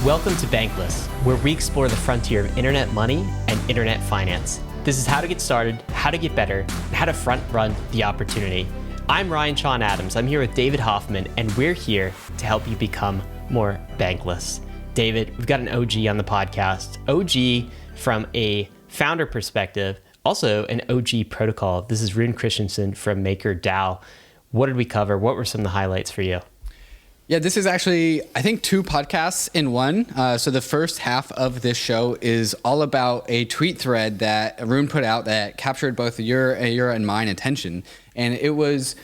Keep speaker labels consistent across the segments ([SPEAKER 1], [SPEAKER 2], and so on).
[SPEAKER 1] Welcome to Bankless, where we explore the frontier of internet money and internet finance. This is how to get started, how to get better, and how to front run the opportunity. I'm Ryan Sean Adams. I'm here with David Hoffman, and we're here to help you become more bankless. David, we've got an OG on the podcast. OG from a founder perspective, also an OG protocol. This is Rune Christensen from MakerDAO. What did we cover? What were some of the highlights for you?
[SPEAKER 2] Yeah, this is actually, I think, two podcasts in one. So the first half of this show is all about a tweet thread that Rune put out that captured both your and mine attention. And it was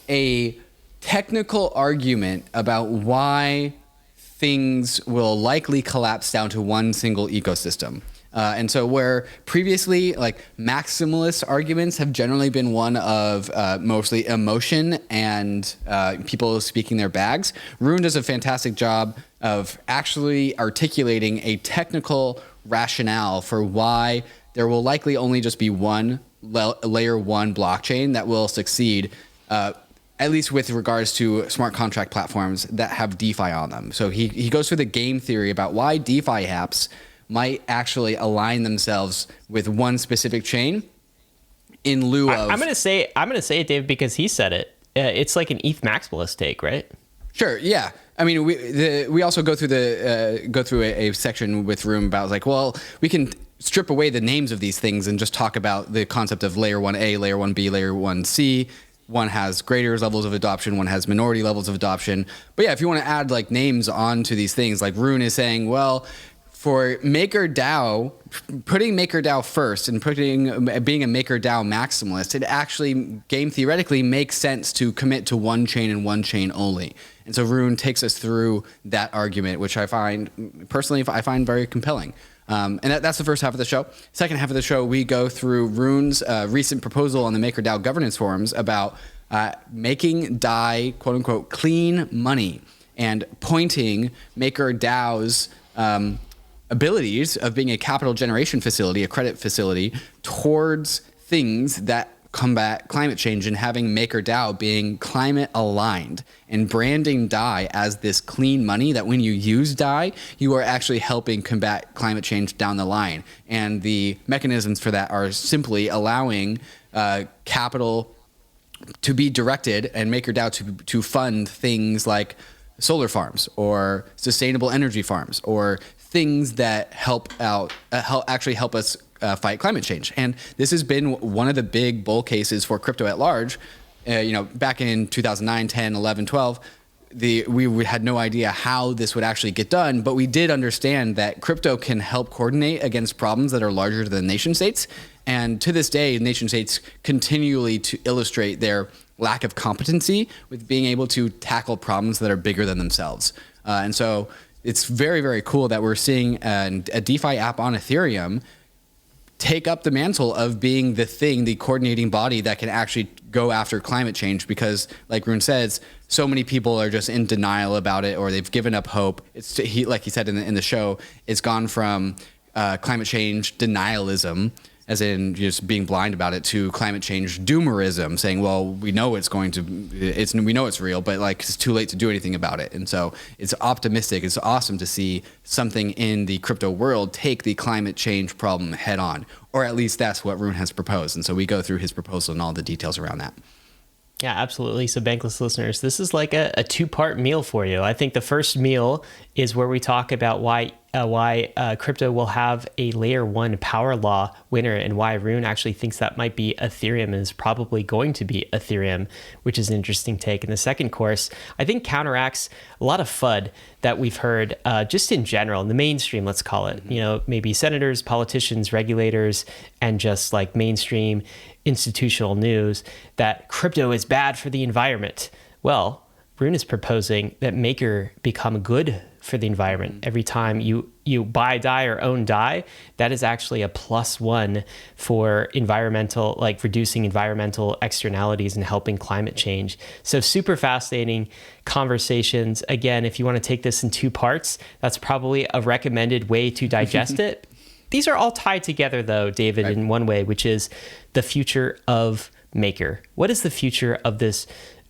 [SPEAKER 2] a technical argument about why things will likely collapse down to one single ecosystem. And so where previously, like, maximalist arguments have generally been one of mostly emotion and people speaking their bags, Rune does a fantastic job of actually articulating a technical rationale for why there will likely only just be one layer one blockchain that will succeed, at least with regards to smart contract platforms that have DeFi on them. So he goes through the game theory about why DeFi apps might actually align themselves with one specific chain in lieu of...
[SPEAKER 1] I'm going to say it, Dave, because he said it. It's like an ETH maximalist take, right?
[SPEAKER 2] Sure. Yeah. I mean, we also go through a section with Rune about, like, well, we can strip away the names of these things and just talk about the concept of layer 1A, layer 1B, layer 1C. One has greater levels of adoption, one has minority levels of adoption. But yeah, if you want to add, like, names onto these things, like Rune is saying, well, for MakerDAO, putting MakerDAO first and being a MakerDAO maximalist, it actually game theoretically makes sense to commit to one chain and one chain only. And so Rune takes us through that argument, which I find very compelling. And that's the first half of the show. Second half of the show, we go through Rune's recent proposal on the MakerDAO governance forums about making DAI, quote unquote, clean money, and pointing MakerDAO's abilities of being a capital generation facility, a credit facility, towards things that combat climate change, and having MakerDAO being climate aligned and branding DAI as this clean money that when you use DAI, you are actually helping combat climate change down the line. And the mechanisms for that are simply allowing capital to be directed and MakerDAO to fund things like solar farms or sustainable energy farms or things that help us fight climate change. And this has been one of the big bull cases for crypto at large. Back in 2009, 10, 11, 12, we had no idea how this would actually get done, but we did understand that crypto can help coordinate against problems that are larger than nation states. And to this day, nation states continually to illustrate their lack of competency with being able to tackle problems that are bigger than themselves. And so it's very, very cool that we're seeing a DeFi app on Ethereum take up the mantle of being the coordinating body that can actually go after climate change, because, like Rune says, so many people are just in denial about it, or they've given up hope. Like he said in the show, it's gone from climate change denialism, as in just being blind about it, to climate change doomerism, saying, well, we know we know it's real, but, like, it's too late to do anything about it. And so it's optimistic. It's awesome to see something in the crypto world take the climate change problem head on, or at least that's what Rune has proposed. And so we go through his proposal and all the details around that.
[SPEAKER 1] Yeah, absolutely. So Bankless listeners, this is like a two-part meal for you. I think the first meal is where we talk about why crypto will have a layer one power law winner, and why Rune actually thinks that might be Ethereum and is probably going to be Ethereum, which is an interesting take. And the second course, I think, counteracts a lot of FUD that we've heard just in general, in the mainstream, let's call it, maybe senators, politicians, regulators, and just like mainstream institutional news that crypto is bad for the environment. Well, Rune is proposing that Maker become good for the environment. Every time you buy DAI or own DAI, that is actually a +1 for environmental, like reducing environmental externalities and helping climate change. So super fascinating conversations. Again, if you want to take this in two parts, that's probably a recommended way to digest it. These are all tied together, though, David, in one way, which is the future of Maker. What is the future of this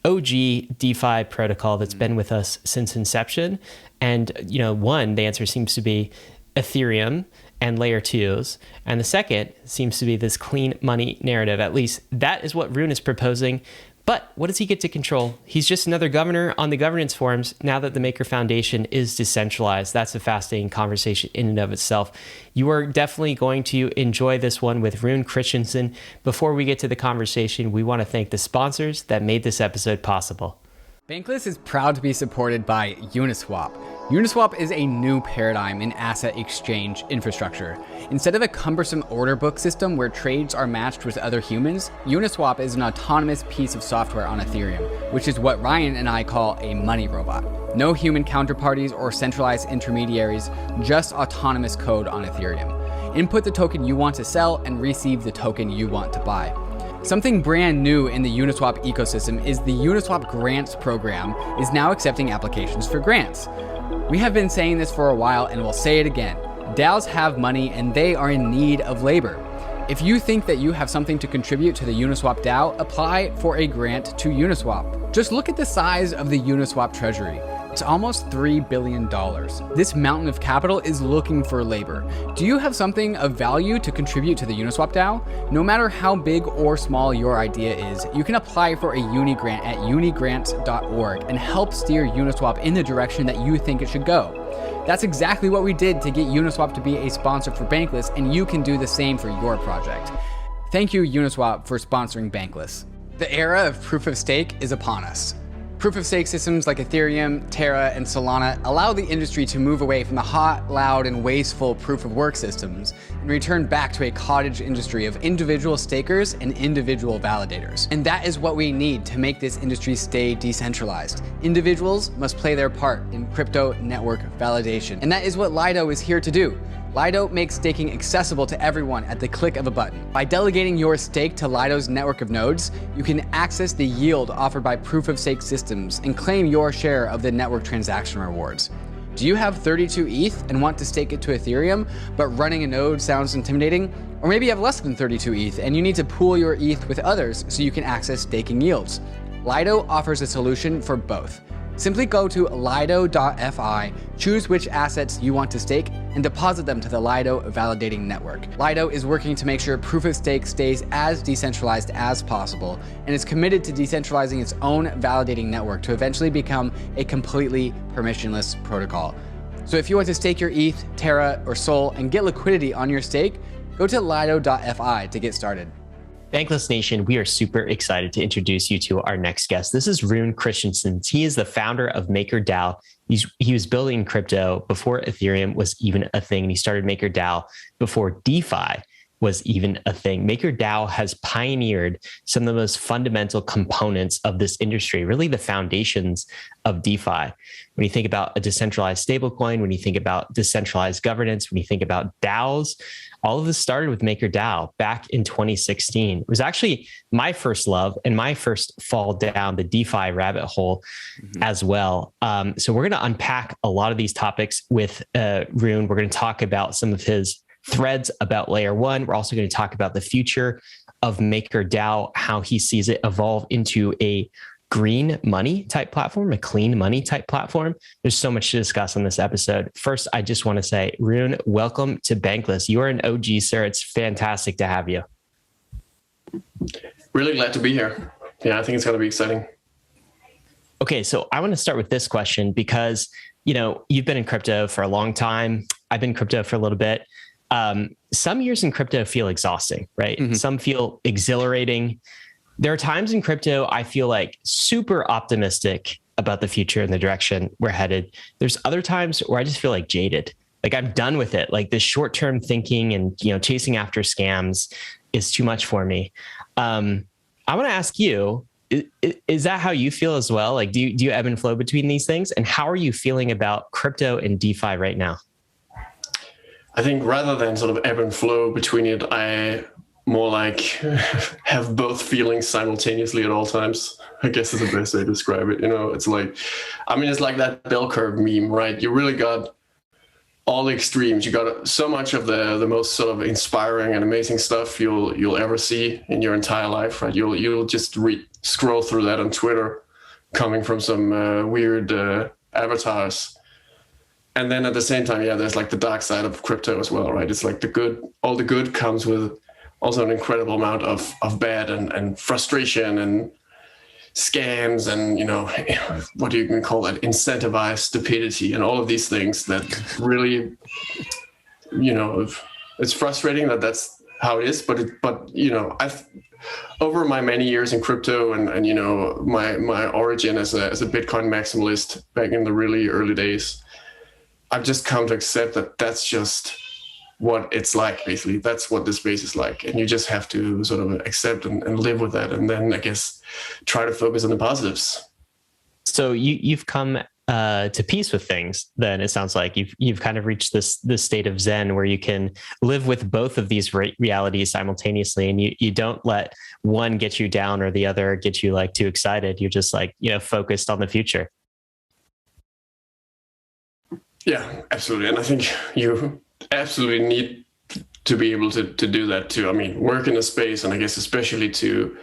[SPEAKER 1] OG DeFi protocol that's been with us since inception. And, the answer seems to be Ethereum and layer twos. And the second seems to be this clean money narrative. At least that is what Rune is proposing. But what does he get to control? He's just another governor on the governance forums now that the Maker Foundation is decentralized. That's a fascinating conversation in and of itself. You are definitely going to enjoy this one with Rune Christensen. Before we get to the conversation, we want to thank the sponsors that made this episode possible.
[SPEAKER 2] Bankless is proud to be supported by Uniswap. Uniswap is a new paradigm in asset exchange infrastructure. Instead of a cumbersome order book system where trades are matched with other humans, Uniswap is an autonomous piece of software on Ethereum, which is what Ryan and I call a money robot. No human counterparties or centralized intermediaries, just autonomous code on Ethereum. Input the token you want to sell and receive the token you want to buy. Something brand new in the Uniswap ecosystem is the Uniswap Grants program is now accepting applications for grants. We have been saying this for a while and we'll say it again. DAOs have money and they are in need of labor. If you think that you have something to contribute to the Uniswap DAO, apply for a grant to Uniswap. Just look at the size of the Uniswap treasury. It's almost $3 billion. This mountain of capital is looking for labor. Do you have something of value to contribute to the Uniswap DAO? No matter how big or small your idea is, you can apply for a uni grant at unigrants.org and help steer Uniswap in the direction that you think it should go. That's exactly what we did to get Uniswap to be a sponsor for Bankless, and you can do the same for your project. Thank you, Uniswap, for sponsoring Bankless. The era of proof of stake is upon us. Proof-of-stake systems like Ethereum, Terra, and Solana allow the industry to move away from the hot, loud, and wasteful proof-of-work systems and return back to a cottage industry of individual stakers and individual validators. And that is what we need to make this industry stay decentralized. Individuals must play their part in crypto network validation. And that is what Lido is here to do. Lido makes staking accessible to everyone at the click of a button. By delegating your stake to Lido's network of nodes, you can access the yield offered by proof-of-stake systems and claim your share of the network transaction rewards. Do you have 32 ETH and want to stake it to Ethereum, but running a node sounds intimidating? Or maybe you have less than 32 ETH and you need to pool your ETH with others so you can access staking yields. Lido offers a solution for both. Simply go to lido.fi, choose which assets you want to stake, and deposit them to the Lido validating network. Lido is working to make sure proof of stake stays as decentralized as possible, and is committed to decentralizing its own validating network to eventually become a completely permissionless protocol. So if you want to stake your ETH, Terra, or Sol and get liquidity on your stake, go to lido.fi to get started.
[SPEAKER 1] Bankless Nation, we are super excited to introduce you to our next guest. This is Rune Christensen. He is the founder of MakerDAO. He was building crypto before Ethereum was even a thing. And he started MakerDAO before DeFi was even a thing. MakerDAO has pioneered some of the most fundamental components of this industry, really the foundations of DeFi. When you think about a decentralized stablecoin, when you think about decentralized governance, when you think about DAOs, all of this started with MakerDAO back in 2016. It was actually my first love and my first fall down the DeFi rabbit hole as well. So we're going to unpack a lot of these topics with Rune. We're going to talk about some of his threads about layer one. We're also going to talk about the future of MakerDAO, how he sees it evolve into a green money type platform, a clean money type platform. There's so much to discuss on this episode. First, I just want to say, Rune, welcome to Bankless. You are an OG, sir. It's fantastic to have you.
[SPEAKER 3] Really glad to be here. Yeah, I think it's going to be exciting.
[SPEAKER 1] Okay, so I want to start with this question because, you've been in crypto for a long time. I've been in crypto for a little bit. Some years in crypto feel exhausting, right? Mm-hmm. Some feel exhilarating. There are times in crypto I feel like super optimistic about the future and the direction we're headed. There's other times where I just feel like jaded. Like I'm done with it. Like this short-term thinking and, chasing after scams is too much for me. I want to ask you, is that how you feel as well? Like, do you ebb and flow between these things? And how are you feeling about crypto and DeFi right now?
[SPEAKER 3] I think rather than sort of ebb and flow between it, I more like have both feelings simultaneously at all times, I guess is the best way to describe it. It's like, it's like that bell curve meme, right? You really got all the extremes. You got so much of the most sort of inspiring and amazing stuff you'll ever see in your entire life, right? You'll just scroll through that on Twitter. coming from some weird avatars. And then at the same time, yeah, there's like the dark side of crypto as well, right? It's like all the good comes with also an incredible amount of bad and frustration and scams and, what do you even call that? Incentivized stupidity and all of these things that really, it's frustrating that that's how it is. But I've over my many years in crypto and my origin as a Bitcoin maximalist back in the really early days, I've just come to accept that that's just what it's like. Basically, that's what the space is like, and you just have to sort of accept and live with that, and then I guess try to focus on the positives.
[SPEAKER 1] So you've come to peace with things. Then it sounds like you've kind of reached this state of Zen where you can live with both of these realities simultaneously, and you don't let one get you down or the other get you like too excited. You're just like focused on the future.
[SPEAKER 3] Yeah, absolutely. And I think you absolutely need to be able to do that too. I mean, work in a space, and I guess especially to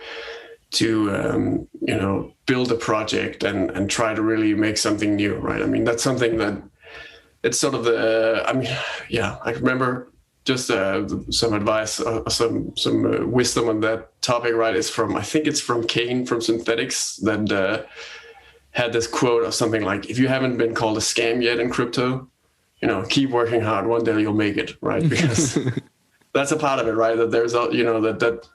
[SPEAKER 3] build a project and try to really make something new, right? I mean, that's something that it's sort of I remember just some advice, some wisdom on that topic, right? I think it's from Kane from Synthetics that had this quote of something like, if you haven't been called a scam yet in crypto, keep working hard. One day you'll make it, right? Because that's a part of it, right? That there's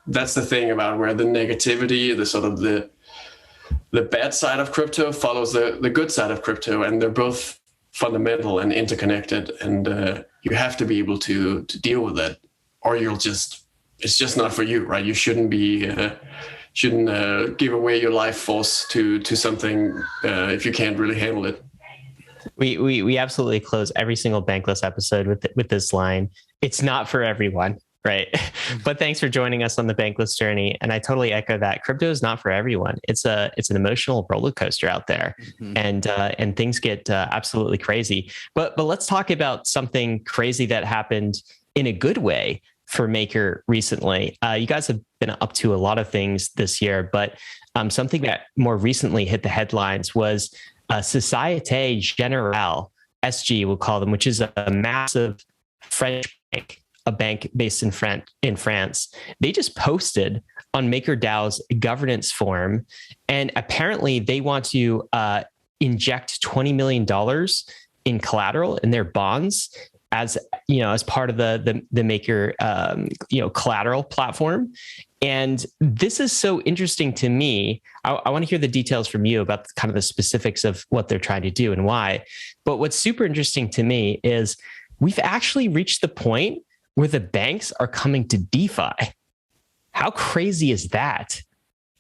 [SPEAKER 3] that's the thing about where the negativity, the sort of the bad side of crypto follows the good side of crypto, and they're both fundamental and interconnected. And you have to be able to deal with that, or it's just not for you, right? You shouldn't give away your life force to something if you can't really handle it.
[SPEAKER 1] We absolutely close every single Bankless episode with this line. It's not for everyone, right? But thanks for joining us on the Bankless journey. And I totally echo that. Crypto is not for everyone. It's an emotional roller coaster out there, and things get absolutely crazy. But let's talk about something crazy that happened in a good way for Maker recently. You guys have been up to a lot of things this year, but something that more recently hit the headlines was Société Générale, SG we'll call them, which is a massive French bank, a bank based in France. They just posted on MakerDAO's governance forum, and apparently they want to inject $20 million in collateral in their bonds as part of the Maker collateral platform. And this is so interesting to me. I want to hear the details from you about kind of the specifics of what they're trying to do and why. But what's super interesting to me is we've actually reached the point where the banks are coming to DeFi. How crazy is that?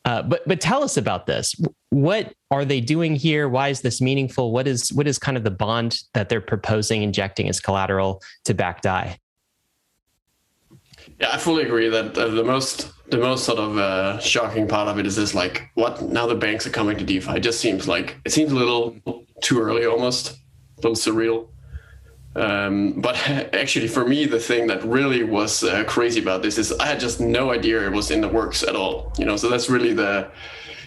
[SPEAKER 1] But tell us about this. What are they doing here? Why is this meaningful? What is kind of the bond that they're proposing injecting as collateral to back DAI?
[SPEAKER 3] Yeah, I fully agree that the most sort of shocking part of it is this, like, what? Now the banks are coming to DeFi. It seems a little too early, almost a little surreal. But actually, for me, the thing that really was crazy about this is I had just no idea it was in the works at all. So that's really the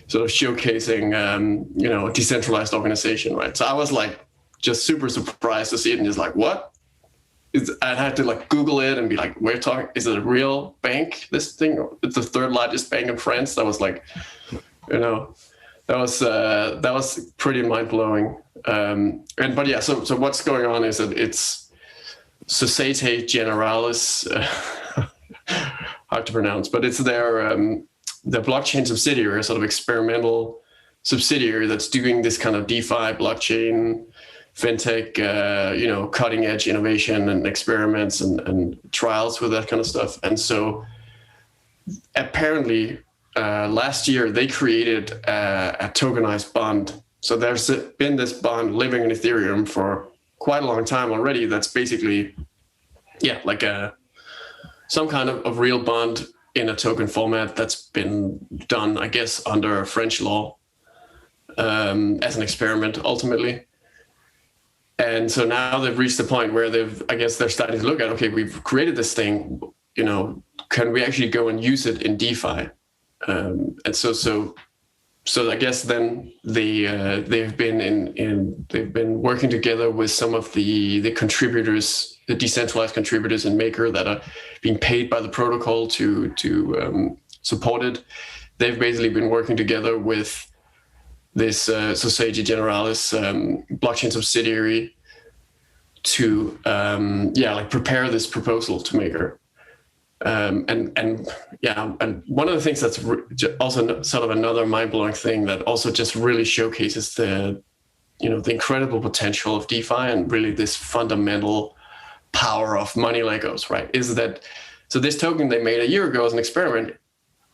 [SPEAKER 3] sort of showcasing, decentralized organization, right? So I was like just super surprised to see it and just like, what? I'd have to like Google it and be like, is it a real bank? This thing, it's the third largest bank in France. That was like, that was pretty mind blowing. So what's going on is that it's Société Générale, hard to pronounce, but it's their blockchain subsidiary, a sort of experimental subsidiary that's doing this kind of DeFi blockchain fintech, cutting edge innovation and experiments and trials with that kind of stuff. And so apparently last year they created a tokenized bond. So there's been this bond living in Ethereum for quite a long time already. That's basically, like some kind of real bond in a token format that's been done, I guess, under French law as an experiment ultimately. And so now they've reached the point where they're starting to look at, okay, we've created this thing, can we actually go and use it in DeFi? And so so I guess then they've been working together with some of the contributors, the decentralized contributors in Maker that are being paid by the protocol to support it. They've basically been working together with this Societe Generalis blockchain subsidiary to prepare this proposal to Maker. And one of the things that's also sort of another mind-blowing thing that also just really showcases the incredible potential of DeFi and really this fundamental power of money Legos, right? Is that so this token they made a year ago as an experiment,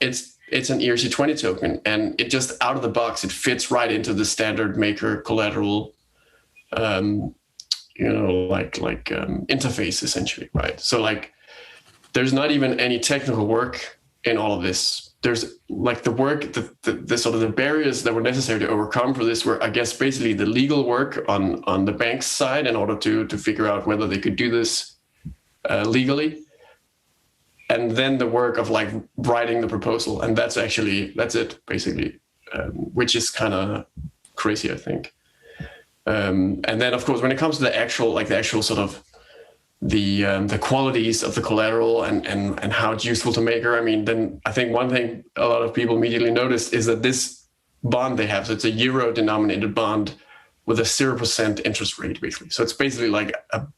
[SPEAKER 3] it's an ERC20 token, and it just out of the box it fits right into the standard Maker collateral interface essentially, right? So like there's not even any technical work in all of this. There's like the work, the sort of the barriers that were necessary to overcome for this were, I guess, basically the legal work on the bank's side in order to figure out whether they could do this legally. And then the work of like writing the proposal. And that's it basically, which is kind of crazy, I think. And then of course, when it comes to the actual sort of the qualities of the collateral and how it's useful to Maker, I mean, then I think one thing a lot of people immediately noticed is that this bond they have, so it's a euro denominated bond with a 0% interest rate basically. So it's basically like a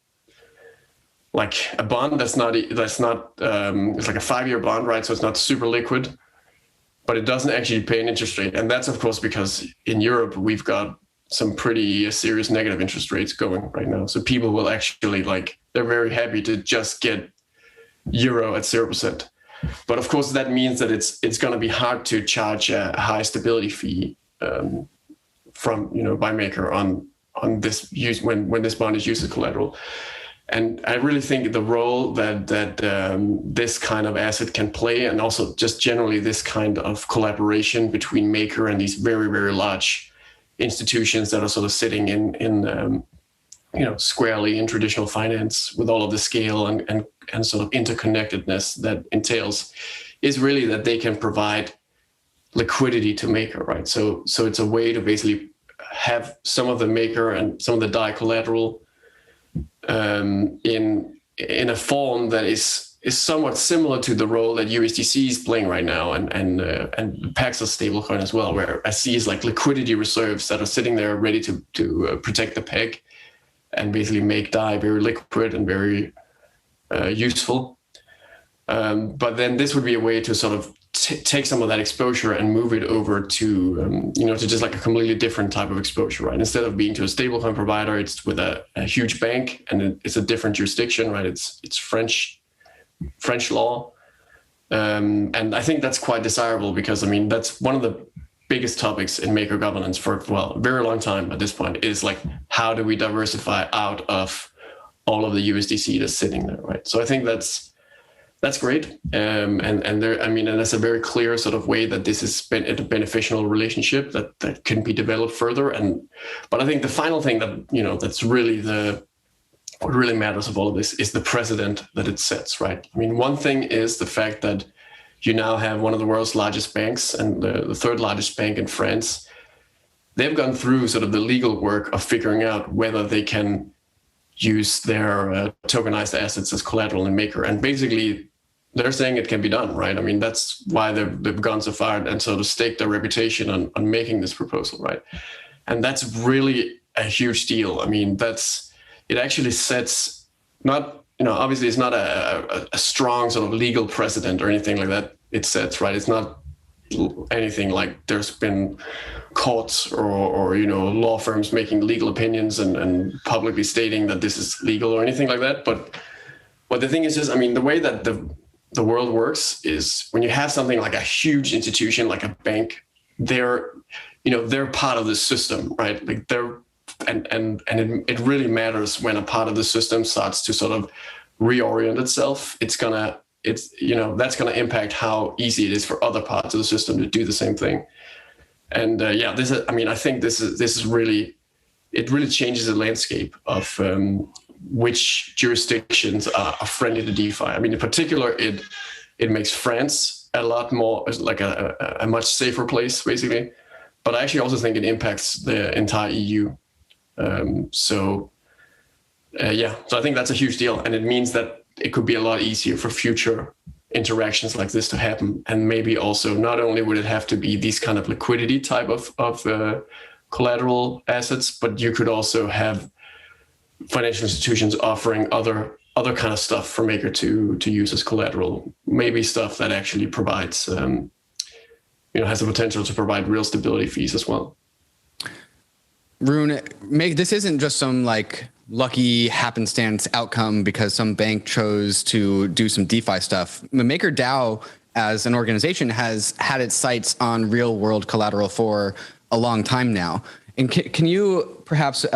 [SPEAKER 3] bond that's not it's like a 5-year bond, right? So it's not super liquid, but it doesn't actually pay an interest rate. And that's of course because in Europe we've got some pretty serious negative interest rates going right now. So people will actually they're very happy to just get euro at 0%. But of course that means that it's going to be hard to charge a high stability fee by Maker on this use when this bond is used as collateral. And I really think the role that this kind of asset can play, and also just generally this kind of collaboration between Maker and these very, very large institutions that are sort of sitting in squarely in traditional finance with all of the scale and sort of interconnectedness that entails, is really that they can provide liquidity to Maker, right? So it's a way to basically have some of the Maker and some of the DAI collateral in a form that is somewhat similar to the role that USDC is playing right now, and Paxos stablecoin as well, where I see is like liquidity reserves that are sitting there ready to protect the peg and basically make DAI very liquid and very useful. But then this would be a way to sort of take some of that exposure and move it over to to just like a completely different type of exposure, right? Instead of being to a stablecoin provider, it's with a huge bank, and it's a different jurisdiction, right? It's French law, and I think that's quite desirable because I mean that's one of the biggest topics in Maker governance for a very long time at this point, is like how do we diversify out of all of the USDC that's sitting there, right? So I think that's great, and there, I mean, and that's a very clear sort of way that this has been a beneficial relationship that can be developed further. But I think the final thing that that's really what really matters of all of this is the precedent that it sets, right? I mean, one thing is the fact that you now have one of the world's largest banks and the third largest bank in France. They've gone through sort of the legal work of figuring out whether they can use their tokenized assets as collateral in Maker, and basically they're saying it can be done, right? I mean, that's why they've gone so far and sort of staked their reputation on making this proposal, right? And that's really a huge deal. I mean, it actually sets not, obviously it's not a strong sort of legal precedent or anything like that it sets, right? It's not anything like there's been courts or law firms making legal opinions and publicly stating that this is legal or anything like that. But the thing is just, I mean, the way that the world works is when you have something like a huge institution like a bank, they're part of the system, right? Like it really matters when a part of the system starts to sort of reorient itself. That's gonna impact how easy it is for other parts of the system to do the same thing. And I think this is really, it really changes the landscape of which jurisdictions are friendly to DeFi. I mean, in particular, it makes France a lot more like a much safer place, basically. but I actually also think it impacts the entire EU. So I think that's a huge deal, and it means that it could be a lot easier for future interactions like this to happen. And maybe also not only would it have to be these kind of liquidity type of collateral assets, but you could also have financial institutions offering other kind of stuff for Maker to use as collateral, maybe stuff that actually provides, has the potential to provide real stability fees as well.
[SPEAKER 2] Rune, this isn't just some like lucky happenstance outcome because some bank chose to do some DeFi stuff. MakerDAO as an organization has had its sights on real world collateral for a long time now. And can you perhaps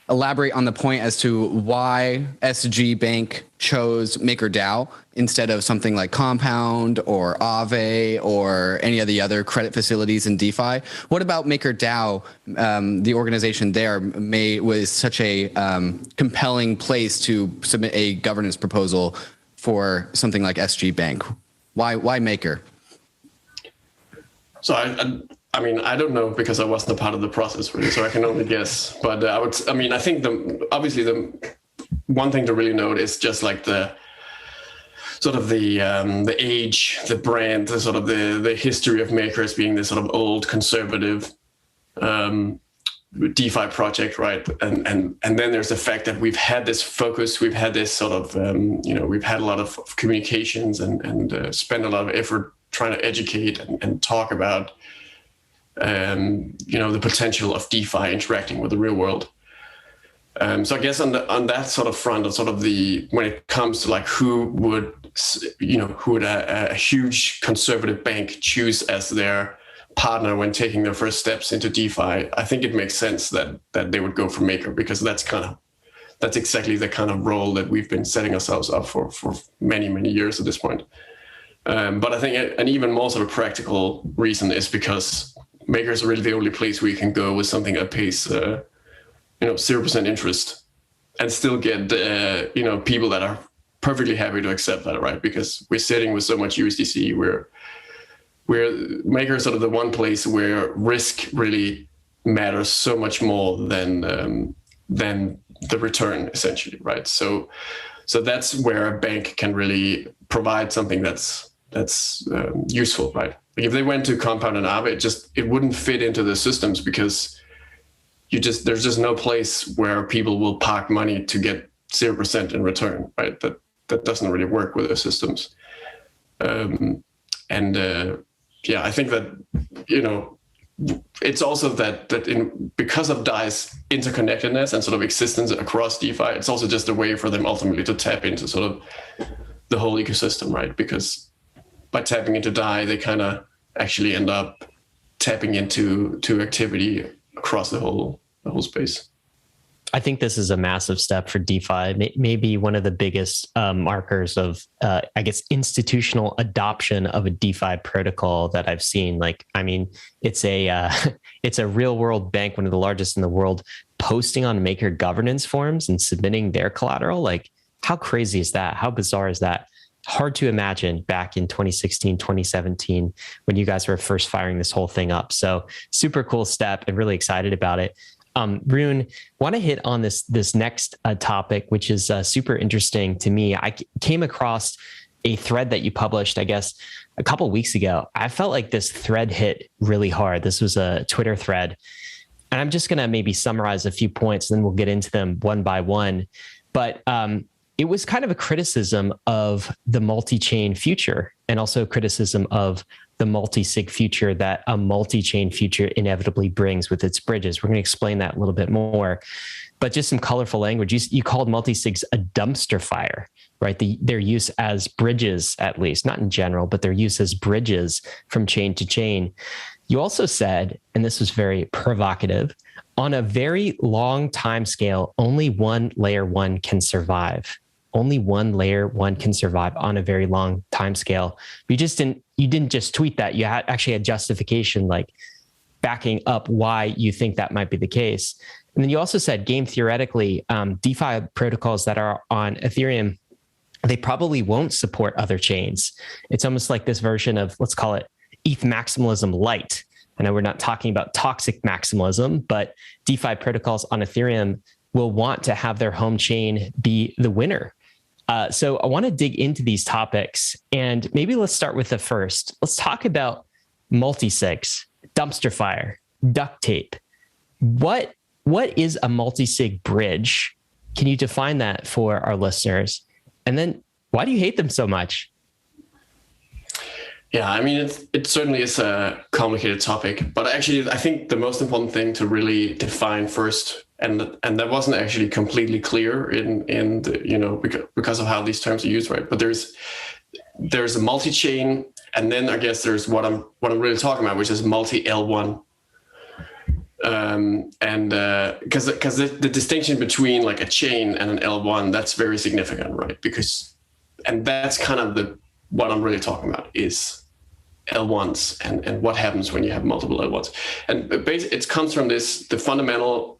[SPEAKER 2] elaborate on the point as to why SG Bank chose MakerDAO instead of something like Compound or Aave or any of the other credit facilities in DeFi? What about MakerDAO, the organization there, was such a compelling place to submit a governance proposal for something like SG Bank? Why Maker?
[SPEAKER 3] So I don't know because I wasn't a part of the process really, so I can only guess. But I think the one thing to really note is just like the sort of the age, the brand, the sort of the history of Maker as being this sort of old conservative DeFi project, right? And then there's the fact that we've had this focus, we've had this sort of we've had a lot of communications and spent a lot of effort trying to educate and talk about the potential of DeFi interacting with the real world. So I guess on that sort of front, on sort of when it comes to like who would a huge conservative bank choose as their partner when taking their first steps into DeFi, I think it makes sense that they would go for Maker, because that's exactly the kind of role that we've been setting ourselves up for many, many years at this point. But I think an even more sort of practical reason is because Maker is really the only place where you can go with something that pays 0% interest and still get people that are perfectly happy to accept that, right? Because we're sitting with so much USDC, where Maker is sort of the one place where risk really matters so much more than the return, essentially, right? So that's where a bank can really provide something that's useful, right? Like if they went to Compound and Aave, it wouldn't fit into the systems, because there's just no place where people will park money to get 0% in return, right? That doesn't really work with the systems. I think that it's also that because of DAI's interconnectedness and sort of existence across DeFi, it's also just a way for them ultimately to tap into sort of the whole ecosystem, right? Because by tapping into DAI, they kind of actually end up tapping into activity across the whole space.
[SPEAKER 1] I think this is a massive step for DeFi, maybe one of the biggest markers of, institutional adoption of a DeFi protocol that I've seen. It's a real world bank, one of the largest in the world, posting on Maker governance forums and submitting their collateral. Like, how crazy is that? How bizarre is that? Hard to imagine back in 2016, 2017, when you guys were first firing this whole thing up. So super cool step and really excited about it. Rune, want to hit on this next topic, which is super interesting to me. I came across a thread that you published, I guess, a couple of weeks ago. I felt like this thread hit really hard. This was a Twitter thread. And I'm just going to maybe summarize a few points, and then we'll get into them one by one. But it was kind of a criticism of the multi-chain future, and also a criticism of the multi-sig future that a multi-chain future inevitably brings with its bridges. We're going to explain that a little bit more, but just some colorful language. You called multi-sigs a dumpster fire, right? Their use as bridges, at least, not in general, but their use as bridges from chain to chain. You also said, and this was very provocative, on a very long time scale, only one layer one can survive. Only one layer one can survive on a very long time scale. You didn't just tweet that. You actually had justification, like backing up why you think that might be the case. And then you also said, game theoretically, DeFi protocols that are on Ethereum, they probably won't support other chains. It's almost like this version of, let's call it ETH maximalism light. I know we're not talking about toxic maximalism, but DeFi protocols on Ethereum will want to have their home chain be the winner. So I want to dig into these topics, and maybe let's start with the first. Let's talk about multi-sigs, dumpster fire, duct tape. What is a multi-sig bridge? Can you define that for our listeners? And then why do you hate them so much?
[SPEAKER 3] Yeah, I mean, it certainly is a complicated topic, but actually I think the most important thing to really define first, and that wasn't actually completely clear in the, because of how these terms are used, right? But there's a multi-chain, and then I guess there's what I'm really talking about, which is multi L1. Because the distinction between like a chain and an L1, that's very significant, right? And that's kind of what I'm really talking about is L1s and what happens when you have multiple L1s. And it comes from the fundamental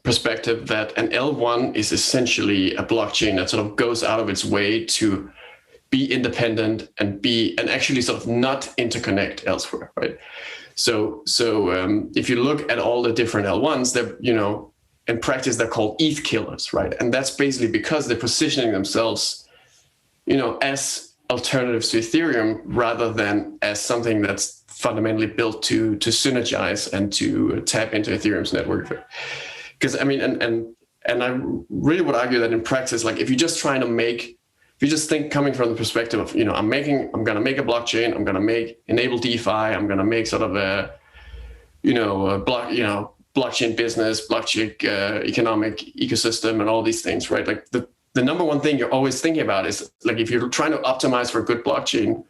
[SPEAKER 3] perspective that an L1 is essentially a blockchain that sort of goes out of its way to be independent and actually sort of not interconnect elsewhere, right? So if you look at all the different L1s, they're, in practice, they're called ETH killers, right? And that's basically because they're positioning themselves, as alternatives to Ethereum rather than as something that's fundamentally built to synergize and to tap into Ethereum's network. Because I mean, and I really would argue that in practice, like if you're just think coming from the perspective of, I'm going to make a blockchain, I'm going to enable DeFi, I'm going to make sort of a blockchain business, blockchain economic ecosystem and all these things, right? Like the number one thing you're always thinking about is like, if you're trying to optimize for a good blockchain,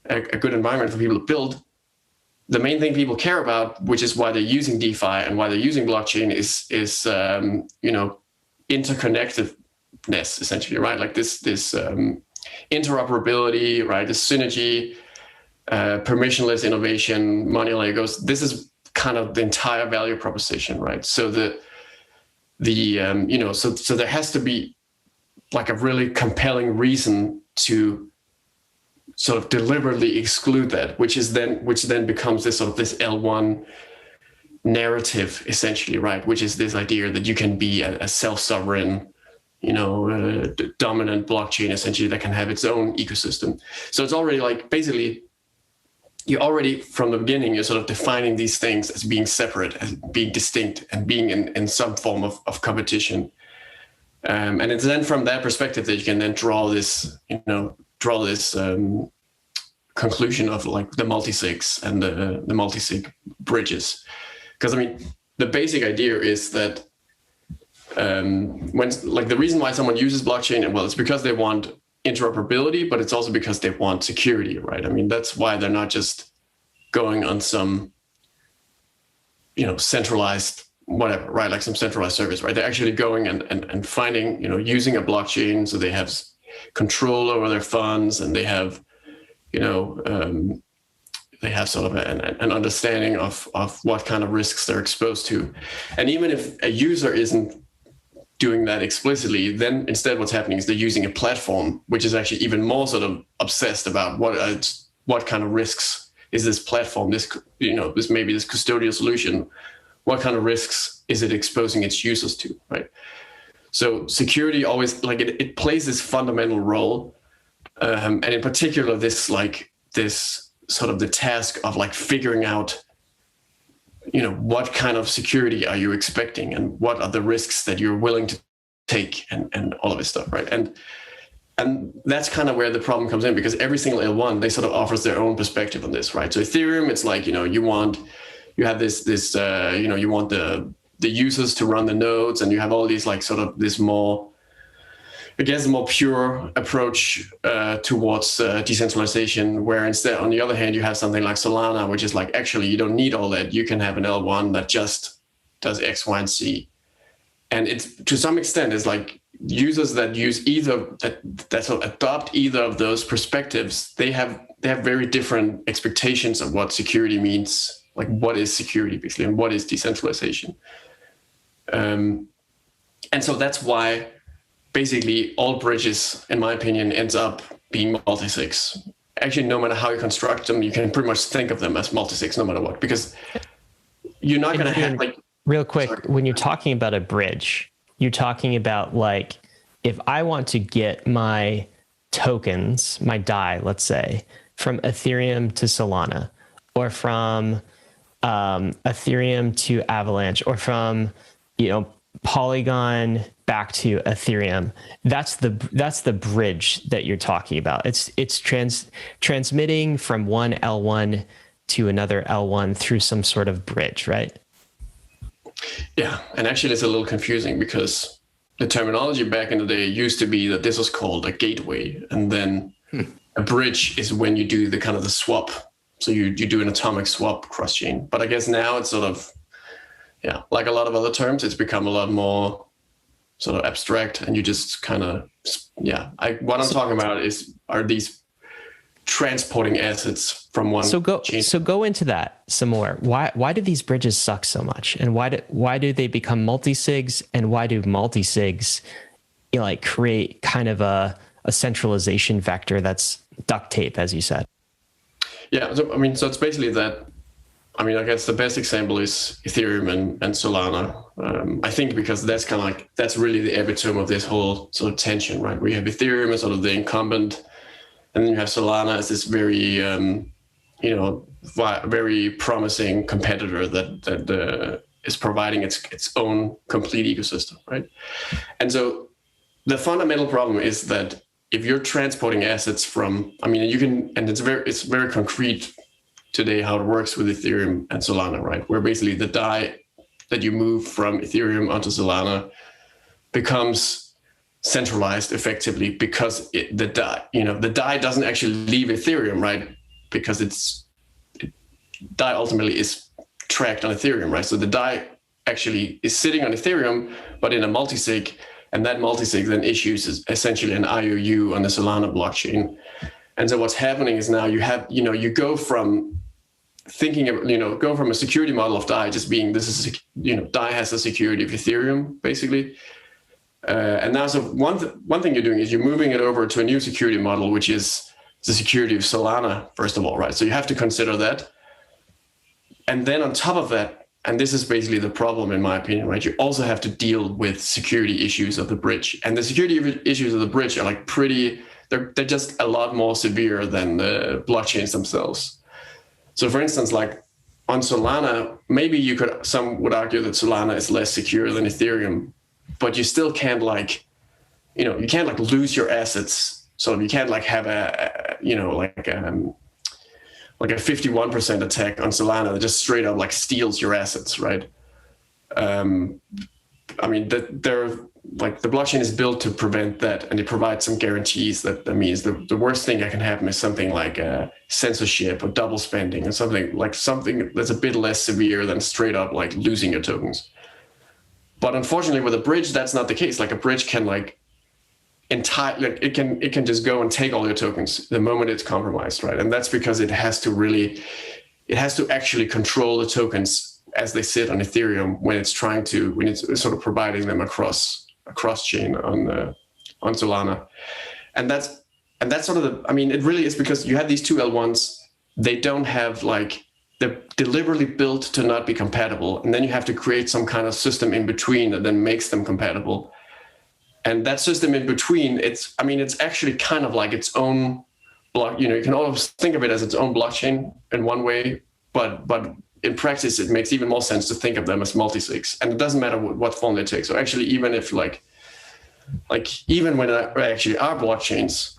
[SPEAKER 3] a good environment for people to build, the main thing people care about, which is why they're using DeFi and why they're using blockchain is interconnectedness, essentially, right? Like this interoperability, right? This synergy, permissionless innovation, money Legos. This is kind of the entire value proposition, right? So so there has to be like a really compelling reason to sort of deliberately exclude that, which then becomes this sort of this L1 narrative, essentially, right? Which is this idea that you can be a self-sovereign, dominant blockchain, essentially, that can have its own ecosystem. So it's already like, basically, you already from the beginning, you're sort of defining these things as being separate, as being distinct, and being in some form of competition. And it's then from that perspective that you can then draw this conclusion of like the multi-sigs and the multi-sig bridges. Because I mean, the basic idea is that the reason why someone uses blockchain, well, it's because they want interoperability, but it's also because they want security, right? I mean, that's why they're not just going on some, centralized whatever, right? Like some centralized service, right? They're actually going and finding, using a blockchain, so they have control over their funds, and they have, they have sort of an understanding of what kind of risks they're exposed to. And even if a user isn't doing that explicitly, then instead what's happening is they're using a platform, which is actually even more sort of obsessed about what kind of risks is this platform, this custodial solution, what kind of risks is it exposing its users to, right? So security always, like it plays this fundamental role. And in particular, this sort of the task of like figuring out, what kind of security are you expecting and what are the risks that you're willing to take and all of this stuff, right? And that's kind of where the problem comes in, because every single L1, they sort of offers their own perspective on this, right? So Ethereum, it's like, you have this you want the users to run the nodes, and you have all these like sort of this more, I guess, a more pure approach towards decentralization, where instead, on the other hand, you have something like Solana, which is like, actually, you don't need all that. You can have an L1 that just does X, Y, and Z. And it's, to some extent, it's like users that use that sort of adopt either of those perspectives, they have very different expectations of what security means, like what is security, basically, and what is decentralization. And so that's why basically all bridges, in my opinion, ends up being multi-sigs. actually, no matter how you construct them, you can pretty much think of them as multi-sigs no matter what, because you're not going to have like.
[SPEAKER 1] Real quick, when you're talking about a bridge, you're talking about like, if I want to get my tokens, my DAI, let's say, from Ethereum to Solana, or from Ethereum to Avalanche, or from, Polygon back to Ethereum, that's the bridge that you're talking about. It's transmitting from one L1 to another L1 through some sort of bridge, right?
[SPEAKER 3] Yeah, and actually it's a little confusing because the terminology back in the day used to be that this was called a gateway, and then a bridge is when you do the kind of the swap. So you do an atomic swap cross-chain. But I guess now it's sort of, like a lot of other terms, it's become a lot more sort of abstract, and you just kind of, what I'm talking about are these transporting assets from one chain.
[SPEAKER 1] So go into that some more. Why do these bridges suck so much, and why do they become multi-sigs, and why do multi-sigs create kind of a centralization vector that's duct tape, as you said?
[SPEAKER 3] Yeah, so it's basically that. I guess the best example is Ethereum and Solana. I think because that's kind of like, that's really the epitome of this whole sort of tension, right? We have Ethereum as sort of the incumbent, and then you have Solana as this very, very promising competitor that is providing its own complete ecosystem, right? And so the fundamental problem is that if you're transporting assets from, you can, and it's very concrete today how it works with Ethereum and Solana, right? Where basically the DAI that you move from Ethereum onto Solana becomes centralized effectively because the DAI doesn't actually leave Ethereum, right? Because DAI ultimately is tracked on Ethereum, right? So the DAI actually is sitting on Ethereum, but in a multisig, and that multisig then issues essentially an IOU on the Solana blockchain. And so what's happening is now you go from thinking of, go from a security model of DAI just being, DAI has the security of Ethereum, basically. And now, so one thing you're doing is you're moving it over to a new security model, which is the security of Solana, first of all, right? So you have to consider that. And then on top of that, and this is basically the problem, in my opinion, right? You also have to deal with security issues of the bridge. And the security issues of the bridge are like they're just a lot more severe than the blockchains themselves. So for instance, like on Solana, maybe some would argue that Solana is less secure than Ethereum, but you still can't you can't lose your assets. So you can't have a 51% attack on Solana that just straight up steals your assets, right? The blockchain is built to prevent that, and it provides some guarantees that means the worst thing that can happen is something like censorship or double spending or something that's a bit less severe than straight up losing your tokens. But unfortunately with a bridge, that's not the case. Like a bridge can it can just go and take all your tokens the moment it's compromised, right? And that's because it has to actually control the tokens as they sit on Ethereum when it's sort of providing them across chain on Solana. And that's sort of it really is because you have these two L1s, they don't have they're deliberately built to not be compatible. And then you have to create some kind of system in between that then makes them compatible. And that system in between, it's actually kind of like its own block. You can always think of it as its own blockchain in one way, but in practice, it makes even more sense to think of them as multi-sigs. And it doesn't matter what form they take. So actually, even if even when there actually are blockchains,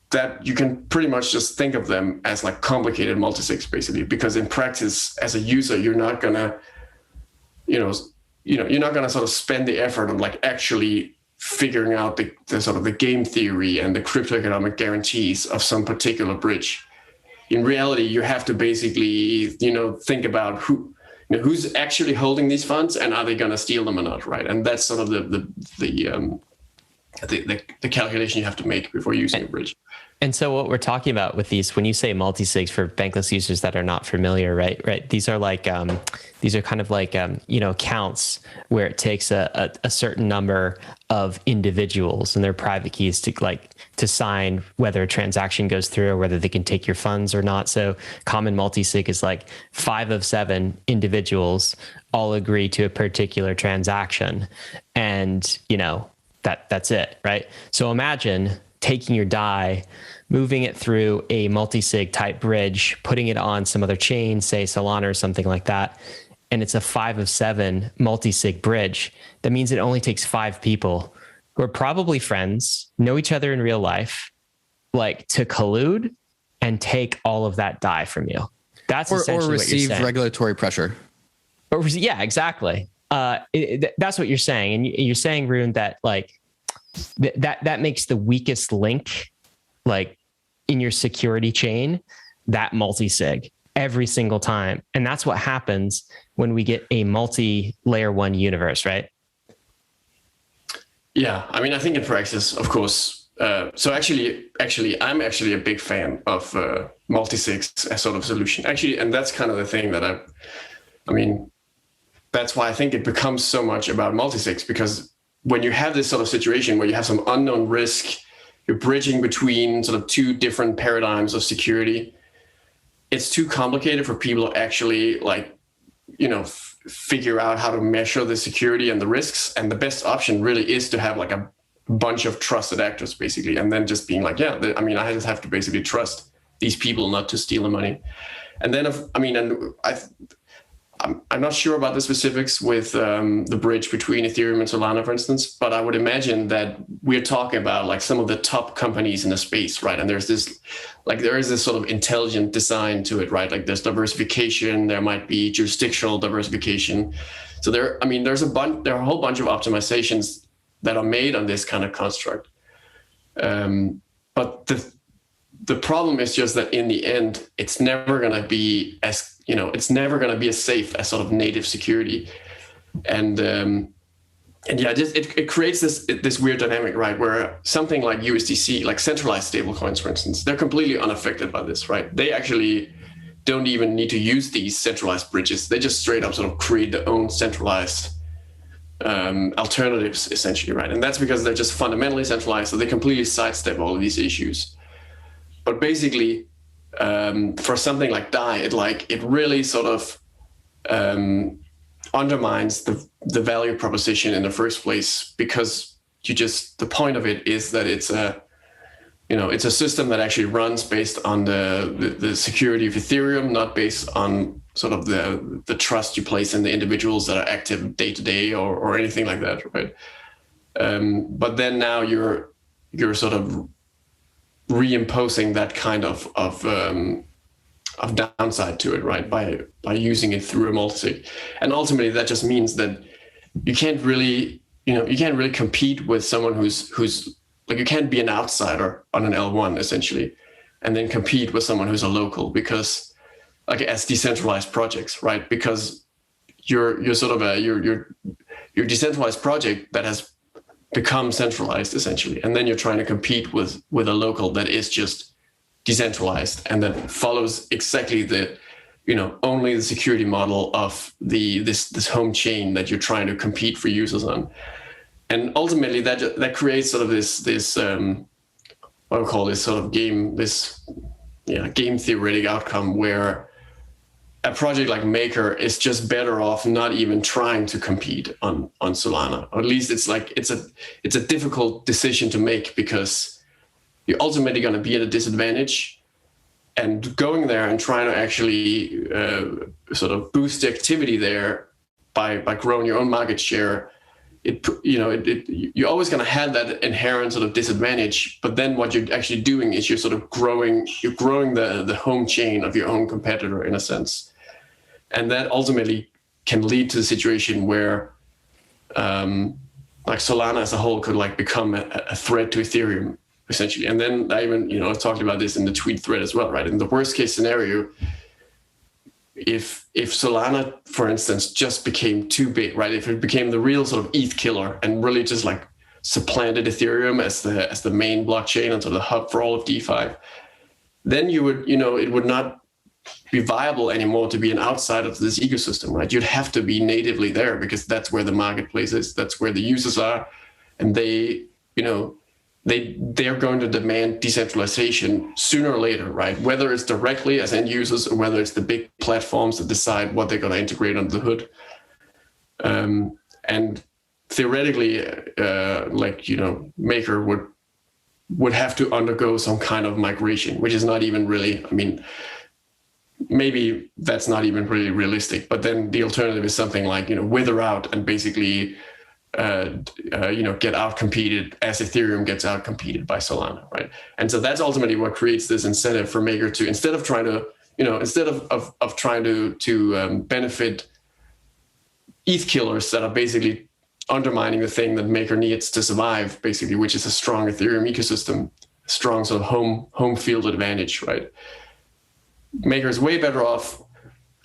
[SPEAKER 3] that you can pretty much just think of them as complicated multi-sigs, basically, because in practice, as a user, you're not gonna, you're not gonna sort of spend the effort on actually figuring out the sort of the game theory and the crypto economic guarantees of some particular bridge. In reality, you have to basically, think about who's actually holding these funds and are they going to steal them or not, right? And that's sort of the calculation you have to make before using a bridge.
[SPEAKER 1] And so what we're talking about with these, when you say multi-sigs for bankless users that are not familiar, right? These are like, these are kind of like, counts where it takes a certain number of individuals and their private keys to sign whether a transaction goes through or whether they can take your funds or not. So common multi-sig is like 5 of 7 individuals all agree to a particular transaction. And, that's it, right? So imagine taking your DAI, moving it through a multi-sig type bridge, putting it on some other chain, say Solana or something like that, and it's a 5 of 7 multi-sig bridge. That means it only takes 5 people who are probably friends, know each other in real life, to collude and take all of that DAI from you. That's essentially
[SPEAKER 2] or receive
[SPEAKER 1] what you're
[SPEAKER 2] regulatory pressure.
[SPEAKER 1] Yeah, exactly. That's what you're saying, and you're saying, Rune, that that makes the weakest link, in your security chain, that multi-sig every single time. And that's what happens when we get a multi-layer 1 universe, right?
[SPEAKER 3] Yeah, I mean, I think in practice, of course. So actually, I'm actually a big fan of multi-sigs as sort of solution. Actually, and that's kind of the thing that I mean, that's why I think it becomes so much about multi-sigs, because when you have this sort of situation where you have some unknown risk, you're bridging between sort of 2 different paradigms of security, it's too complicated for people to actually figure out how to measure the security and the risks. And the best option really is to have a bunch of trusted actors, basically, and then just being I just have to basically trust these people not to steal the money. And then, I'm not sure about the specifics with the bridge between Ethereum and Solana, for instance, but I would imagine that we're talking about some of the top companies in the space, right? And there is this sort of intelligent design to it, right? There's diversification, there might be jurisdictional diversification. So there are a whole bunch of optimizations that are made on this kind of construct. But the problem is just that in the end, it's never going to be as safe as sort of native security. And yeah, it creates this weird dynamic, right? Where something like USDC, like centralized stablecoins, for instance, they're completely unaffected by this, right? They actually don't even need to use these centralized bridges. They just straight up sort of create their own centralized alternatives, essentially, right? And that's because they're just fundamentally centralized, so they completely sidestep all of these issues. But basically, for something like DAI, it really sort of undermines the value proposition in the first place, because the point of it is that it's a system that actually runs based on the security of Ethereum, not based on sort of the trust you place in the individuals that are active day to day or anything like that, right? But then now you're sort of reimposing that kind of downside to it, right? By using it through a multi-sig. And ultimately that just means that you can't really compete with someone who's you can't be an outsider on an L1 essentially, and then compete with someone who's a local, because as decentralized projects, right? Because you're sort of you're decentralized project that has become centralized essentially, and then you're trying to compete with a local that is just decentralized and that follows exactly only the security model of this home chain that you're trying to compete for users on. And ultimately that creates sort of this what I call this sort of game theoretic outcome, where a project like Maker is just better off not even trying to compete on Solana. Or at least it's a difficult decision to make, because you're ultimately going to be at a disadvantage, and going there and trying to actually sort of boost the activity there by growing your own market share. You're always going to have that inherent sort of disadvantage, but then what you're actually doing is you're growing the home chain of your own competitor in a sense. And that ultimately can lead to the situation where Solana as a whole could become a threat to Ethereum essentially. And then I even, I've talked about this in the tweet thread as well, right? In the worst case scenario, if Solana, for instance, just became too big, right? If it became the real sort of ETH killer and really just supplanted Ethereum as the main blockchain and sort of the hub for all of DeFi, then you would, it would not be viable anymore to be an outsider of this ecosystem, right? You'd have to be natively there because that's where the marketplace is, that's where the users are, and they're going to demand decentralization sooner or later, right? Whether it's directly as end users or whether it's the big platforms that decide what they're going to integrate under the hood. And theoretically, Maker would have to undergo some kind of migration, which is not even really, maybe that's not even really realistic, but then the alternative is something like, wither out and basically, get out-competed as Ethereum gets out-competed by Solana, right? And so that's ultimately what creates this incentive for Maker to, instead of trying to, trying to benefit ETH killers that are basically undermining the thing that Maker needs to survive, basically, which is a strong Ethereum ecosystem, strong sort of home field advantage, right? Maker is way better off,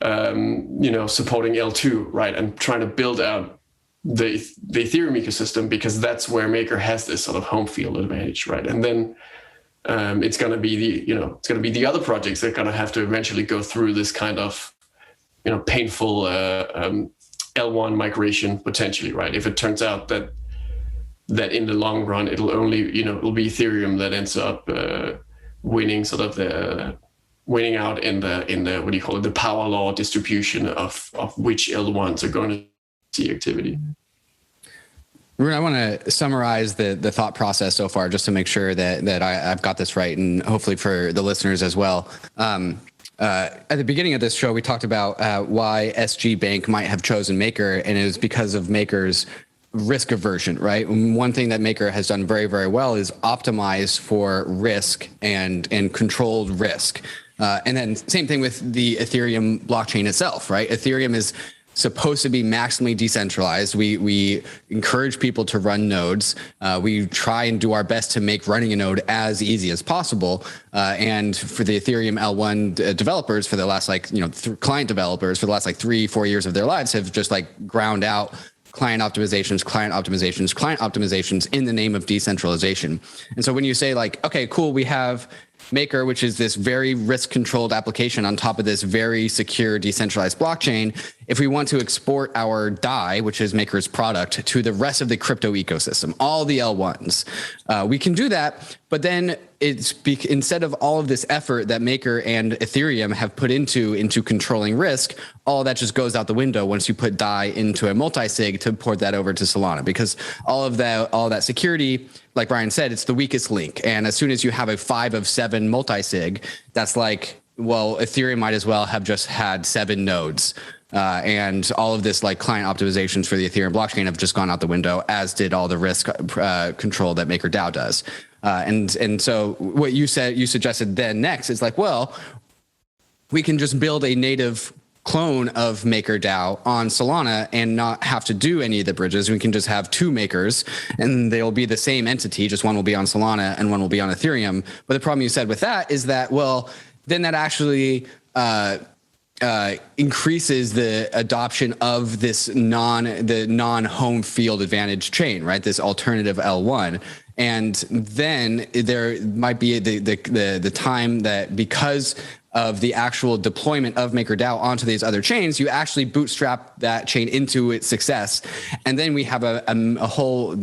[SPEAKER 3] supporting L2, right, and trying to build out the Ethereum ecosystem, because that's where Maker has this sort of home field advantage, right? And then it's going to be the other projects that are going to have to eventually go through this kind of painful L1 migration potentially, right? If it turns out that in the long run it'll be Ethereum that ends up winning out in the what do you call it, the power law distribution of which L1s are going to see activity.
[SPEAKER 2] Rune, I want to summarize the thought process so far, just to make sure that I've got this right, and hopefully for the listeners as well. At the beginning of this show, we talked about why SG Bank might have chosen Maker, and it was because of Maker's risk aversion, right? One thing that Maker has done very, very well is optimize for risk and controlled risk. And then same thing with the Ethereum blockchain itself, right? Ethereum is supposed to be maximally decentralized. We encourage people to run nodes. We try and do our best to make running a node as easy as possible. And for the Ethereum L1 developers, for the last client developers for the last 3-4 years of their lives have just ground out client optimizations in the name of decentralization. And so when you say okay, cool, we have Maker, which is this very risk-controlled application on top of this very secure decentralized blockchain. If we want to export our DAI, which is Maker's product, to the rest of the crypto ecosystem, all the L1s, we can do that. But then instead of all of this effort that Maker and Ethereum have put into controlling risk, all that just goes out the window once you put DAI into a multi-sig to port that over to Solana, because all that security, like Brian said, it's the weakest link. And as soon as you have a 5 of 7 multi-sig, that's Ethereum might as well have just had 7 nodes. And all of this client optimizations for the Ethereum blockchain have just gone out the window, as did all the risk control that MakerDAO does. And so what you suggested then next is we can just build a native clone of MakerDAO on Solana and not have to do any of the bridges. We can just have 2 makers and they'll be the same entity, just one will be on Solana and one will be on Ethereum. But the problem you said with that is that, then that actually increases the adoption of this non-home field advantage chain, right? This alternative L1. And then there might be the time that, because of the actual deployment of MakerDAO onto these other chains, you actually bootstrap that chain into its success. And then we have a whole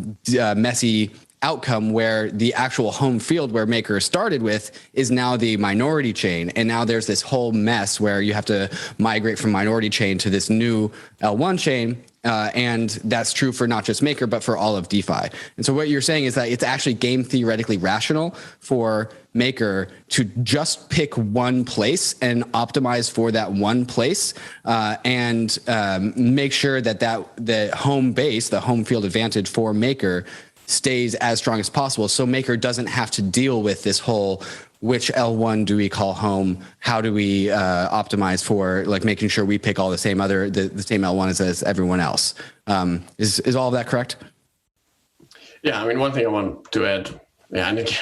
[SPEAKER 2] messy outcome where the actual home field where Maker started with is now the minority chain. And now there's this whole mess where you have to migrate from minority chain to this new L1 chain. And that's true for not just Maker, but for all of DeFi. And so what you're saying is that it's actually game theoretically rational for Maker to just pick one place and optimize for that one place, and make sure that the home base, the home field advantage for Maker stays as strong as possible. So Maker doesn't have to deal with this whole, which L1 do we call home? How do we optimize for making sure we pick all the same L1 as everyone else? Is all of that correct?
[SPEAKER 3] Yeah, one thing I want to add, and again,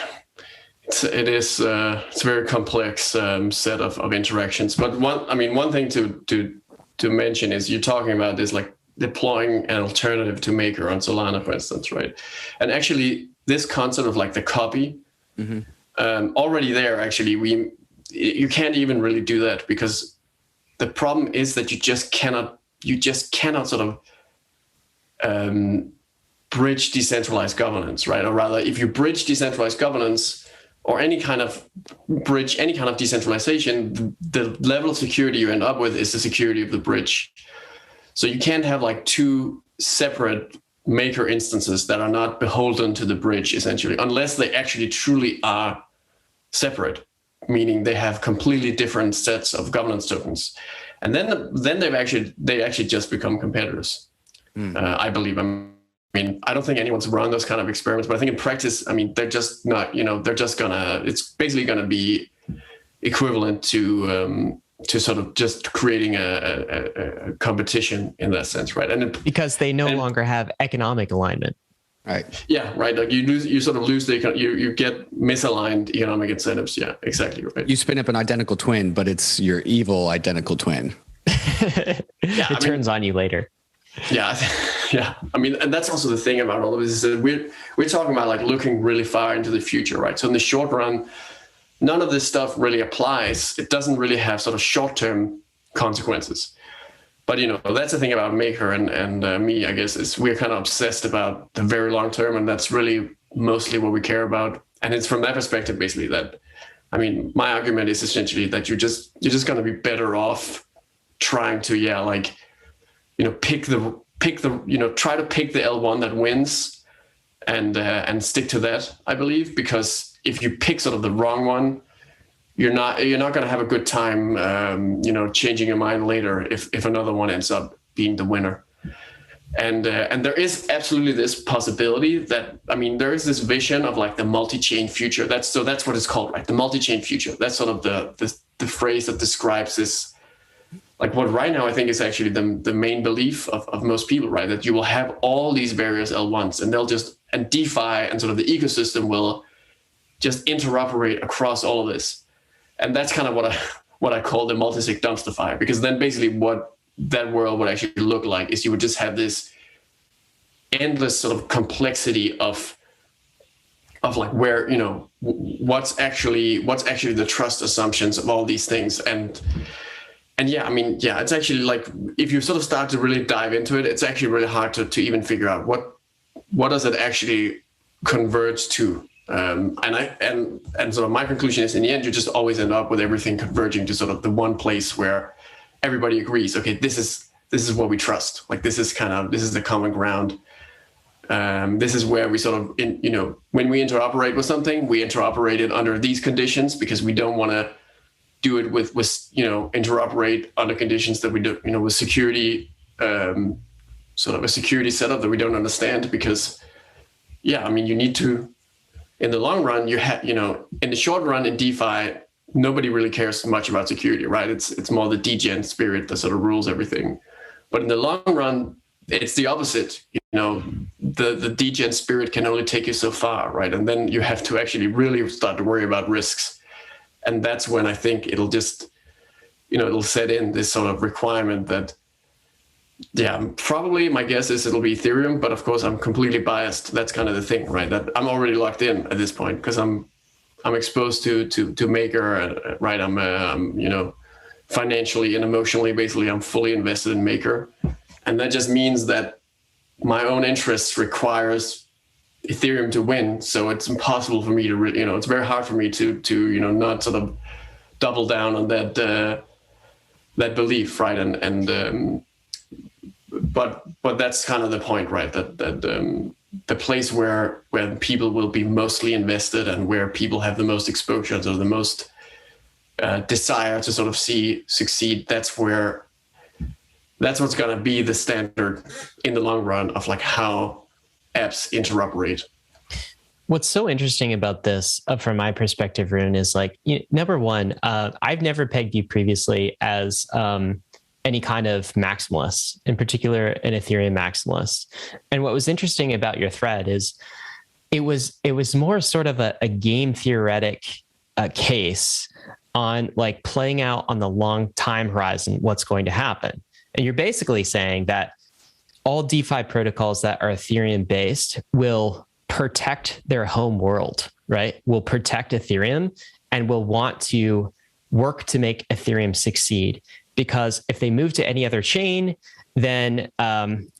[SPEAKER 3] it's a very complex set of interactions. But one thing to mention is you're talking about this deploying an alternative to Maker on Solana, for instance, right? And actually, this concept of like the copy, already there, actually, you can't even really do that, because the problem is that you just cannot sort of bridge decentralized governance, right? Or rather, if you bridge decentralized governance or any kind of decentralization, the level of security you end up with is the security of the bridge. So you can't have like two separate Maker instances that are not beholden to the bridge, essentially, unless they actually truly are separate, meaning they have completely different sets of governance tokens. And then they actually just become competitors. I believe. I mean, I don't think anyone's run those kind of experiments, but I think in practice, I mean, they're just not, it's basically gonna be equivalent to sort of just creating a competition in that sense, right? And
[SPEAKER 1] because they no longer have economic alignment.
[SPEAKER 2] Right.
[SPEAKER 3] Yeah, right. Like you sort of lose you get misaligned economic incentives. Yeah, exactly right.
[SPEAKER 2] You spin up an identical twin, but it's your evil identical twin.
[SPEAKER 1] It turns on you later.
[SPEAKER 3] Yeah, yeah. I mean, and that's also the thing about all of this, is that we're talking about like looking really far into the future, right? So in the short run, none of this stuff really applies. It doesn't really have sort of short-term consequences. But, that's the thing about Maker and me, I guess, is we're kind of obsessed about the very long term, and that's really mostly what we care about. And it's from that perspective, basically, that, I mean, my argument is essentially that you're just going to be better off trying to, try to pick the L1 that wins and stick to that, I believe, because if you pick sort of the wrong one, you're not going to have a good time, changing your mind later if another one ends up being the winner. And there is absolutely this possibility that, I mean, there is this vision of like the multi-chain future. That's what it's called, right? The multi-chain future. That's sort of the phrase that describes this, like what right now I think is actually the main belief of most people, right? That you will have all these various L1s, and DeFi and sort of the ecosystem will just interoperate across all of this. And that's kind of what I call the multi-sig dumpster fire, because then basically what that world would actually look like is you would just have this endless sort of complexity of like where, what's actually the trust assumptions of all these things. And yeah, I mean, yeah, it's actually like, if you sort of start to really dive into it, it's actually really hard to even figure out what does it actually converge to. And sort of my conclusion is, in the end, you just always end up with everything converging to sort of the one place where everybody agrees, okay, this is what we trust. Like this is the common ground. This is where we sort of, when we interoperate with something, we interoperate it under these conditions, because we don't want to do it with interoperate under conditions that we do, with security, sort of a security setup that we don't understand, because, yeah, I mean, you need to. In the long run, in the short run in DeFi, nobody really cares much about security, right? It's more the degen spirit that sort of rules everything. But in the long run, it's the opposite. The degen spirit can only take you so far, right? And then you have to actually really start to worry about risks. And that's when I think it'll just, it'll set in this sort of requirement that, yeah, probably my guess is it'll be Ethereum, but of course I'm completely biased. That's kind of the thing, right? That I'm already locked in at this point because I'm exposed to Maker, right? I'm financially and emotionally, basically, I'm fully invested in Maker, and that just means that my own interests requires Ethereum to win. So it's impossible for me to, it's very hard for me to not sort of double down on that belief, right? But that's kind of the point, right? That the place where people will be mostly invested and where people have the most exposure, so the most desire to sort of see succeed, that's what's going to be the standard in the long run of like how apps interoperate.
[SPEAKER 1] What's so interesting about this, from my perspective, Rune, is like, number one, I've never pegged you previously as any kind of maximalist, in particular an Ethereum maximalist. And what was interesting about your thread is it was more sort of a game theoretic case on like playing out on the long time horizon what's going to happen. And you're basically saying that all DeFi protocols that are Ethereum based will protect their home world, right? Will protect Ethereum and will want to work to make Ethereum succeed. Because if they move to any other chain, then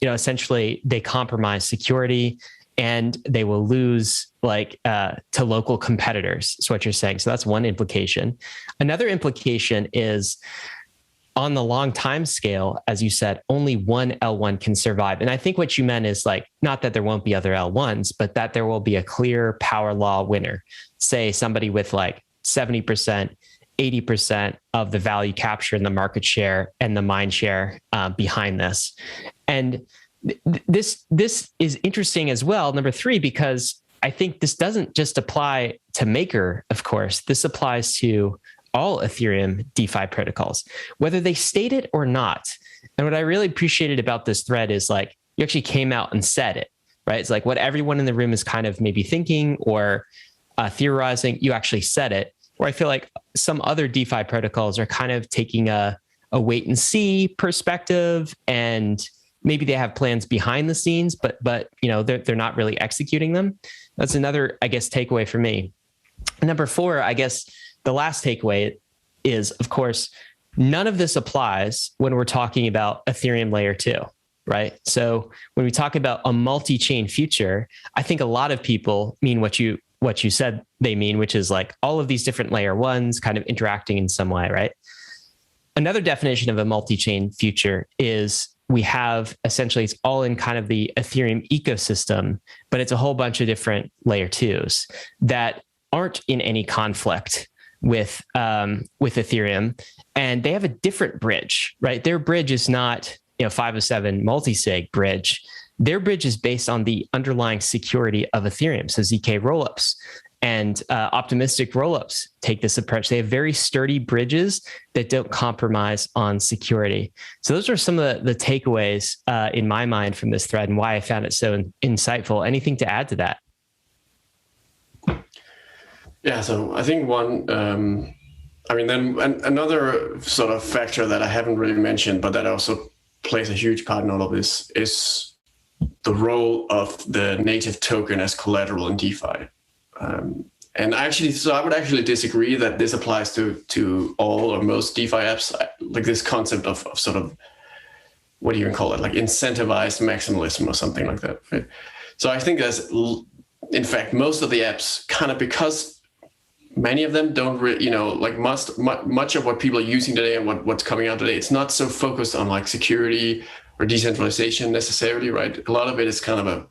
[SPEAKER 1] essentially they compromise security and they will lose to local competitors. Is what you're saying. So that's one implication. Another implication is on the long time scale, as you said, only one L1 can survive. And I think what you meant is not that there won't be other L1s, but that there will be a clear power law winner. Say somebody with 70%, 80% of the value capture and the market share and the mind share behind this. And this is interesting as well, number 3, because I think this doesn't just apply to Maker, of course. This applies to all Ethereum DeFi protocols, whether they state it or not. And what I really appreciated about this thread is you actually came out and said it, right? It's what everyone in the room is kind of maybe thinking or theorizing, you actually said it. Where I feel like some other DeFi protocols are kind of taking a wait and see perspective, and maybe they have plans behind the scenes, but they're not really executing them. That's another, I guess, takeaway for me. Number 4, I guess the last takeaway is, of course, none of this applies when we're talking about Ethereum layer 2, right? So when we talk about a multi-chain future, I think a lot of people mean what you said they mean, which is all of these different layer 1s kind of interacting in some way, right? Another definition of a multi-chain future is we have essentially, it's all in kind of the Ethereum ecosystem, but it's a whole bunch of different layer 2s that aren't in any conflict with Ethereum, and they have a different bridge, right? Their bridge is not 507 multi-sig bridge. Their bridge is based on the underlying security of Ethereum. So ZK rollups and optimistic rollups take this approach. They have very sturdy bridges that don't compromise on security. So those are some of the takeaways in my mind from this thread and why I found it so insightful. Anything to add to that?
[SPEAKER 3] Yeah, so I think another sort of factor that I haven't really mentioned, but that also plays a huge part in all of this is the role of the native token as collateral in DeFi. And I would actually disagree that this applies to all or most DeFi apps, like this concept of sort of, what do you even call it? Incentivized maximalism or something like that. Right? So I think in fact, most of the apps kind of, because many of them don't really, much of what people are using today and what's coming out today, it's not so focused on security or decentralization necessarily, right? A lot of it is kind of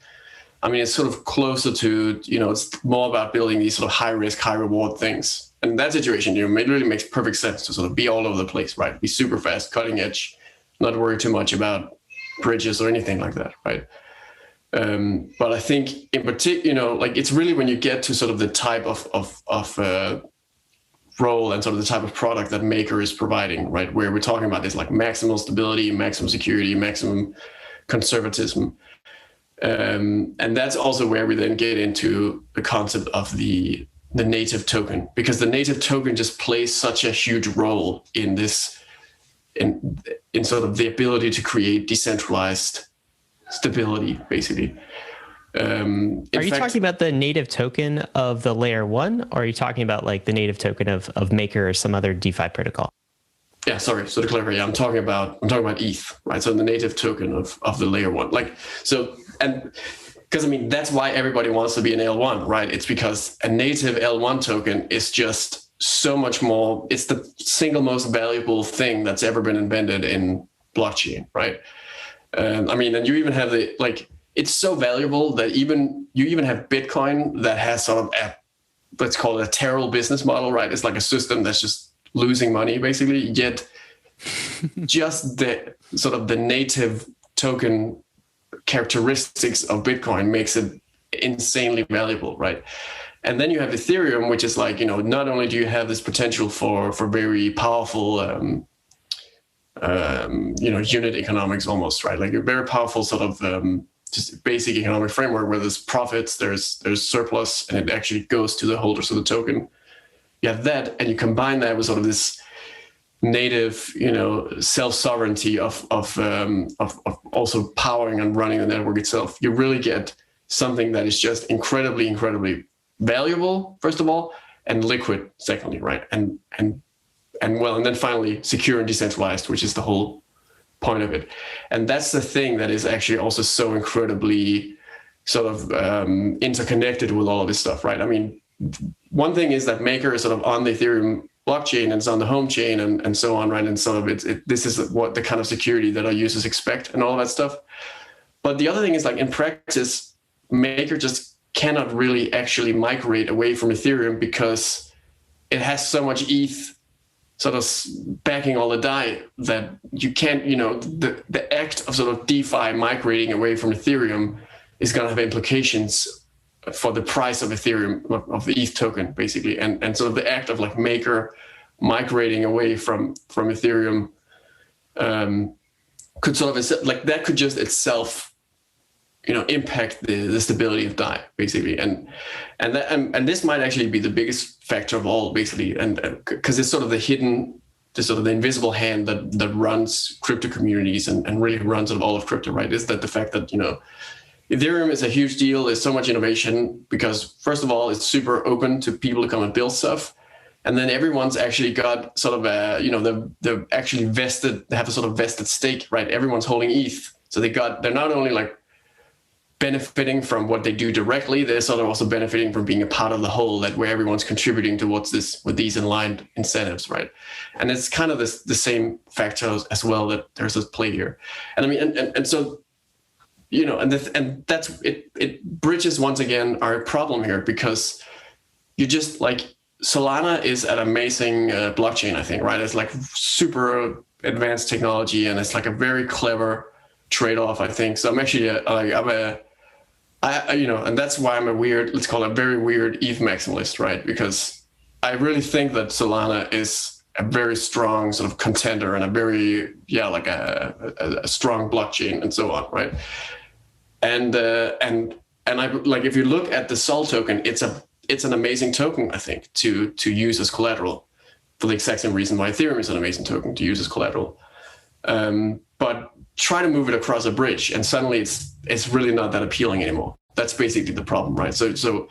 [SPEAKER 3] it's sort of closer to, it's more about building these sort of high risk, high reward things. And in that situation, it really makes perfect sense to sort of be all over the place, right? Be super fast, cutting edge, not worry too much about bridges or anything like that, right? But I think in particular, it's really when you get to sort of the type of role and sort of the type of product that Maker is providing, right? Where we're talking about this maximal stability, maximum security, maximum conservatism. And that's also where we then get into the concept of the native token, because the native token just plays such a huge role in this, in sort of the ability to create decentralized stability, basically. Are
[SPEAKER 1] you talking about the native token of the layer 1, or are you talking about the native token of Maker or some other DeFi protocol?
[SPEAKER 3] Yeah, sorry. So to clarify, I'm talking about ETH, right? So the native token of the layer 1, and because that's why everybody wants to be an L1, right? It's because a native L1 token is just so much more. It's the single most valuable thing that's ever been invented in blockchain, right? And you even have it's so valuable that you even have Bitcoin that has sort of let's call it a terrible business model, right? It's like a system that's just losing money basically, yet just the sort of the native token characteristics of Bitcoin makes it insanely valuable, right? And then you have Ethereum, which is not only do you have this potential for very powerful unit economics almost, right? A very powerful sort of just basic economic framework where there's profits, there's surplus, and it actually goes to the holders of the token. You have that, and you combine that with sort of this native, self-sovereignty of also powering and running the network itself. You really get something that is just incredibly, incredibly valuable, first of all, and liquid, secondly, right? And then finally secure and decentralized, which is the whole point of it. And that's the thing that is actually also so incredibly sort of interconnected with all of this stuff, right? I mean, one thing is that Maker is sort of on the Ethereum blockchain and it's on the home chain and so on, right? And sort of this is what the kind of security that our users expect and all that stuff. But the other thing is, like, in practice, Maker just cannot really actually migrate away from Ethereum because it has so much ETH sort of backing all the DAI that you can't, the act of sort of DeFi migrating away from Ethereum is going to have implications for the price of Ethereum, of the ETH token, basically. And sort of the act of like Maker migrating away from Ethereum could sort of, like, that could just itself, impact the stability of DAI, basically. And this might actually be the biggest factor of all, basically. And because it's sort of the invisible hand that runs crypto communities and really runs sort of all of crypto, right? Is that the fact that, Ethereum is a huge deal. There's so much innovation because, first of all, it's super open to people to come and build stuff. And then everyone's actually got sort of they're actually vested, they have a sort of vested stake, right? Everyone's holding ETH. So they're not only like benefiting from what they do directly, they're sort of also benefiting from being a part of the whole, that where everyone's contributing towards this with these aligned incentives, right? And it's kind of the same factor as well, that there's this play here. And I mean, and so, and that's it. It bridges once again our problem here, because you just like, Solana is an amazing blockchain, I think, right? It's like super advanced technology, and it's like a very clever trade-off, I think. So I'm actually and that's why I'm let's call it a very weird ETH maximalist, right? Because I really think that Solana is a very strong sort of contender and a very, like a strong blockchain and so on, right? And I like, if you look at the Sol token, it's an amazing token, I think, to use as collateral, for the exact same reason why Ethereum is an amazing token to use as collateral. But try to move it across a bridge, and suddenly it's really not that appealing anymore. That's basically the problem, right? So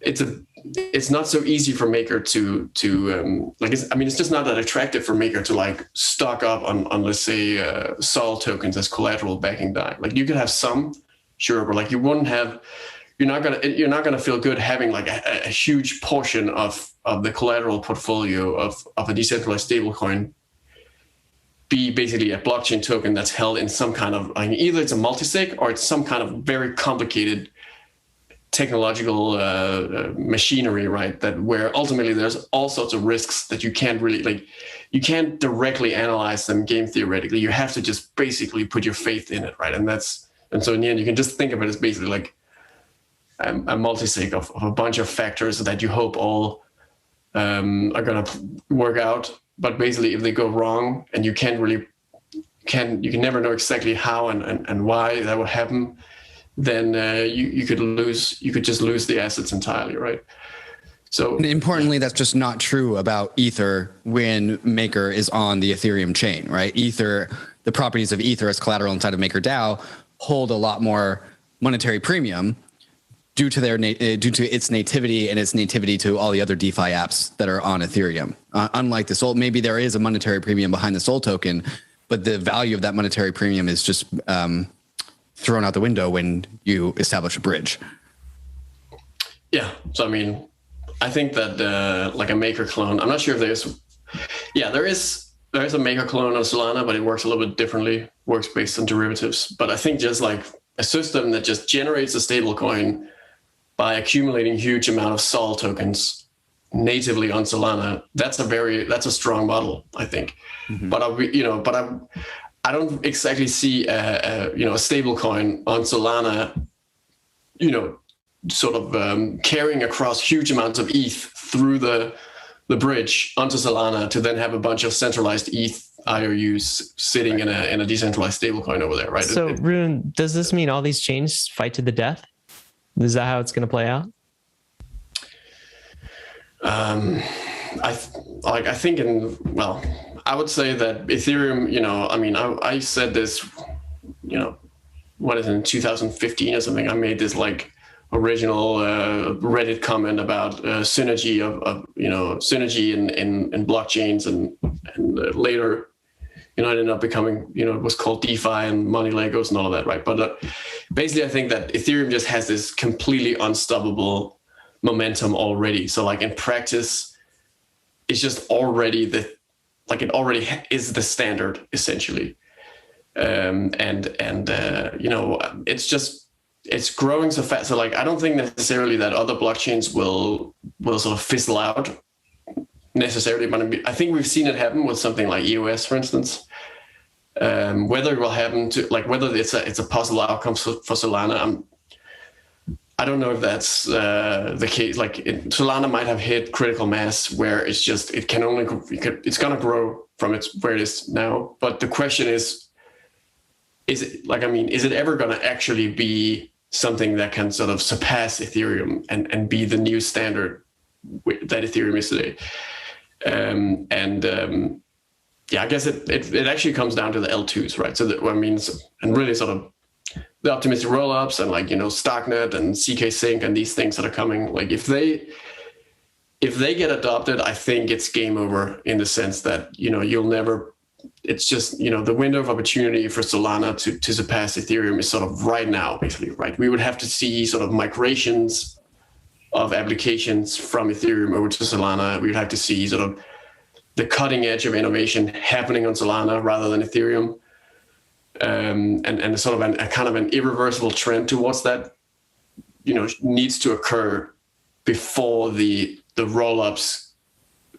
[SPEAKER 3] it's not so easy for Maker to it's just not that attractive for Maker to like stock up on let's say Sol tokens as collateral backing DAI. Like, you could have some, sure, but like, you're not gonna feel good having like a huge portion of the collateral portfolio of a decentralized stablecoin be basically a blockchain token that's held in some kind of, either it's a multi-sig or it's some kind of very complicated technological machinery, right? That where ultimately there's all sorts of risks that you can't really, you can't directly analyze them game theoretically. You have to just basically put your faith in it, right? And so in the end, you can just think of it as basically like a multi-sig of a bunch of factors that you hope all are going to work out. But basically, if they go wrong, and you can never know exactly how and why that would happen, then you could just lose the assets entirely, right? So,
[SPEAKER 2] and importantly, that's just not true about Ether when Maker is on the Ethereum chain, right? Ether, the properties of Ether as collateral inside of MakerDAO hold a lot more monetary premium due to its nativity and its nativity to all the other DeFi apps that are on Ethereum. Unlike the Sol, maybe there is a monetary premium behind the Sol token, but the value of that monetary premium is just thrown out the window when you establish a bridge.
[SPEAKER 3] Yeah. So, I mean, I think that like a Maker clone, I'm not sure if there is a Maker clone on Solana, but it works a little bit differently, works based on derivatives. But I think just like a system that just generates a stable coin by accumulating huge amount of Sol tokens natively on Solana, that's a strong model, I think. Mm-hmm. But I don't exactly see a stable coin on Solana, sort of carrying across huge amounts of ETH through the bridge onto Solana to then have a bunch of centralized ETH IOUs sitting in a decentralized stablecoin over there, right?
[SPEAKER 1] So, Rune, does this mean all these chains fight to the death? Is that how it's going to play out?
[SPEAKER 3] I think I would say that Ethereum, I said this what is it, in 2015 or something, I made this like original Reddit comment about synergy of synergy in blockchains, and later, it ended up becoming, it was called DeFi and money Legos and all of that, right? But basically, I think that Ethereum just has this completely unstoppable momentum already. So like in practice, it's just already it already is the standard essentially. It's growing so fast. So like, I don't think necessarily that other blockchains will sort of fizzle out necessarily, but I think we've seen it happen with something like EOS, for instance. Whether it will happen whether it's a possible outcome for Solana, I don't know if that's the case. Like Solana might have hit critical mass where it's going to grow from where it is now. But the question is it ever going to actually be something that can sort of surpass Ethereum and be the new standard that Ethereum is today? I guess it actually comes down to the L2s, right? So and really sort of the optimistic rollups and Starknet and ZK Sync and these things that are coming. Like if they get adopted, I think it's game over in the sense that, you'll never, it's just, the window of opportunity for Solana to surpass Ethereum is sort of right now, basically, right? We would have to see sort of migrations of applications from Ethereum over to Solana. We would have to see sort of the cutting edge of innovation happening on Solana rather than Ethereum. And sort of a kind of an irreversible trend towards that, needs to occur before the rollups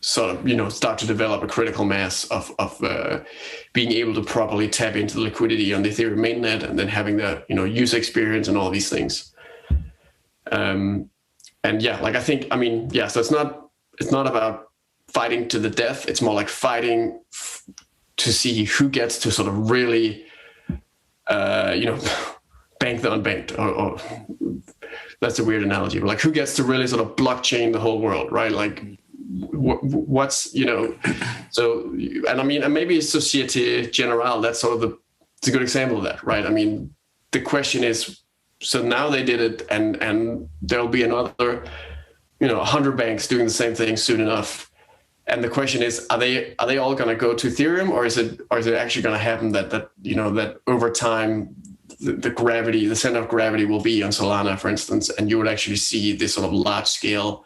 [SPEAKER 3] sort of, start to develop a critical mass of being able to properly tap into the liquidity on the Ethereum mainnet, and then having the, user experience and all these things. So it's not about fighting to the death. It's more like fighting to see who gets to sort of really, bank the unbanked, or that's a weird analogy, but like who gets to really sort of blockchain the whole world, right? Like what's, so, and maybe Societe Generale, that's sort of it's a good example of that, right? The question is, so now they did it, and there'll be another, 100 banks doing the same thing soon enough. And the question is, are they all going to go to Ethereum, or is it actually going to happen that over time the center of gravity will be on Solana, for instance, and you would actually see this sort of large scale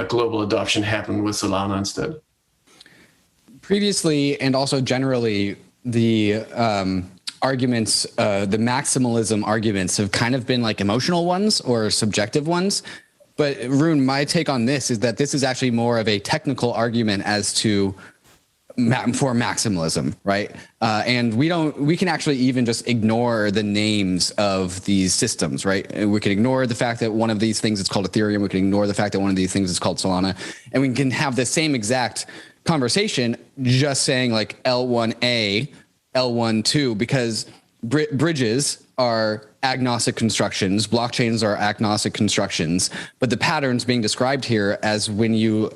[SPEAKER 3] global adoption happen with Solana instead?
[SPEAKER 2] Previously, and also generally, the arguments, the maximalism arguments have kind of been like emotional ones or subjective ones. But Rune, my take on this is that this is actually more of a technical argument as to for maximalism, right? And we can actually even just ignore the names of these systems, right? We can ignore the fact that one of these things is called Ethereum. We can ignore the fact that one of these things is called Solana, and we can have the same exact conversation just saying like L1A, L1-2, because bridges are agnostic constructions, blockchains are agnostic constructions, but the patterns being described here as when you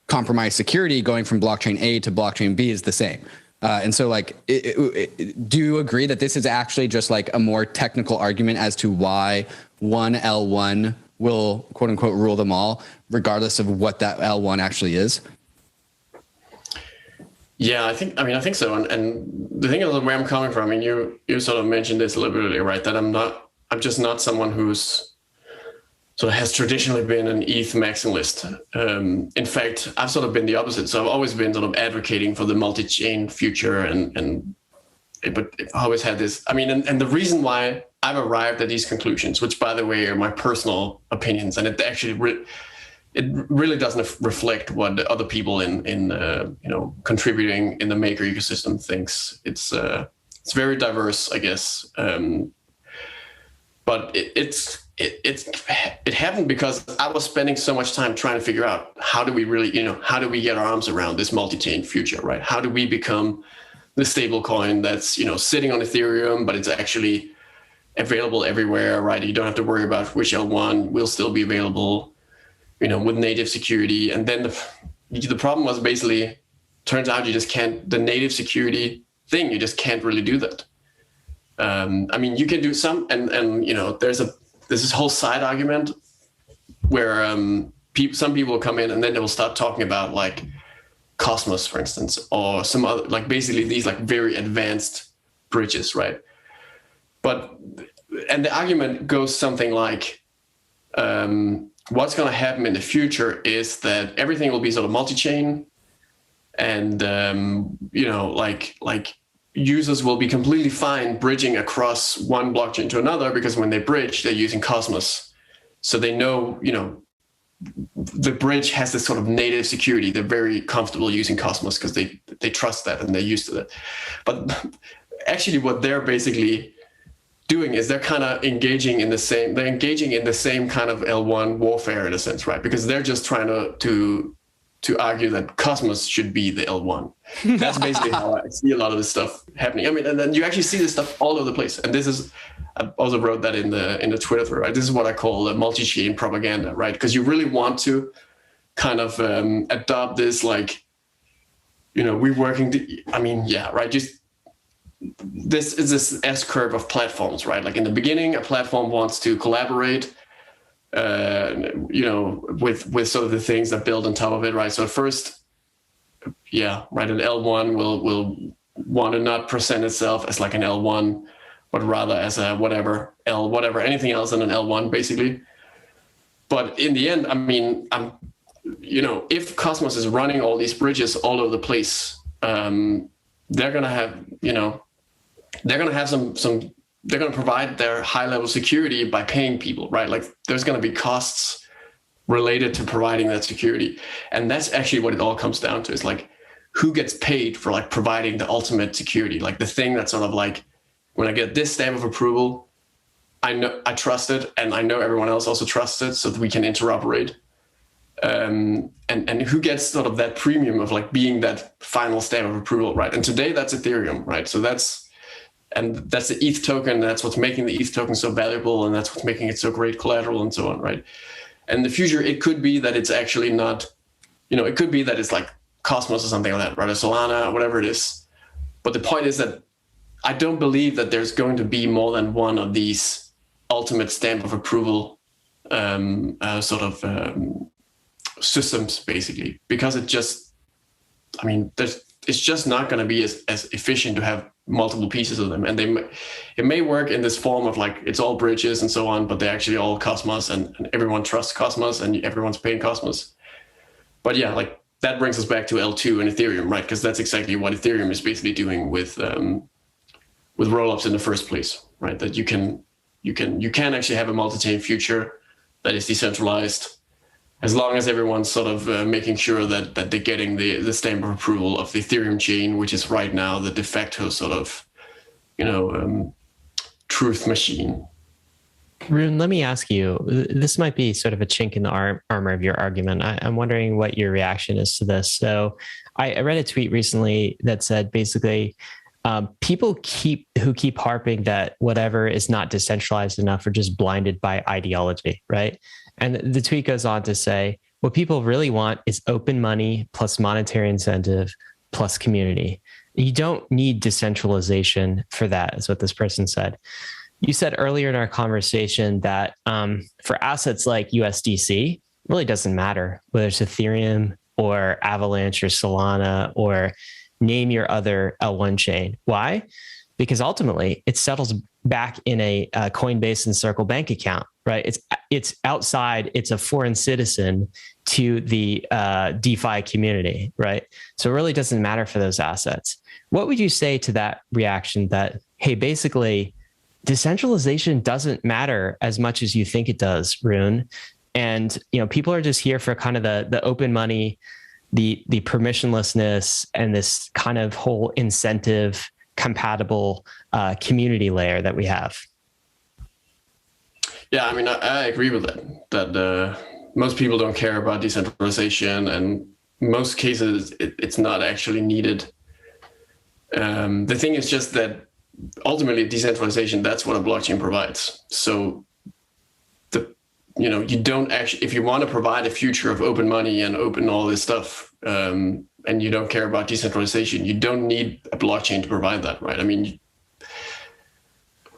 [SPEAKER 2] compromise security going from blockchain A to blockchain B is the same. And so like, do you agree that this is actually just like a more technical argument as to why one L1 will quote unquote rule them all, regardless of what that L1 actually is?
[SPEAKER 3] Yeah, I think so. And the thing is where I'm coming from, you sort of mentioned this a little bit earlier, right? That I'm just not someone who's sort of has traditionally been an ETH maximalist. In fact, I've sort of been the opposite. So I've always been sort of advocating for the multi-chain future, but I've always had this, and the reason why I've arrived at these conclusions, which by the way are my personal opinions, and it actually it really doesn't reflect what the other people in contributing in the Maker ecosystem thinks. It's very diverse, I guess. But it happened because I was spending so much time trying to figure out how do we really, how do we get our arms around this multi-chain future, right? How do we become the stable coin that's, sitting on Ethereum, but it's actually available everywhere, right? You don't have to worry about which L1 will still be available, with native security. And then the problem was basically, turns out you just can't, the native security thing, you just can't really do that. I mean, you can do some, and you know, there's this whole side argument where some people will come in and then they will start talking about like Cosmos, for instance, or some other, like basically these like very advanced bridges, right? And the argument goes something like, what's going to happen in the future is that everything will be sort of multi-chain, and you know, like users will be completely fine bridging across one blockchain to another, because when they bridge, they're using Cosmos, so they know, you know, the bridge has this sort of native security. They're very comfortable using Cosmos because they trust that and they're used to it. But actually, what they're basically doing is they're kind of engaging in the same kind of L1 warfare in a sense, right? Because they're just trying to argue that Cosmos should be the L1. That's basically how I see a lot of this stuff happening. I mean, and then you actually see this stuff all over the place. And this is, I also wrote that in the Twitter thread, right? This is what I call the multi-chain propaganda, right? Because you really want to kind of adopt this, like, you know, just this is this S-curve of platforms, right? Like in the beginning, a platform wants to collaborate, you know, with sort of the things that build on top of it, right? So at first, right, an L1 will want to not present itself as like an L1, but rather as a whatever, anything else than an L1, basically. But in the end, I mean, you know, if Cosmos is running all these bridges all over the place, they're going to have, you know, they're going to have they're going to provide their high level security by paying people, right? Like there's going to be costs related to providing that security. And that's actually what it all comes down to, is like, who gets paid for like providing the ultimate security? Like the thing that's sort of like, when I get this stamp of approval, I know I trust it, and I know everyone else also trusts it, so that we can interoperate. And who gets sort of that premium of like being that final stamp of approval, right? And today that's Ethereum, right? So that's the ETH token. That's what's making the ETH token so valuable, and that's what's making it so great collateral and so on, right? And in the future, it could be that it's actually not, you know, it could be that it's like Cosmos or something like that, right? Or Solana, whatever it is. But the point is that I don't believe that there's going to be more than one of these ultimate stamp of approval systems, basically, because it just, I mean, it's just not going to be as efficient to have multiple pieces of them. And it may work in this form of like, it's all bridges and so on, but they're actually all Cosmos, and everyone trusts Cosmos and everyone's paying Cosmos. But yeah, like that brings us back to L2 and Ethereum, right? Because that's exactly what Ethereum is basically doing with rollups in the first place, right? That you can actually have a multi-chain future that is decentralized, as long as everyone's sort of making sure that they're getting the stamp of approval of the Ethereum chain, which is right now the de facto sort of, you know, truth machine.
[SPEAKER 1] Rune, let me ask you, this might be sort of a chink in the armor of your argument. I'm wondering what your reaction is to this. So I read a tweet recently that said basically, people who keep harping that whatever is not decentralized enough are just blinded by ideology, right? And the tweet goes on to say, what people really want is open money plus monetary incentive plus community. You don't need decentralization for that, is what this person said. You said earlier in our conversation that for assets like USDC, it really doesn't matter whether it's Ethereum or Avalanche or Solana or name your other L1 chain. Why? Because ultimately it settles back in a Coinbase and Circle bank account, right? It's outside, it's a foreign citizen to the DeFi community, right? So it really doesn't matter for those assets. What would you say to that reaction that, hey, basically decentralization doesn't matter as much as you think it does, Rune? And, you know, people are just here for kind of the open money, the permissionlessness, and this kind of whole incentive compatible community layer that we have.
[SPEAKER 3] Yeah, I mean, I agree with that most people don't care about decentralization, and most cases it's not actually needed. The thing is just that ultimately decentralization, that's what a blockchain provides. So you don't actually, if you want to provide a future of open money and open all this stuff, and you don't care about decentralization, you don't need a blockchain to provide that, right? I mean,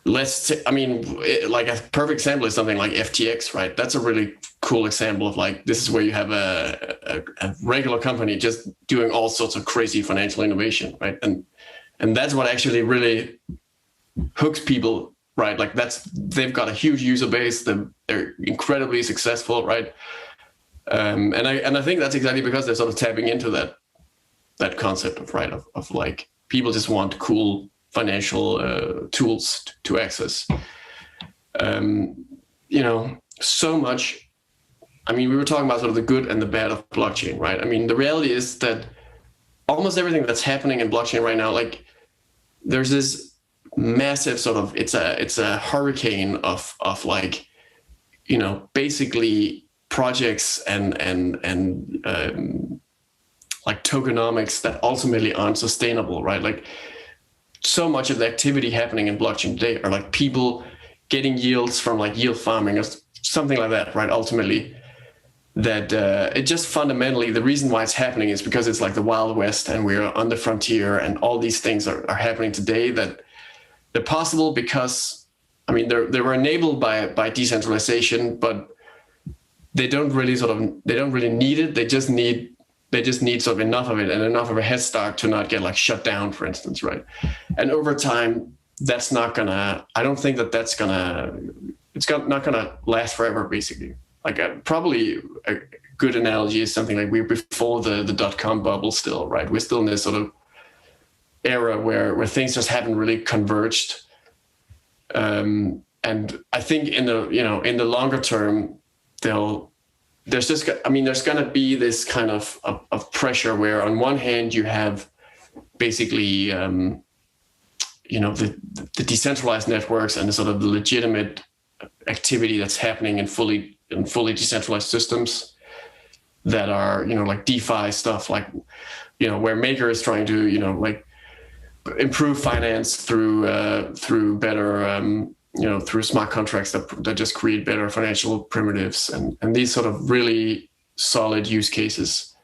[SPEAKER 3] like a perfect example is something like FTX, right? That's a really cool example of like, this is where you have a regular company just doing all sorts of crazy financial innovation, right? And that's what actually really hooks people, right? Like they've got a huge user base. They're incredibly successful, right? And I think that's exactly because they're sort of tapping into that concept of like, people just want cool financial tools to access. So much. I mean, we were talking about sort of the good and the bad of blockchain, right? I mean, the reality is that almost everything that's happening in blockchain right now, like there's this massive sort of, it's a hurricane of like, basically projects and like tokenomics that ultimately aren't sustainable, right? Like so much of the activity happening in blockchain today are like people getting yields from like yield farming or something like that, right? Ultimately, that it just fundamentally, the reason why it's happening is because it's like the Wild West and we're on the frontier, and all these things are happening today that they're possible because, I mean, they were enabled by decentralization, but they don't really need it. They just need sort of enough of it and enough of a head start to not get like shut down, for instance, right? And over time, it's not gonna last forever, basically. Like probably a good analogy is something like we're before the dot-com bubble still, right? We're still in this sort of era where things just haven't really converged. And I think in the longer term, there's going to be this kind of pressure where on one hand you have basically, the decentralized networks and the sort of the legitimate activity that's happening in fully decentralized systems that are, like DeFi stuff, like, where Maker is trying to, like improve finance through better, through smart contracts that just create better financial primitives and these sort of really solid use cases.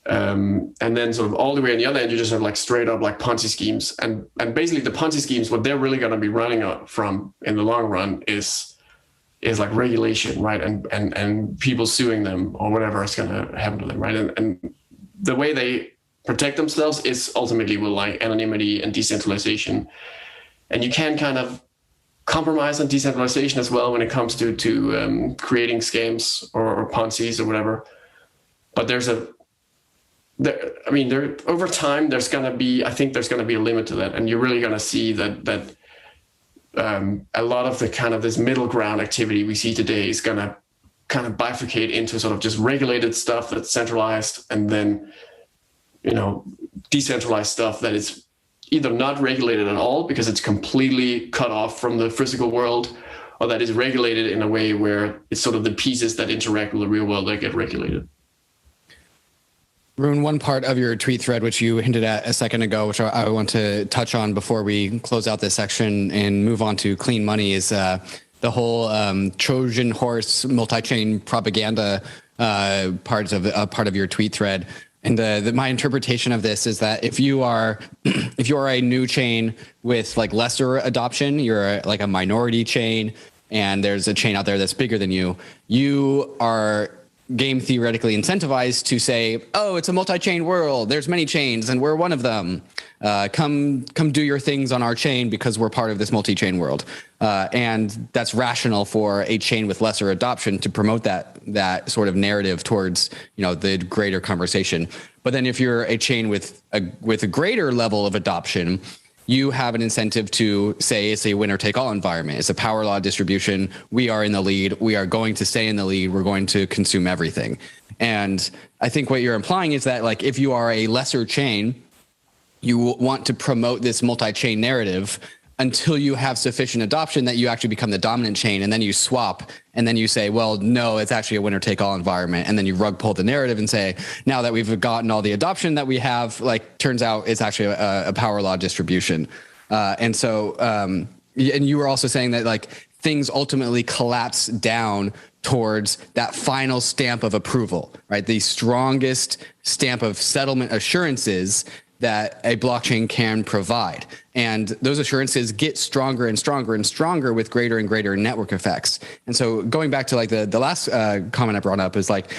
[SPEAKER 3] And then sort of all the way on the other end, you just have like straight up like Ponzi schemes. And basically the Ponzi schemes, what they're really going to be running from in the long run is like regulation, right? And people suing them or whatever is going to happen to them, right? And the way they protect themselves is ultimately with like anonymity and decentralization. And you can kind of compromise on decentralization as well when it comes to creating scams or Ponzi's or whatever. But over time, there's going to be a limit to that. And you're really going to see that a lot of the kind of this middle ground activity we see today is going to kind of bifurcate into sort of just regulated stuff that's centralized, and then, decentralized stuff that is either not regulated at all because it's completely cut off from the physical world, or that is regulated in a way where it's sort of the pieces that interact with the real world that get regulated.
[SPEAKER 2] Rune, one part of your tweet thread, which you hinted at a second ago, which I want to touch on before we close out this section and move on to clean money, is the whole Trojan horse multi-chain propaganda part of your tweet thread. And my interpretation of this is that if you are a new chain with like lesser adoption, you're like a minority chain, and there's a chain out there that's bigger than you, you are game theoretically incentivized to say, oh, it's a multi-chain world, there's many chains and we're one of them, come do your things on our chain because we're part of this multi-chain world, and that's rational for a chain with lesser adoption to promote that sort of narrative towards the greater conversation. But then if you're a chain with a greater level of adoption, you have an incentive to say it's a winner take all environment. It's a power law distribution. We are in the lead. We are going to stay in the lead. We're going to consume everything. And I think what you're implying is that, like, if you are a lesser chain, you want to promote this multi-chain narrative until you have sufficient adoption that you actually become the dominant chain, and then you swap, and then you say, well, no, it's actually a winner take all environment. And then you rug pull the narrative and say, now that we've gotten all the adoption that we have, like, turns out it's actually a power law distribution. And you were also saying that, like, things ultimately collapse down towards that final stamp of approval, right? The strongest stamp of settlement assurances that a blockchain can provide. And those assurances get stronger and stronger and stronger with greater and greater network effects. And so going back to like the last comment I brought up is like,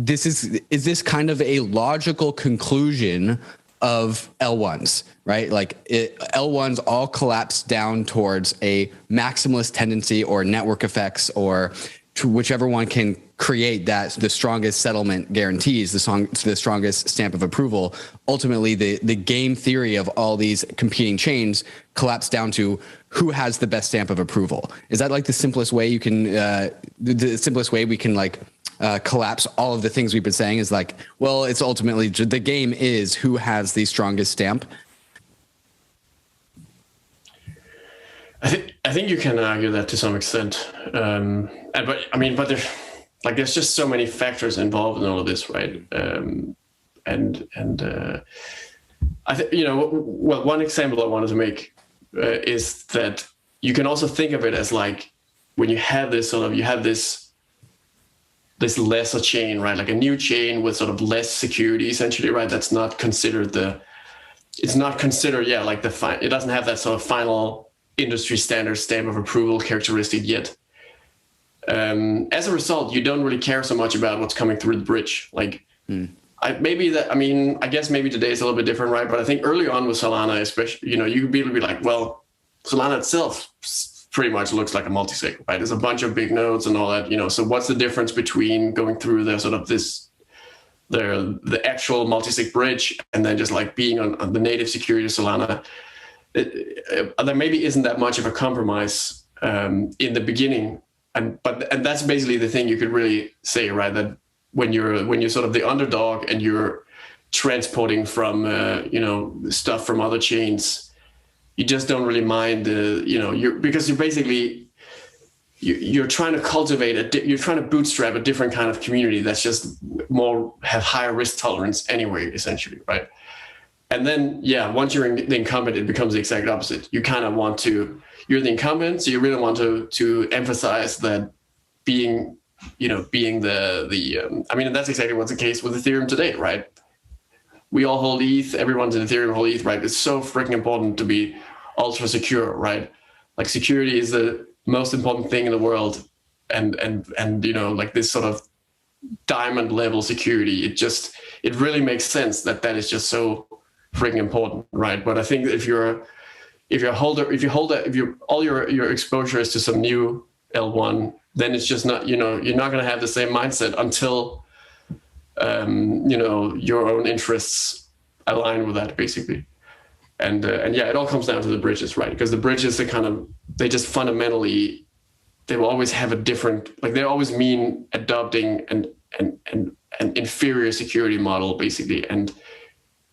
[SPEAKER 2] is this kind of a logical conclusion of L1s, right? Like L1s all collapse down towards a maximalist tendency or network effects, or to whichever one can create that the strongest settlement guarantees, the strongest stamp of approval. Ultimately, the game theory of all these competing chains collapse down to who has the best stamp of approval. Is that like the simplest way you can, the simplest way we can like collapse all of the things we've been saying is like, well, it's ultimately the game is who has the strongest stamp?
[SPEAKER 3] I think you can argue that to some extent, but there's just so many factors involved in all of this, right? I think one example I wanted to make is that you can also think of it as like when you have this this lesser chain, right? Like a new chain with sort of less security, essentially, right? That's not considered it doesn't have that sort of final industry standard stamp of approval characteristic yet. As a result, you don't really care so much about what's coming through the bridge. Like, I guess maybe today is a little bit different, right? But I think early on with Solana, especially, you could be like, well, Solana itself pretty much looks like a multisig, right? There's a bunch of big nodes and all that, So what's the difference between going through the sort of the actual multisig bridge and then just like being on the native security of Solana? There maybe isn't that much of a compromise in the beginning. And that's basically the thing you could really say, right? That when you're sort of the underdog and you're transporting from stuff from other chains, you just don't really mind because you're basically you're trying to cultivate you're trying to bootstrap a different kind of community that's just have higher risk tolerance anyway, essentially, right? And then once you're the incumbent, it becomes the exact opposite. You kind of you're the incumbent, so you really want to emphasize that being and that's exactly what's the case with Ethereum today, right? We all hold ETH, everyone's in Ethereum hold ETH, right? It's so freaking important to be ultra secure, right? Like security is the most important thing in the world. And like this sort of diamond level security, it really makes sense that is just so freaking important, right? But I think if all your exposure is to some new L1, then it's just not, you're not going to have the same mindset until your own interests align with that, basically. And it all comes down to the bridges, right? Because the bridges they just fundamentally, they will always have a different, like they always mean adopting an inferior security model, basically. And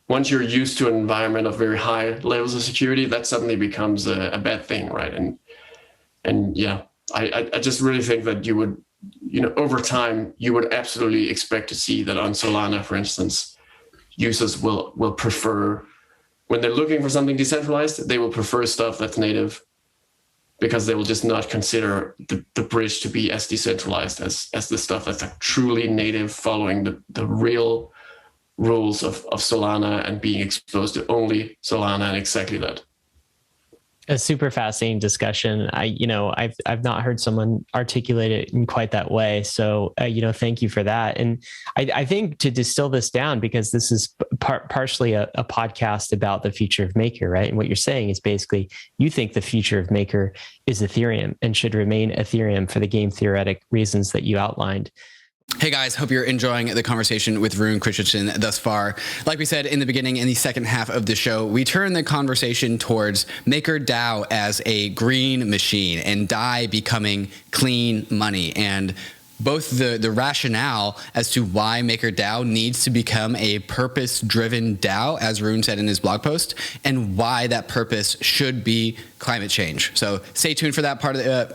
[SPEAKER 3] once you're used to an environment of very high levels of security, that suddenly becomes a bad thing, right? I just really think that you would, over time, you would absolutely expect to see that on Solana, for instance, users will prefer, when they're looking for something decentralized, they will prefer stuff that's native because they will just not consider the bridge to be as decentralized as the stuff that's like truly native, following the real rules of Solana and being exposed to only Solana and exactly that.
[SPEAKER 1] A super fascinating discussion. I've not heard someone articulate it in quite that way. So, thank you for that. And I think to distill this down, because this is partially a podcast about the future of Maker, right? And what you're saying is basically you think the future of Maker is Ethereum and should remain Ethereum for the game theoretic reasons that you outlined.
[SPEAKER 2] Hey guys, hope you're enjoying the conversation with Rune Christensen thus far. Like we said in the beginning, in the second half of the show, we turn the conversation towards MakerDAO as a green machine and DAI becoming clean money, and both the rationale as to why MakerDAO needs to become a purpose-driven DAO, as Rune said in his blog post, and why that purpose should be climate change. So stay tuned for that part of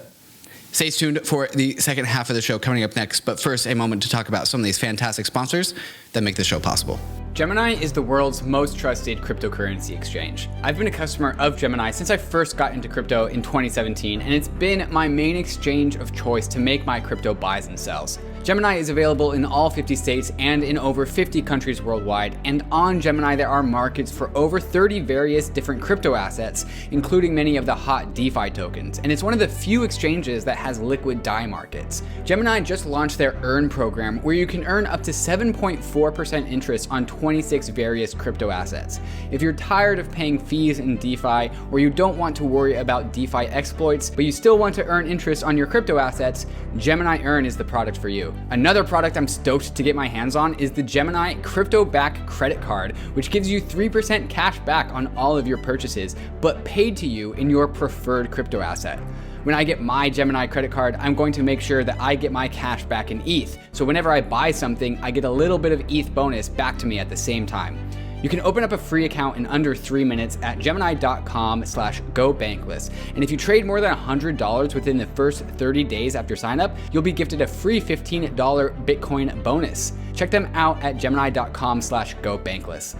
[SPEAKER 2] Stay tuned for the second half of the show coming up next. But first, a moment to talk about some of these fantastic sponsors that make the show possible.
[SPEAKER 4] Gemini is the world's most trusted cryptocurrency exchange. I've been a customer of Gemini since I first got into crypto in 2017, and it's been my main exchange of choice to make my crypto buys and sells. Gemini is available in all 50 states and in over 50 countries worldwide, and on Gemini there are markets for over 30 various different crypto assets, including many of the hot DeFi tokens, and it's one of the few exchanges that has liquid DAI markets. Gemini just launched their Earn program, where you can earn up to 7.4% interest on 26 various crypto assets. If you're tired of paying fees in DeFi, or you don't want to worry about DeFi exploits, but you still want to earn interest on your crypto assets, Gemini Earn is the product for you. Another product I'm stoked to get my hands on is the Gemini Crypto Back Credit Card, which gives you 3% cash back on all of your purchases, but paid to you in your preferred crypto asset. When I get my Gemini credit card, I'm going to make sure that I get my cash back in ETH. So whenever I buy something, I get a little bit of ETH bonus back to me at the same time. You can open up a free account in under 3 minutes at gemini.com/gobankless. And if you trade more than $100 within the first 30 days after sign up, you'll be gifted a free $15 Bitcoin bonus. Check them out at gemini.com/gobankless.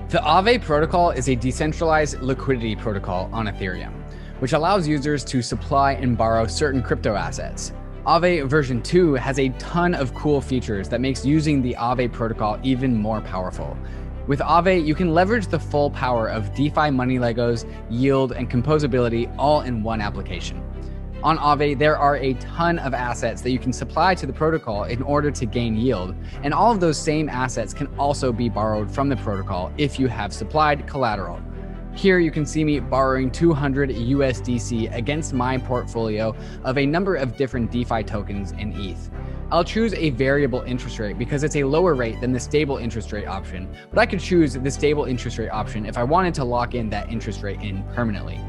[SPEAKER 4] The Aave protocol is a decentralized liquidity protocol on Ethereum, which allows users to supply and borrow certain crypto assets. Aave version 2 has a ton of cool features that makes using the Aave protocol even more powerful. With Aave, you can leverage the full power of DeFi money Legos, yield, and composability all in one application. On Aave, there are a ton of assets that you can supply to the protocol in order to gain yield, and all of those same assets can also be borrowed from the protocol if you have supplied collateral. Here you can see me borrowing 200 USDC against my portfolio of a number of different DeFi tokens in ETH. I'll choose a variable interest rate because it's a lower rate than the stable interest rate option, but I could choose the stable interest rate option if I wanted to lock in that interest rate in permanently.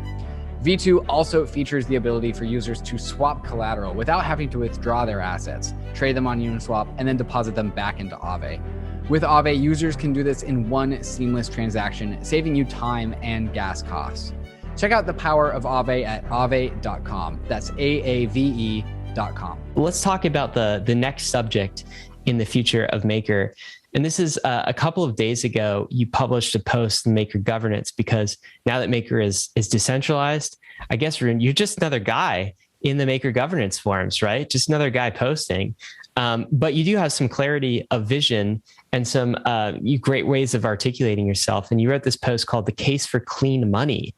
[SPEAKER 4] V2 also features the ability for users to swap collateral without having to withdraw their assets, trade them on Uniswap, and then deposit them back into Aave. With Aave, users can do this in one seamless transaction, saving you time and gas costs. Check out the power of Aave at aave.com. That's AAVE.com.
[SPEAKER 1] Let's talk about the next subject in the future of Maker. And this is a couple of days ago, you published a post in Maker Governance, because now that Maker is decentralized, I guess you're just another guy in the Maker Governance forums, right? Just another guy posting. But you do have some clarity of vision and some great ways of articulating yourself. And you wrote this post called "The Case for Clean Money,"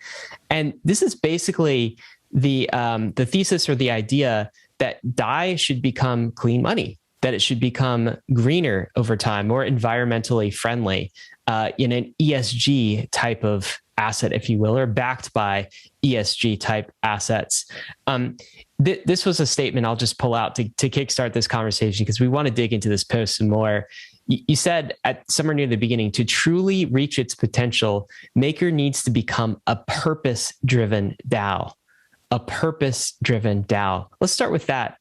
[SPEAKER 1] and this is basically the thesis or the idea that DAI should become clean money, that it should become greener over time, more environmentally friendly, in an ESG type of asset, if you will, or backed by ESG type assets. This was a statement I'll just pull out to kickstart this conversation, because we want to dig into this post some more. You said at somewhere near the beginning, to truly reach its potential, Maker needs to become a purpose-driven DAO. A purpose-driven DAO. Let's start with that,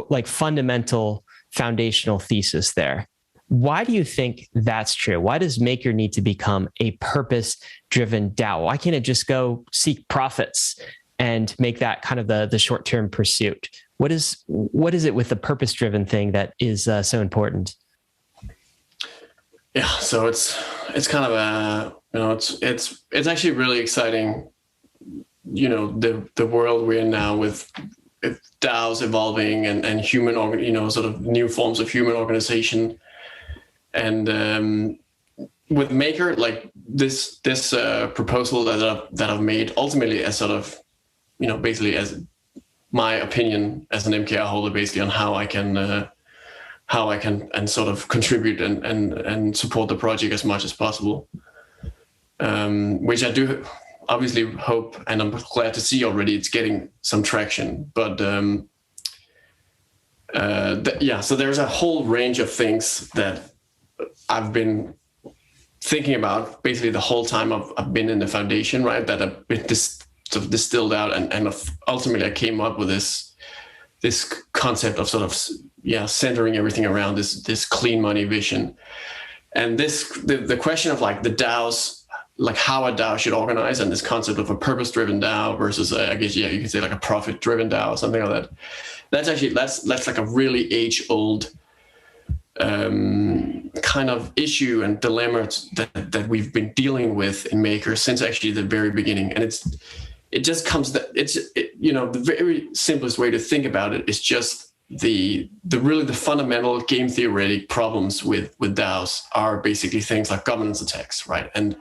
[SPEAKER 1] like fundamental foundational thesis there. Why do you think that's true? Why does Maker need to become a purpose-driven DAO? Why can't it just go seek profits and make that kind of the short-term pursuit? What is it with the purpose-driven thing that is so important?
[SPEAKER 3] Yeah, so it's kind of it's actually really exciting. The world we're in now with DAOs evolving and human, sort of new forms of human organization. And with Maker, like this proposal that I've made ultimately as sort of, basically as my opinion as an MKR holder, basically on how I can and sort of contribute and support the project as much as possible, which I do obviously hope, and I'm glad to see already it's getting some traction. But so there's a whole range of things that I've been thinking about basically the whole time I've been in the foundation, right? That I've been sort of distilled out, and ultimately I came up with this concept of sort of centering everything around this clean money vision. And the question of like the DAOs, like how a DAO should organize, and this concept of a purpose-driven DAO versus I guess you could say like a profit-driven DAO or something like that. That's like a really age-old kind of issue and dilemma that we've been dealing with in Maker since actually the very beginning. And the very simplest way to think about it is just really the fundamental game theoretic problems with DAOs are basically things like governance attacks, right? And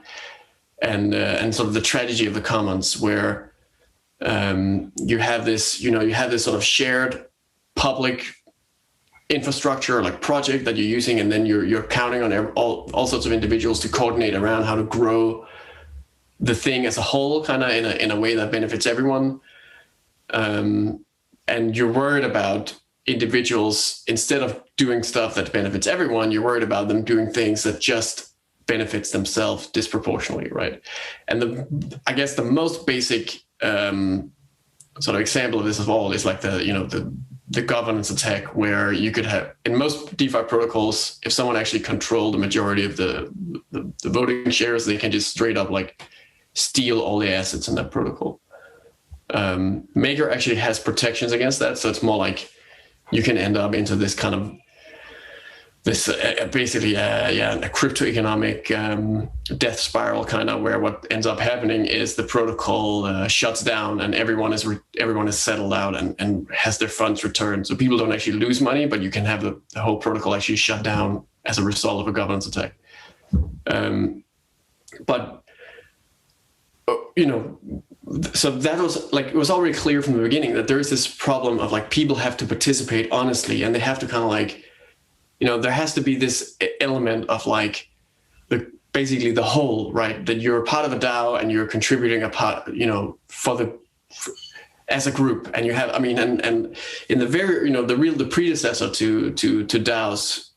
[SPEAKER 3] sort of the tragedy of the commons, where you have this sort of shared public infrastructure, like project that you're using, and then you're counting on all sorts of individuals to coordinate around how to grow the thing as a whole, kind of in a way that benefits everyone. And you're worried about individuals, instead of doing stuff that benefits everyone, you're worried about them doing things that just benefits themselves disproportionately, right? And I guess the most basic sort of example of this of all is like the governance attack, where you could have, in most DeFi protocols, if someone actually controlled the majority of the voting shares, they can just straight up like steal all the assets in that protocol. Maker actually has protections against that, so it's more like you can end up into this kind of basically a crypto economic death spiral, kind of, where what ends up happening is the protocol shuts down and everyone is settled out and has their funds returned. So people don't actually lose money, but you can have the whole protocol actually shut down as a result of a governance attack. But so that was like, it was already clear from the beginning that there is this problem of like people have to participate honestly, and they have to kind of like, there has to be this element of like basically the whole, right? That you're a part of a DAO and you're contributing a part, as a group, and you have, and in the very, the predecessor to DAOs,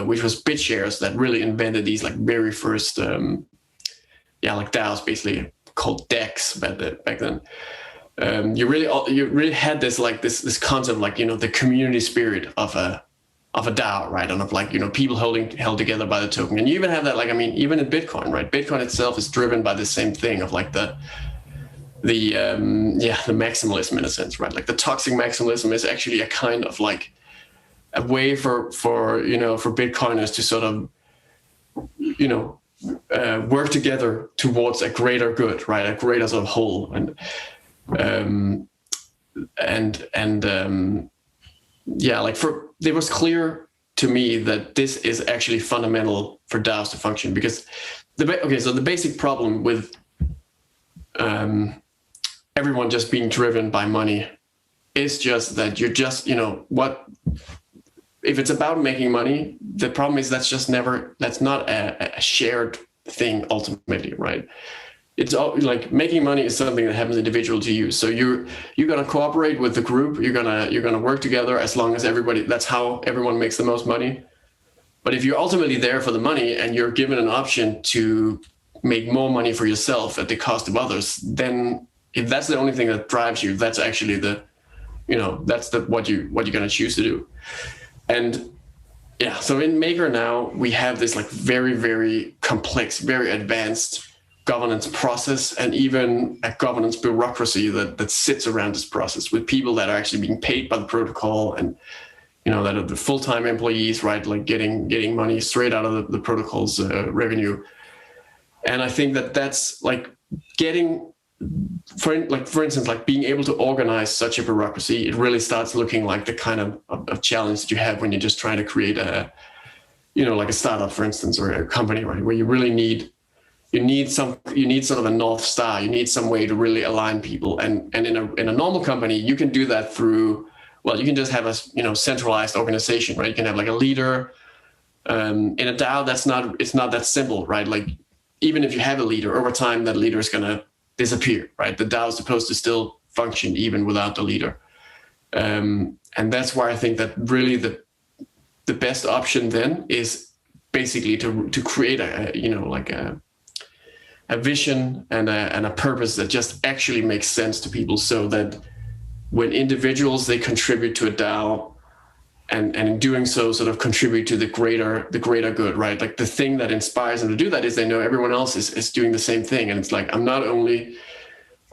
[SPEAKER 3] which was BitShares, that really invented these like very first, like DAOs, basically called DEX back then. You really had this like this concept, like the community spirit of a DAO, right? And of like people held together by the token. And you even have that, like, even in Bitcoin, right? Bitcoin itself is driven by the same thing of like the maximalism in a sense, right? Like the toxic maximalism is actually a kind of like a way for Bitcoiners to sort of work together towards a greater good, right? A greater sort of whole. It was clear to me that this is actually fundamental for DAOs to function, because the basic problem with everyone just being driven by money is just that you're just, if it's about making money, the problem is that's not a shared thing ultimately, right? It's all like making money is something that happens individual to you. So you're gonna cooperate with the group. You're gonna work together as long as everybody. That's how everyone makes the most money. But if you're ultimately there for the money and you're given an option to make more money for yourself at the cost of others, then if that's the only thing that drives you, that's actually what you're gonna choose to do. And yeah, so in Maker now we have this like very, very complex, very advanced governance process, and even a governance bureaucracy that sits around this process, with people that are actually being paid by the protocol, and that are the full-time employees, right? Like getting money straight out of the protocol's revenue. And I think that's like getting, for instance, like being able to organize such a bureaucracy, it really starts looking like the kind of challenge that you have when you're just trying to create a startup, for instance, or a company, right? Where you really need sort of a North Star. You need some way to really align people. And in a normal company, you can do that through, you can just have a centralized organization, right? You can have like a leader. In a DAO, it's not that simple, right? Like even if you have a leader, over time that leader is gonna disappear, right? The DAO is supposed to still function even without the leader. And that's why I think that really the best option then is basically to create a vision and a purpose that just actually makes sense to people, so that when individuals, they contribute to a DAO, and in doing so sort of contribute to the greater good, right? Like the thing that inspires them to do that is they know everyone else is doing the same thing. And it's like, I'm not only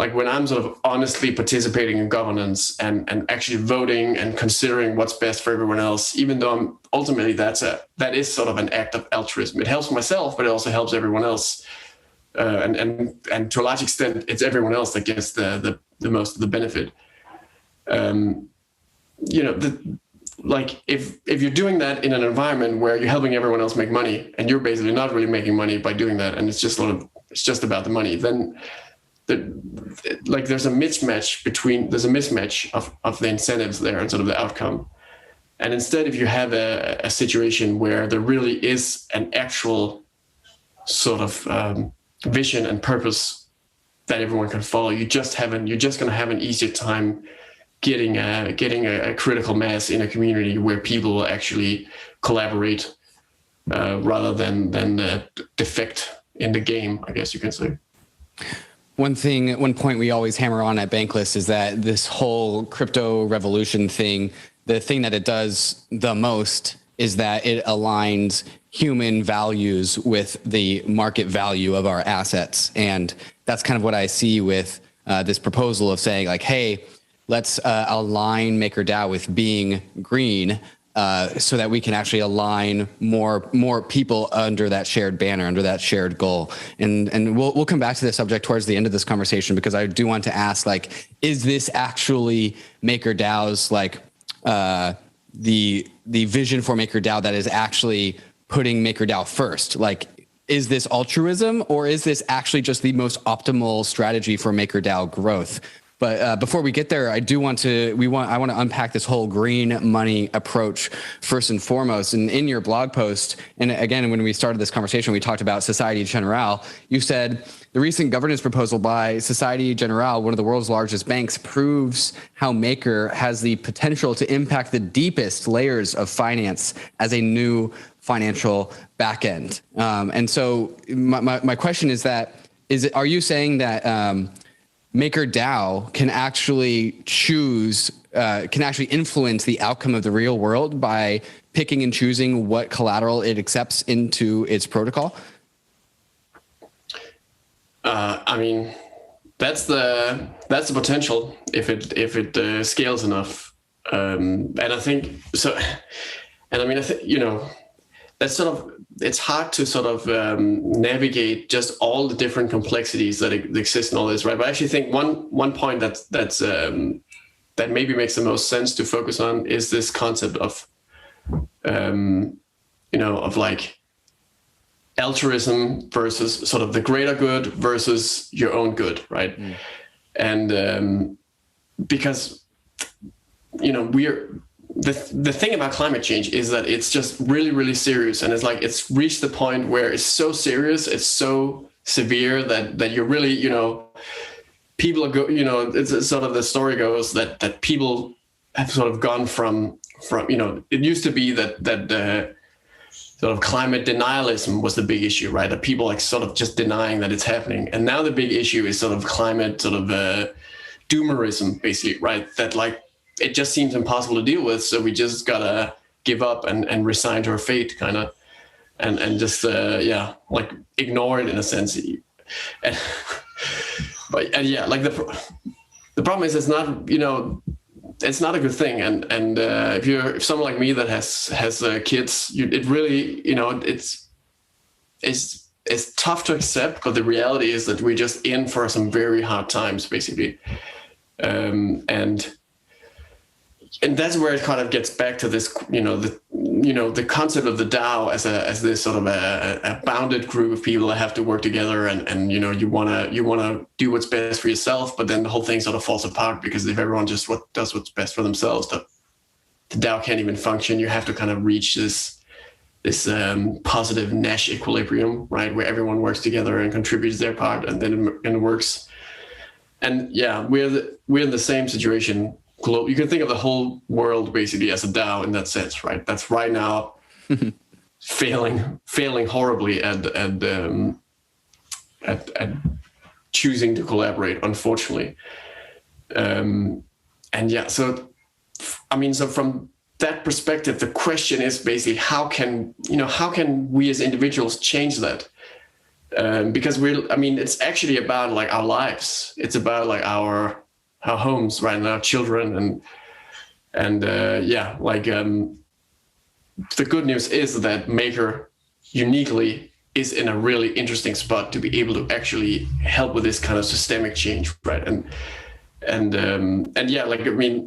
[SPEAKER 3] like, when I'm sort of honestly participating in governance and actually voting and considering what's best for everyone else, even though ultimately that is sort of an act of altruism. It helps myself, but it also helps everyone else. And to a large extent, it's everyone else that gets the most of the benefit. like if you're doing that in an environment where you're helping everyone else make money and you're basically not really making money by doing that, and it's just about the money, then there's a mismatch of the incentives there and sort of the outcome. And instead, if you have a situation where there really is an actual sort of vision and purpose that everyone can follow, you're just going to have an easier time getting a critical mass in a community where people will actually collaborate rather than defect in the game, I guess you can say.
[SPEAKER 2] One point we always hammer on at Bankless is that this whole crypto revolution thing, the thing that it does the most is that it aligns human values with the market value of our assets. And that's kind of what I see with this proposal of saying like, hey, let's align MakerDAO with being green so that we can actually align more people under that shared banner, under that shared goal. And we'll come back to this subject towards the end of this conversation, because I do want to ask, like, is this actually MakerDAO's like the vision for MakerDAO that is actually putting MakerDAO first? Like, is this altruism, or is this actually just the most optimal strategy for MakerDAO growth? But before we get there, I want to unpack this whole green money approach first and foremost. And in your blog post, and again, when we started this conversation, we talked about Societe Generale. You said the recent governance proposal by Societe Generale, one of the world's largest banks, proves how Maker has the potential to impact the deepest layers of finance as a new financial backend. And so my question is are you saying that MakerDAO can actually influence the outcome of the real world by picking and choosing what collateral it accepts into its protocol?
[SPEAKER 3] I mean, that's the potential if it scales enough, and I think so. And I mean, I think, that's sort of, it's hard to sort of navigate just all the different complexities that exist in all this, right? But I actually think one point that maybe makes the most sense to focus on is this concept of, of like altruism versus sort of the greater good versus your own good, right? Mm. And because, the thing about climate change is that it's just really, really serious. And it's like, it's reached the point where it's so serious, it's so severe that you're really, people are it's sort of, the story goes that people have sort of gone from, it used to be that sort of climate denialism was the big issue, right? That people like sort of just denying that it's happening. And now the big issue is sort of climate sort of doomerism, basically, right? That like, it just seems impossible to deal with, so we just gotta give up and resign to our fate, kind of, and just like ignore it in a sense. And, like the problem is it's not a good thing. And if someone like me that has kids, it really it's tough to accept, but the reality is that we're just in for some very hard times, basically, and that's where it kind of gets back to this, the concept of the DAO as this sort of a bounded group of people that have to work together, and you wanna do what's best for yourself, but then the whole thing sort of falls apart, because if everyone just does what's best for themselves, the DAO can't even function. You have to kind of reach this positive Nash equilibrium, right, where everyone works together and contributes their part, and then it works. And yeah, we're in the same situation. You can think of the whole world basically as a DAO in that sense, right? That's right now failing horribly at choosing to collaborate, unfortunately. So from that perspective, the question is basically how can we as individuals change that? Because it's actually about like our lives. It's about like our homes, right, and our children, the good news is that Maker uniquely is in a really interesting spot to be able to actually help with this kind of systemic change, right? A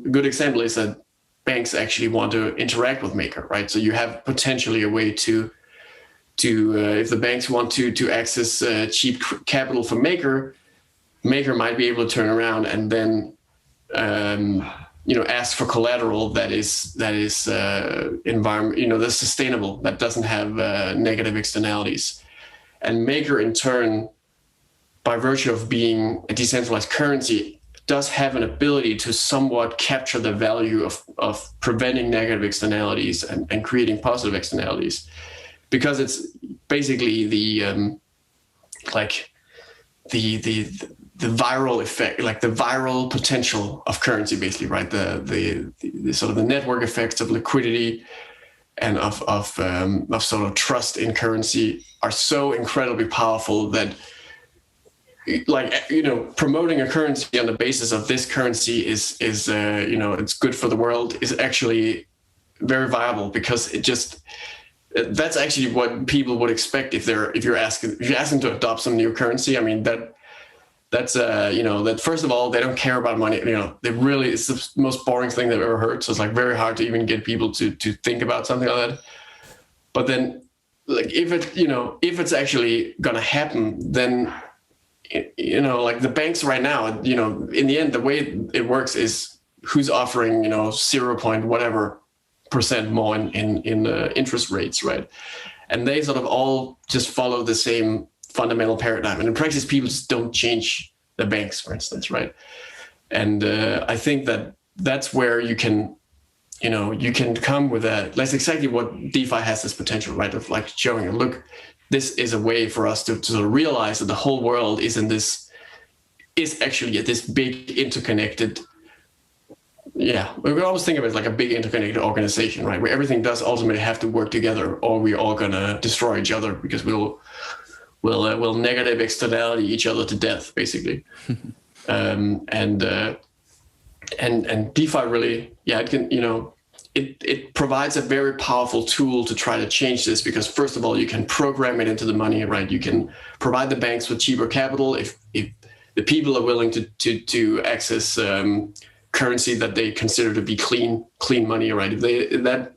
[SPEAKER 3] good example is that banks actually want to interact with Maker, right? So you have potentially a way to if the banks want to access cheap capital from Maker might be able to turn around and then ask for collateral that is environment, that's sustainable, that doesn't have negative externalities. And Maker in turn, by virtue of being a decentralized currency, does have an ability to somewhat capture the value of preventing negative externalities and creating positive externalities, because it's basically the viral effect, like the viral potential of currency, basically, right? The sort of the network effects of liquidity and of sort of trust in currency are so incredibly powerful that, promoting a currency on the basis of this currency is it's good for the world is actually very viable, because that's actually what people would expect if you ask them to adopt some new currency. I mean, that's that first of all, they don't care about money. They really, it's the most boring thing they've ever heard. So it's like very hard to even get people to think about something like that. But then, like, if it's actually gonna happen, then like the banks right now, in the end, the way it works is who's offering 0 point whatever % more in interest rates, right? And they sort of all just follow the same fundamental paradigm. And in practice, people just don't change the banks, for instance, right? And I think that's where you can come with that's exactly what DeFi has this potential, right? Of like showing, look, this is a way for us to sort of realize that the whole world is actually this big interconnected. Yeah, we could always think of it as like a big interconnected organization, right? Where everything does ultimately have to work together, or we're all gonna destroy each other, because we'll negative externality each other to death, basically. And DeFi really, it can, it provides a very powerful tool to try to change this, because first of all, you can program it into the money, right? You can provide the banks with cheaper capital if the people are willing to access currency that they consider to be clean money, right? If that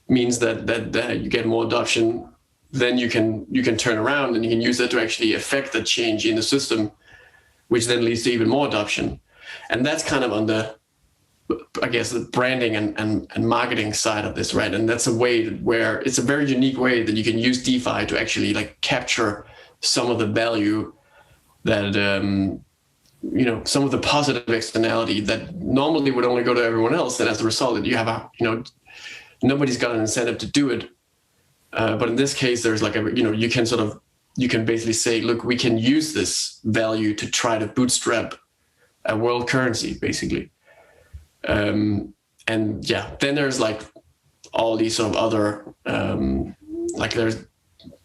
[SPEAKER 3] means that you get more adoption, then you can turn around and you can use that to actually affect the change in the system, which then leads to even more adoption. And that's kind of on the branding and marketing side of this, right? And that's a way where it's a very unique way that you can use DeFi to actually like capture some of the value that some of the positive externality that normally would only go to everyone else. And as a result, that you have nobody's got an incentive to do it. But in this case, there's like you can basically say, look, we can use this value to try to bootstrap a world currency, basically. Then there's like all these sort of other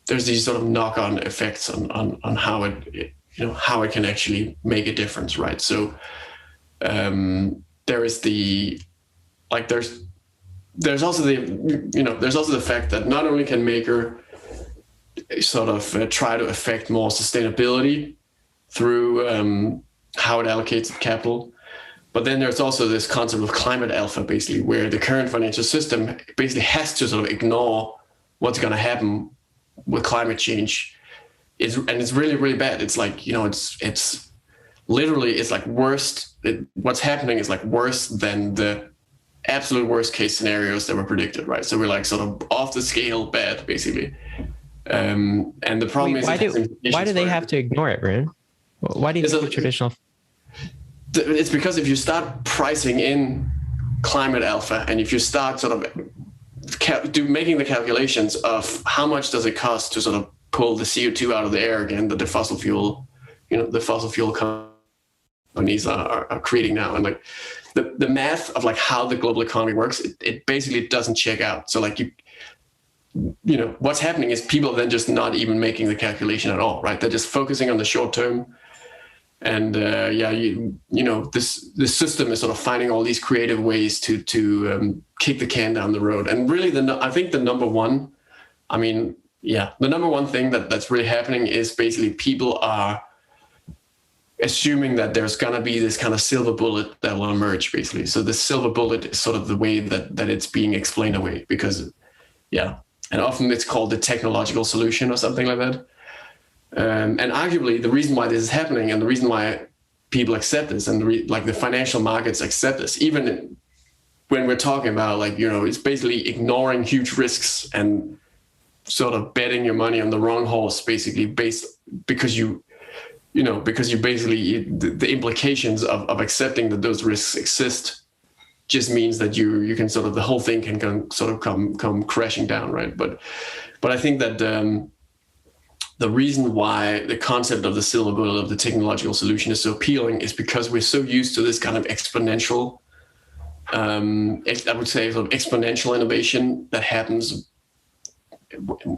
[SPEAKER 3] there's these sort of knock-on effects on how it can actually make a difference, right? So there is there's also the fact that not only can Maker sort of try to affect more sustainability through how it allocates capital, but then there's also this concept of climate alpha, basically, where the current financial system basically has to sort of ignore what's going to happen with climate change. It's really, really bad. It's like, it's literally, it's like what's happening is like worse than the absolute worst case scenarios that were predicted, right? So we're like sort of off the scale bad, basically. And the problem
[SPEAKER 1] why do they have to ignore it, Rune? Why do you think the traditional?
[SPEAKER 3] It's because if you start pricing in climate alpha, and if you start sort of making the calculations of how much does it cost to sort of pull the CO2 out of the air again that the fossil fuel companies are creating now, and like the math of like how the global economy works, it basically doesn't check out. So like what's happening is people are then just not even making the calculation at all, right? They're just focusing on the short term. And this system is sort of finding all these creative ways to kick the can down the road. And really, I think the number one thing that's really happening is basically people are assuming that there's gonna be this kind of silver bullet that will emerge, basically. So the silver bullet is sort of the way that it's being explained away, because, yeah, and often it's called the technological solution or something like that. And arguably, the reason why this is happening and the reason why people accept this and the financial markets accept this, even when we're talking about it's basically ignoring huge risks and sort of betting your money on the wrong horse, basically, because you basically, the implications of accepting that those risks exist just means that you can sort of, the whole thing can come crashing down, right? But I think that the reason why the concept of the silver bullet, of the technological solution, is so appealing is because we're so used to this kind of exponential, I would say, sort of exponential innovation that happens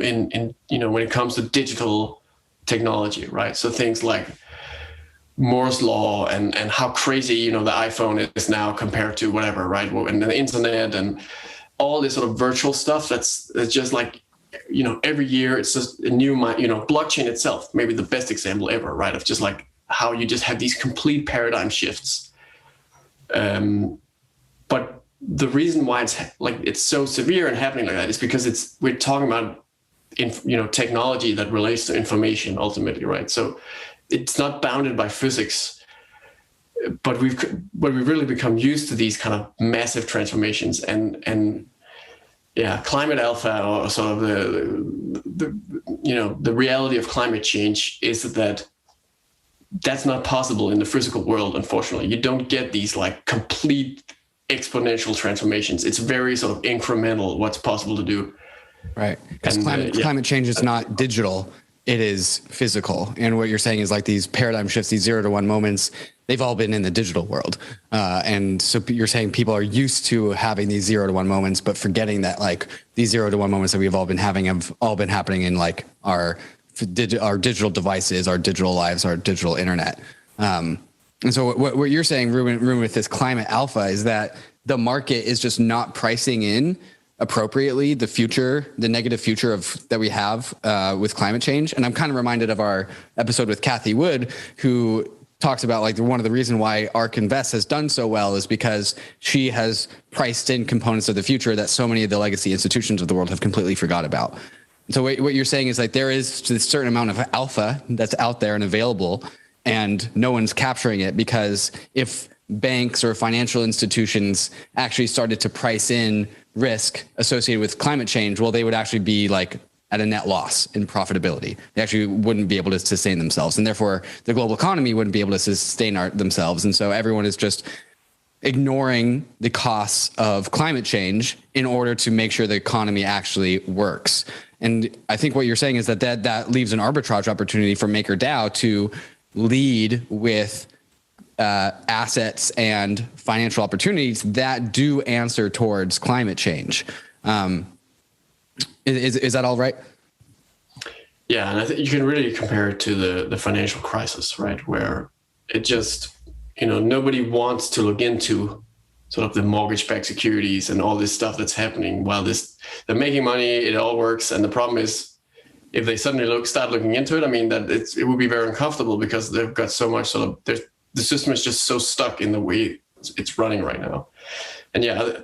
[SPEAKER 3] in when it comes to digital technology, right? So things like Moore's law and how crazy the iPhone is now compared to whatever, right? And the internet and all this sort of virtual stuff that's just like, every year it's just a new, blockchain itself, maybe the best example ever, right? Of just like how you just have these complete paradigm shifts. But the reason why it's so severe and happening like that is because we're talking about technology that relates to information ultimately, right? So it's not bounded by physics, but we've really become used to these kind of massive transformations, and Climate Alpha, or sort of the reality of climate change, is that that's not possible in the physical world. Unfortunately, you don't get these like complete exponential transformations. It's very sort of incremental what's possible to do.
[SPEAKER 2] Right. Because climate change is not digital, it is physical. And what you're saying is like these paradigm shifts, these 0 to 1 moments, they've all been in the digital world. And so you're saying people are used to having these 0 to 1 moments, but forgetting that like these 0 to 1 moments that we've all been having have all been happening in like our digital devices, our digital lives, our digital internet. And so what you're saying, Ruben, with this Climate Alpha, is that the market is just not pricing in appropriately the negative future that we have with climate change. And I'm kind of reminded of our episode with Cathie Wood, who talks about like one of the reasons why ARK Invest has done so well is because she has priced in components of the future that so many of the legacy institutions of the world have completely forgot about. So what you're saying is like there is a certain amount of alpha that's out there and available, and no one's capturing it, because if banks or financial institutions actually started to price in risk associated with climate change, well, they would actually be like at a net loss in profitability. They actually wouldn't be able to sustain themselves, and therefore the global economy wouldn't be able to sustain themselves. And so everyone is just ignoring the costs of climate change in order to make sure the economy actually works. And I think what you're saying is that leaves an arbitrage opportunity for MakerDAO to lead with assets and financial opportunities that do answer towards climate change. Is that all right?
[SPEAKER 3] Yeah, and I think you can really compare it to the financial crisis, right? Where it just, nobody wants to look into sort of the mortgage-backed securities and all this stuff that's happening while they're making money, it all works. And the problem is, if they suddenly start looking into it, I mean, that it would be very uncomfortable, because they've got so much the system is just so stuck in the way it's running right now. And yeah,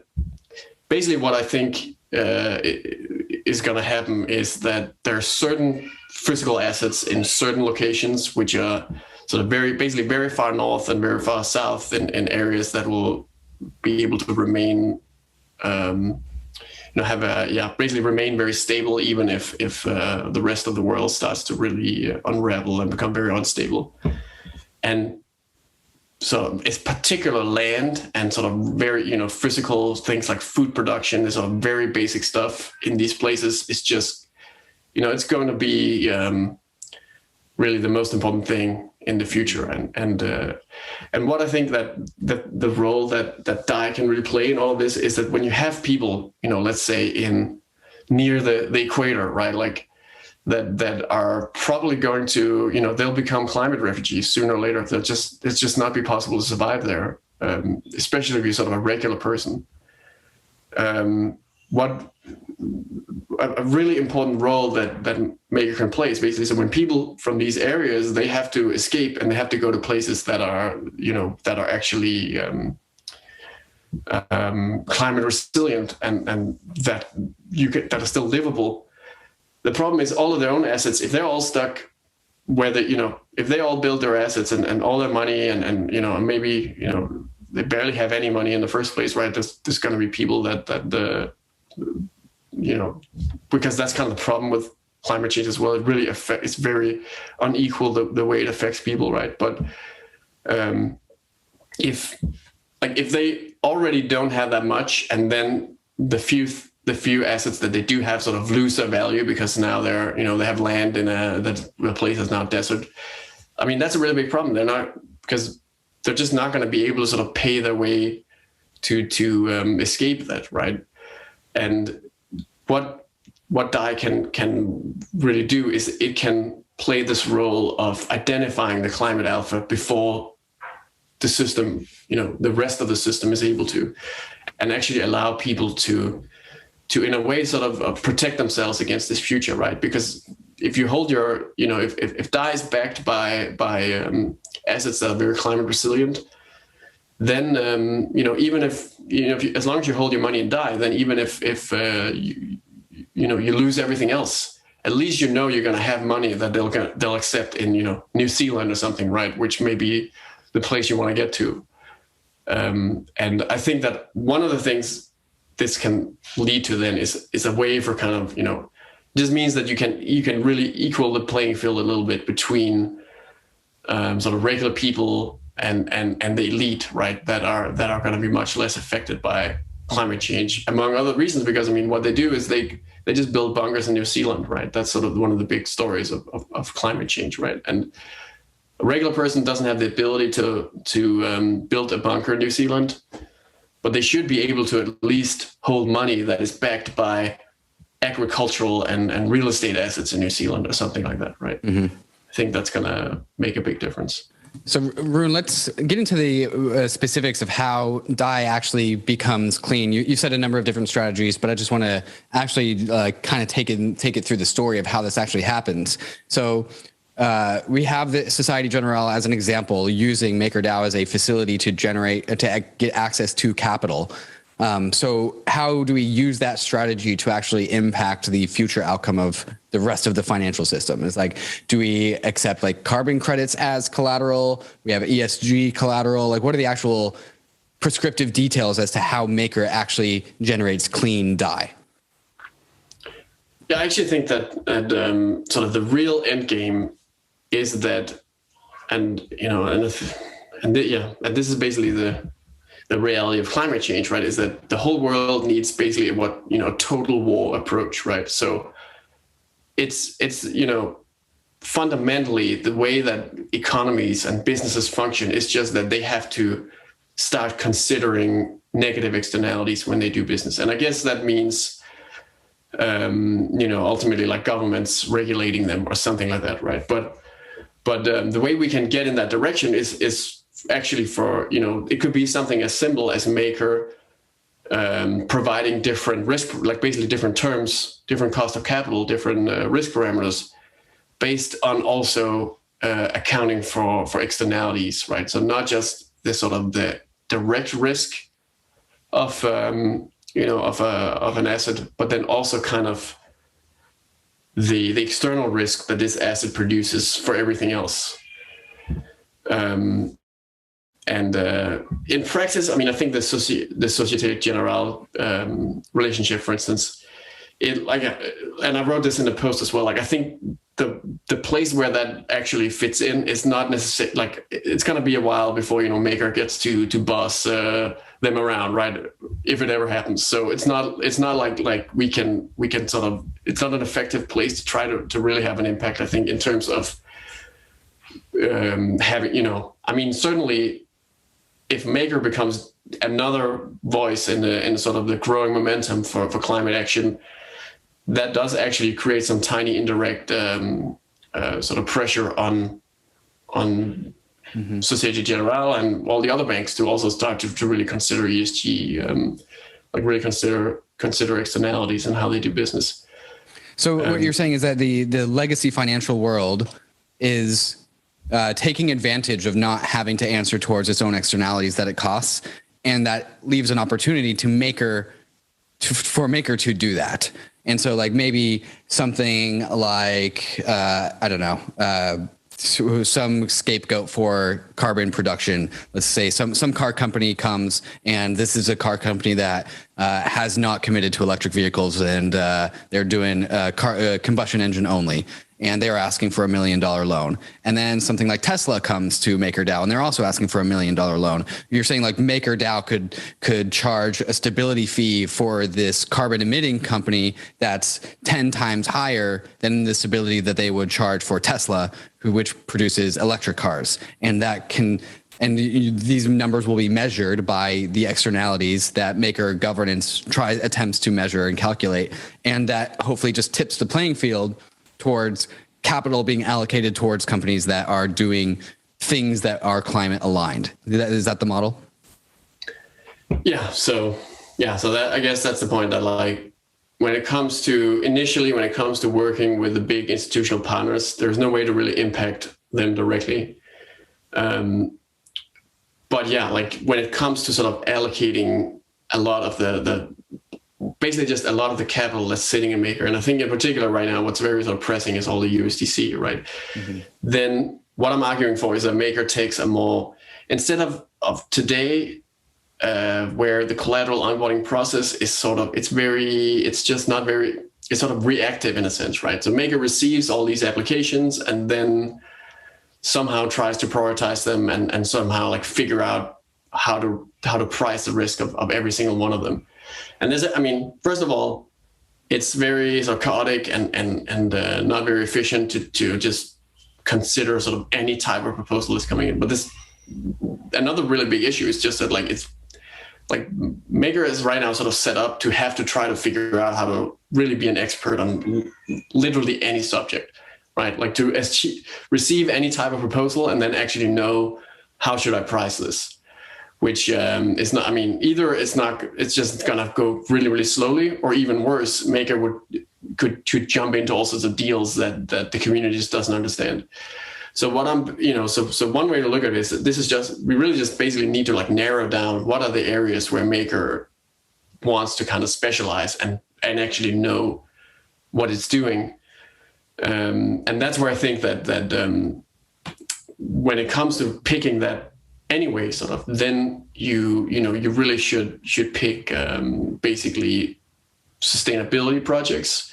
[SPEAKER 3] basically what I think is going to happen is that there are certain physical assets in certain locations which are sort of very far north and very far south in areas that will be able to remain basically remain very stable, even if the rest of the world starts to really unravel and become very unstable. And so it's particular land and sort of very, physical things like food production, this sort of very basic stuff in these places is just, it's going to be really the most important thing in the future. And what I think that the role that DAI can really play in all of this is that when you have people, let's say near the equator, right, like that are probably going to, they'll become climate refugees sooner or later. It's just not be possible to survive there, especially if you're sort of a regular person. what a really important role that Maker can play is basically, so when people from these areas, they have to escape and they have to go to places that are, that are actually climate resilient and that that are still livable. The problem is all of their own assets, if they're all stuck where if they all build their assets and all their money and maybe, they barely have any money in the first place, right? There's going to be people that because that's kind of the problem with climate change as well. It really it's very unequal the way it affects people, right? But if they already don't have that much, and then the few assets that they do have sort of lose their value because now they have land in the place is now desert. I mean, that's a really big problem. Because they're just not going to be able to sort of pay their way to escape that, right? And what DAI can really do is it can play this role of identifying the climate alpha before the system, the rest of the system is able to, and actually allow people to in a way sort of protect themselves against this future, right? Because if you hold your, if DAI is backed by assets that are very climate resilient, then even if as long as you hold your money in DAI, then even if you lose everything else, at least you're going to have money that they'll accept in New Zealand or something, right? Which may be the place you want to get to. And I think that one of the things this can lead to then is a way for kind of just means that you can really equal the playing field a little bit between sort of regular people and the elite, right? That are going to be much less affected by climate change, among other reasons. Because what they do is they just build bunkers in New Zealand, right? That's sort of one of the big stories of climate change, right? And a regular person doesn't have the ability to build a bunker in New Zealand, but they should be able to at least hold money that is backed by agricultural and real estate assets in New Zealand or something like that, right? Mm-hmm. I think that's going to make a big difference.
[SPEAKER 2] So, Rune, let's get into the specifics of how DAI actually becomes clean. You said a number of different strategies, but I just want to actually kind of take it through the story of how this actually happens. So we have the Société Générale as an example, using MakerDAO as a facility to get access to capital. So how do we use that strategy to actually impact the future outcome of the rest of the financial system? It's like, do we accept carbon credits as collateral? We have ESG collateral. What are the actual prescriptive details as to how Maker actually generates clean DAI?
[SPEAKER 3] Yeah, I actually think that sort of the real end game is that, and this is basically the reality of climate change, right? Is that the whole world needs basically total war approach, right? So it's fundamentally the way that economies and businesses function is just that they have to start considering negative externalities when they do business. And I guess that means, ultimately governments regulating them or something like that, right? But the way we can get in that direction is actually for, it could be something as simple as Maker providing different risk, basically different terms, different cost of capital, different risk parameters based on also accounting for externalities, right? So not just the direct risk of, of an asset, but then also kind of the external risk that this asset produces for everything else. And in practice, I think the Société Générale relationship, for instance, and I wrote this in the post as well. I think the place where that actually fits in is not necessarily it's going to be a while before Maker gets to boss them around, right? If it ever happens. So it's not like we can sort of, it's not an effective place to try to really have an impact. I think in terms of having, certainly, if Maker becomes another voice in sort of the growing momentum for climate action, that does actually create some tiny indirect sort of pressure on Société Générale and all the other banks to also start to really consider ESG, really consider consider externalities and how they do business.
[SPEAKER 2] So what you're saying is that the legacy financial world is taking advantage of not having to answer towards its own externalities that it costs, and that leaves an opportunity for Maker to do that. And so like maybe something like I don't know, some scapegoat for carbon production. Let's say some car company comes, and this is a car company that has not committed to electric vehicles, and they're doing combustion engine only, and they're asking for $1 million loan. And then something like Tesla comes to MakerDAO, and they're also asking for $1 million loan. You're saying like MakerDAO could charge a stability fee for this carbon emitting company that's 10 times higher than the stability that they would charge for Tesla, which produces electric cars. And these numbers will be measured by the externalities that Maker governance attempts to measure and calculate. And that hopefully just tips the playing field towards capital being allocated towards companies that are doing things that are climate aligned. Is that the model?
[SPEAKER 3] Yeah. So that, I guess that's the point, that like when it comes to working with the big institutional partners, there's no way to really impact them directly. But yeah, like when it comes to sort of allocating a lot of basically just a lot of the capital that's sitting in Maker, and I think in particular right now, what's very sort of pressing is all the USDC, right? Mm-hmm. Then what I'm arguing for is that Maker takes a more, instead of today, where the collateral onboarding process is sort of, it's sort of reactive in a sense, right? So Maker receives all these applications and then somehow tries to prioritize them and somehow like figure out how to price the risk of every single one of them. And first of all, it's very sort of chaotic and not very efficient to just consider sort of any type of proposal that's coming in. But another really big issue is just that like it's like Maker is right now sort of set up to have to try to figure out how to really be an expert on literally any subject, right? Like to receive any type of proposal and then actually know how should I price this. Which is not, either it's just gonna go really, really slowly, or even worse, Maker could jump into all sorts of deals that the community just doesn't understand. So so one way to look at it is we really just basically need to like narrow down what are the areas where Maker wants to kind of specialize and actually know what it's doing. And that's where I think that when it comes to picking that, anyway, sort of, then you really should pick basically sustainability projects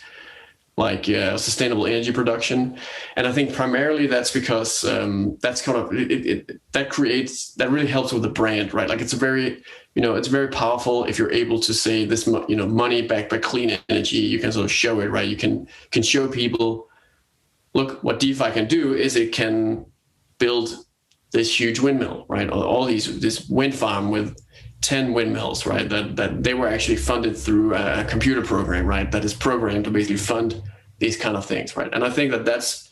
[SPEAKER 3] like sustainable energy production, and I think primarily that's because that's kind of that really helps with the brand, right? Like it's very powerful if you're able to say this, money backed by clean energy. You can sort of show it, right? You can show people, look, what DeFi can do is it can build this huge windmill, right? All this wind farm with 10 windmills, right? That they were actually funded through a computer program, right? That is programmed to basically fund these kind of things, right? And I think that's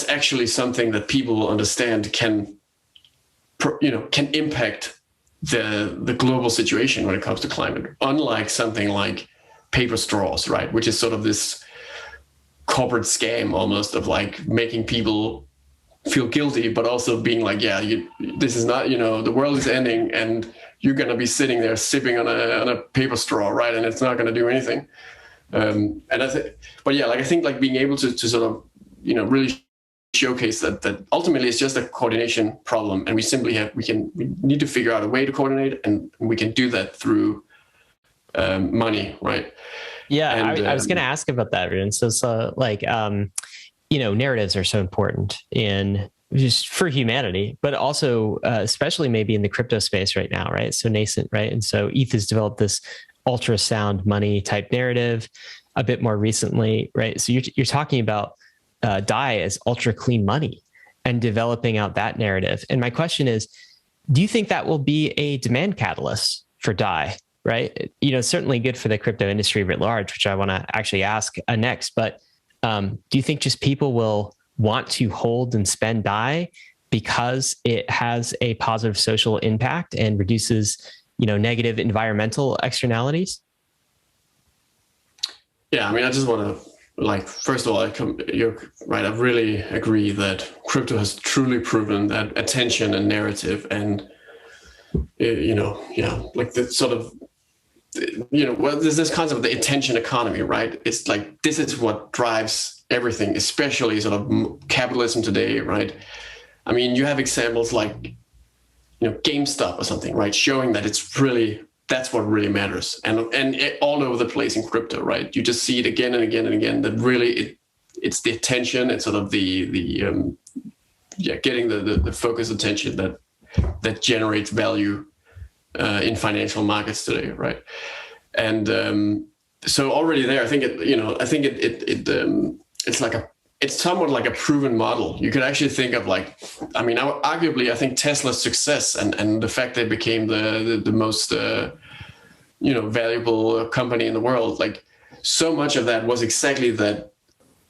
[SPEAKER 3] actually something that people will understand can impact the global situation when it comes to climate. Unlike something like paper straws, right? Which is sort of this corporate scam almost of like making people feel guilty, but also being like, this is not, the world is ending and you're going to be sitting there sipping on a paper straw, right? And it's not going to do anything. I think like being able to sort of, really showcase that ultimately it's just a coordination problem, and we need to figure out a way to coordinate, and we can do that through money, right?
[SPEAKER 1] Yeah, I was going to ask about that, Rune. So narratives are so important in just for humanity, but also especially maybe in the crypto space right now, right? So nascent, right? And so ETH has developed this ultrasound money type narrative a bit more recently, right? So you're talking about DAI as ultra clean money and developing out that narrative. And my question is, do you think that will be a demand catalyst for DAI? Right? Certainly good for the crypto industry writ large, which I want to actually ask next. But do you think just people will want to hold and spend DAI because it has a positive social impact and reduces negative environmental externalities?
[SPEAKER 3] Yeah, I mean, I just want to, first of all, you're right. I really agree that crypto has truly proven that attention and narrative and, the sort of, there's this concept of the attention economy, right? It's like, this is what drives everything, especially sort of capitalism today, right? I mean, you have examples like, GameStop or something, right? Showing that that's what really matters. And all over the place in crypto, right? You just see it again and again and again, that really it's the attention, it's sort of getting the focused attention that generates value in financial markets today, right? And so already there, I think it's somewhat like a proven model. You could actually think of arguably, I think Tesla's success and the fact they became the most valuable company in the world, like so much of that was exactly that.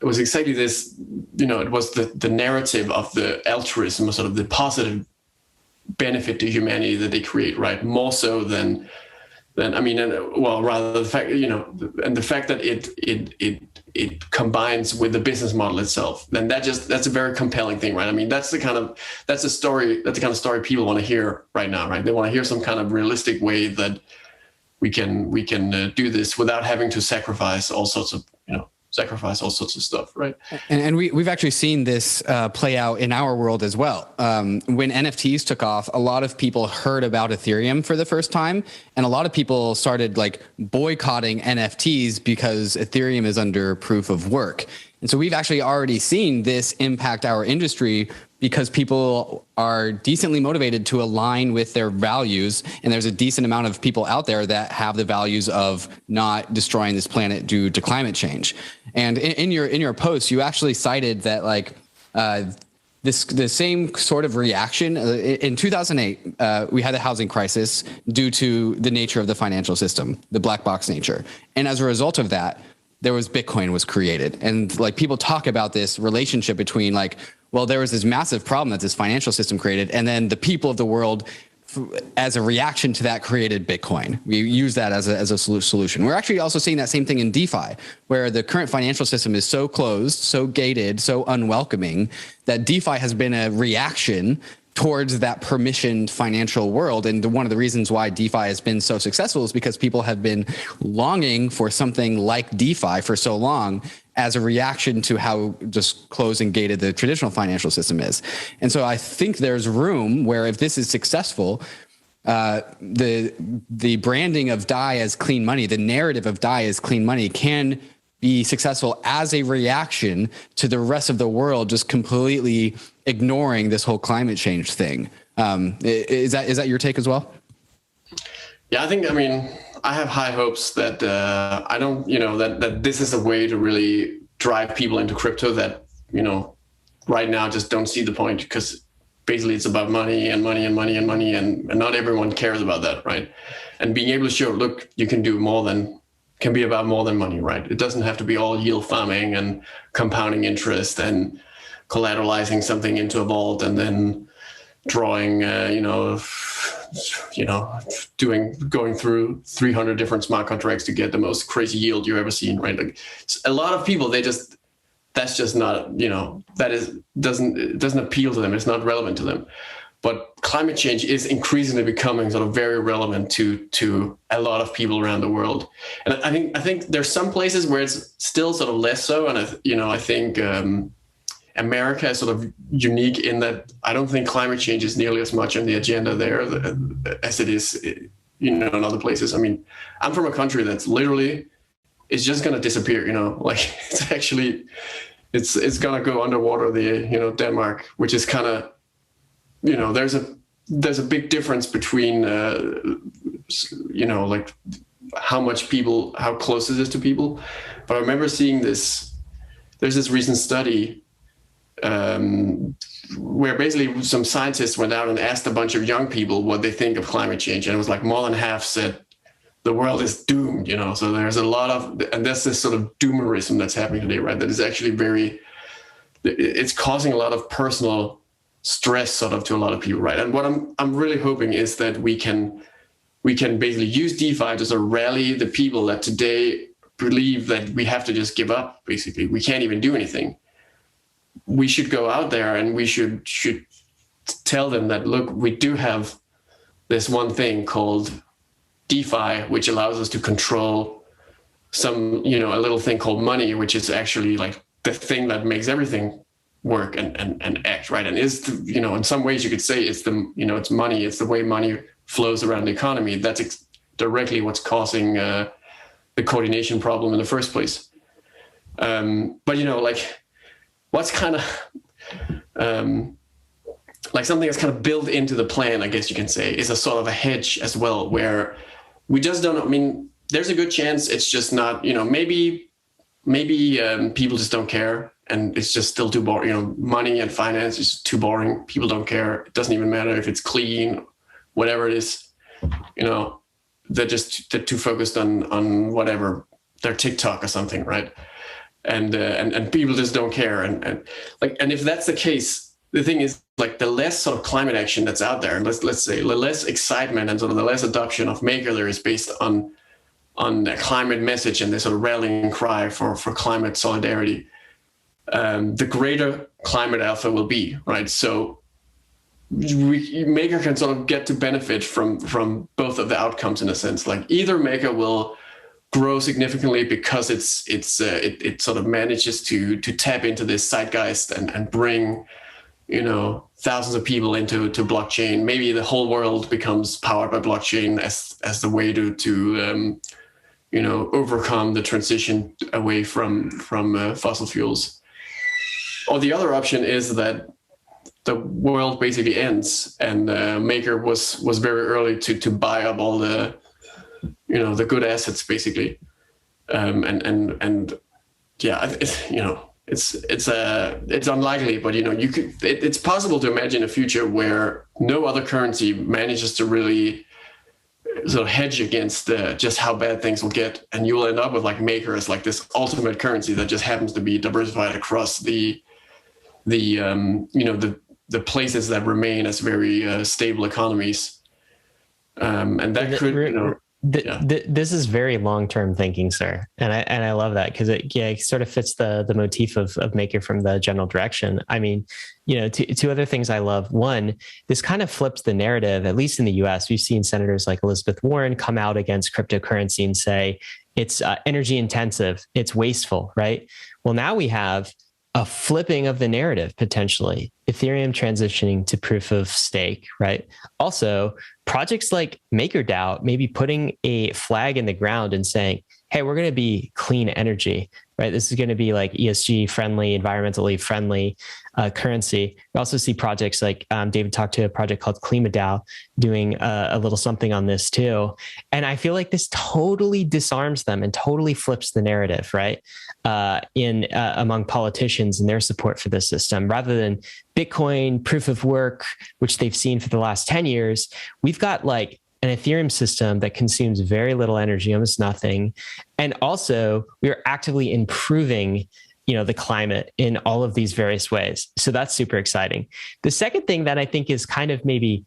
[SPEAKER 3] It was exactly this, it was the narrative of the altruism, sort of the positive benefit to humanity that they create, right? More so than rather the fact, and the fact that it combines with the business model itself, then that's a very compelling thing, right? I mean, that's the kind of story people want to hear right now, right? They want to hear some kind of realistic way that we can do this without having to sacrifice all sorts of stuff, right?
[SPEAKER 2] And we've actually seen this play out in our world as well. When NFTs took off, a lot of people heard about Ethereum for the first time, and a lot of people started boycotting NFTs because Ethereum is under proof of work. And so we've actually already seen this impact our industry because people are decently motivated to align with their values. And there's a decent amount of people out there that have the values of not destroying this planet due to climate change. And in your post, you actually cited that the same sort of reaction in 2008, we had a housing crisis due to the nature of the financial system, the black box nature. And as a result of that, Bitcoin was created. And people talk about this relationship between there was this massive problem that this financial system created, and then the people of the world, as a reaction to that, created Bitcoin. We use that as a solution. We're actually also seeing that same thing in DeFi, where the current financial system is so closed, so gated, so unwelcoming that DeFi has been a reaction towards that permissioned financial world. And one of the reasons why DeFi has been so successful is because people have been longing for something like DeFi for so long, as a reaction to how just closed and gated the traditional financial system is. And so I think there's room where, if this is successful, the branding of DAI as clean money, the narrative of DAI as clean money, can be successful as a reaction to the rest of the world just completely ignoring this whole climate change thing. Is that your take as well?
[SPEAKER 3] Yeah, I have high hopes that that this is a way to really drive people into crypto that, right now just don't see the point, because basically it's about money and money and money and money, and not everyone cares about that, right? And being able to show, look, you can do can be about more than money, right? It doesn't have to be all yield farming and compounding interest and collateralizing something into a vault and then drawing, going through 300 different smart contracts to get the most crazy yield you've ever seen, right? A lot of people, that's just not, it doesn't appeal to them. It's not relevant to them. But climate change is increasingly becoming sort of very relevant to a lot of people around the world. And I think there's some places where it's still sort of less so. And I think America is sort of unique in that I don't think climate change is nearly as much on the agenda there as it is, in other places. I mean, I'm from a country that's literally, it's just going to disappear, it's actually, it's going to go underwater, Denmark, which is kind of, there's a big difference between, how close it is to people. But I remember seeing there's this recent study where basically some scientists went out and asked a bunch of young people what they think of climate change. And it was more than half said the world is doomed, So there's a lot of, and that's this sort of doomerism that's happening today, right? That is actually it's causing a lot of personal stress sort of to a lot of people, right? And what I'm really hoping is that we can we can basically use DeFi to sort of rally the people that today believe that we have to just give up. Basically, we can't even do anything. We should go out there and we should tell them that, look, we do have this one thing called DeFi, which allows us to control some, a little thing called money, which is actually like the thing that makes everything work and act, right? And is, in some ways you could say it's it's money, it's the way money flows around the economy. That's directly what's causing the coordination problem in the first place. But what's kind of like something that's kind of built into the plan, I guess you can say, is a sort of a hedge as well, where we just don't know. I mean, there's a good chance it's just not, maybe people just don't care and it's just still too boring. Money and finance is too boring. People don't care. It doesn't even matter if it's clean, whatever it is, they're too focused on whatever, their TikTok or something, right? And people just don't care. And if that's the case, the thing is, like, the less sort of climate action that's out there, and let's say the less excitement and sort of the less adoption of Maker there is based on a climate message and this sort of rallying cry for climate solidarity, the greater climate alpha will be, right? So Maker can sort of get to benefit from both of the outcomes in a sense. Like, either Maker will grow significantly because it sort of manages to tap into this zeitgeist and bring thousands of people into blockchain. Maybe the whole world becomes powered by blockchain as the way to overcome the transition away from fossil fuels. Or the other option is that the world basically ends, and Maker was very early to buy up all the the good assets basically, it's unlikely, but it's possible to imagine a future where no other currency manages to really sort of hedge against just how bad things will get, and you will end up with like Maker as like this ultimate currency that just happens to be diversified across the places that remain as very stable economies, and that could
[SPEAKER 1] This is very long-term thinking, sir, and I love that, because it sort of fits the motif of Maker from the general direction. I mean, two other things I love. One, this kind of flips the narrative. At least in the U.S., we've seen senators like Elizabeth Warren come out against cryptocurrency and say it's energy intensive, it's wasteful, right? Well, now we have a flipping of the narrative, potentially. Ethereum transitioning to proof of stake, right? Also, projects like MakerDAO maybe putting a flag in the ground and saying, hey, we're going to be clean energy, right? This is going to be like ESG friendly, environmentally friendly currency. We also see projects like David talked to a project called KlimaDAO doing a little something on this too. And I feel like this totally disarms them and totally flips the narrative, right? Among politicians and their support for this system, rather than Bitcoin proof of work, which they've seen for the last 10 years, we've got like an Ethereum system that consumes very little energy, almost nothing. And also we are actively improving, the climate in all of these various ways. So that's super exciting. The second thing that I think is kind of maybe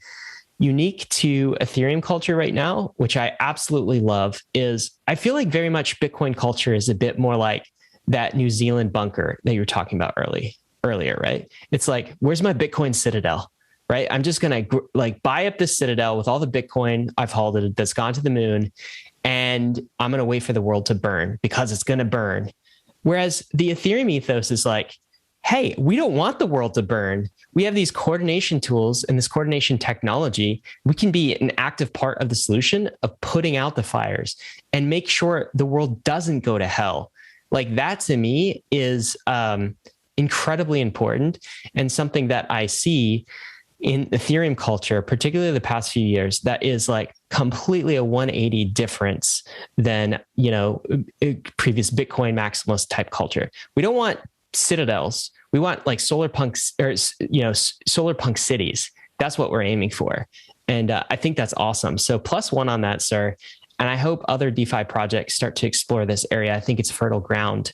[SPEAKER 1] unique to Ethereum culture right now, which I absolutely love, is I feel like very much Bitcoin culture is a bit more like that New Zealand bunker that you were talking about earlier, right? It's like, where's my Bitcoin citadel, right? I'm just going to buy up this citadel with all the Bitcoin I've halted that's gone to the moon, and I'm going to wait for the world to burn because it's going to burn. Whereas the Ethereum ethos is like, hey, we don't want the world to burn. We have these coordination tools and this coordination technology. We can be an active part of the solution of putting out the fires and make sure the world doesn't go to hell. Like, that to me is incredibly important, and something that I see in Ethereum culture, particularly the past few years, that is like completely a 180 difference than, previous Bitcoin maximalist type culture. We don't want citadels. We want like solar punk cities. That's what we're aiming for. And I think that's awesome. So +1 on that, sir. And I hope other DeFi projects start to explore this area. I think it's fertile ground.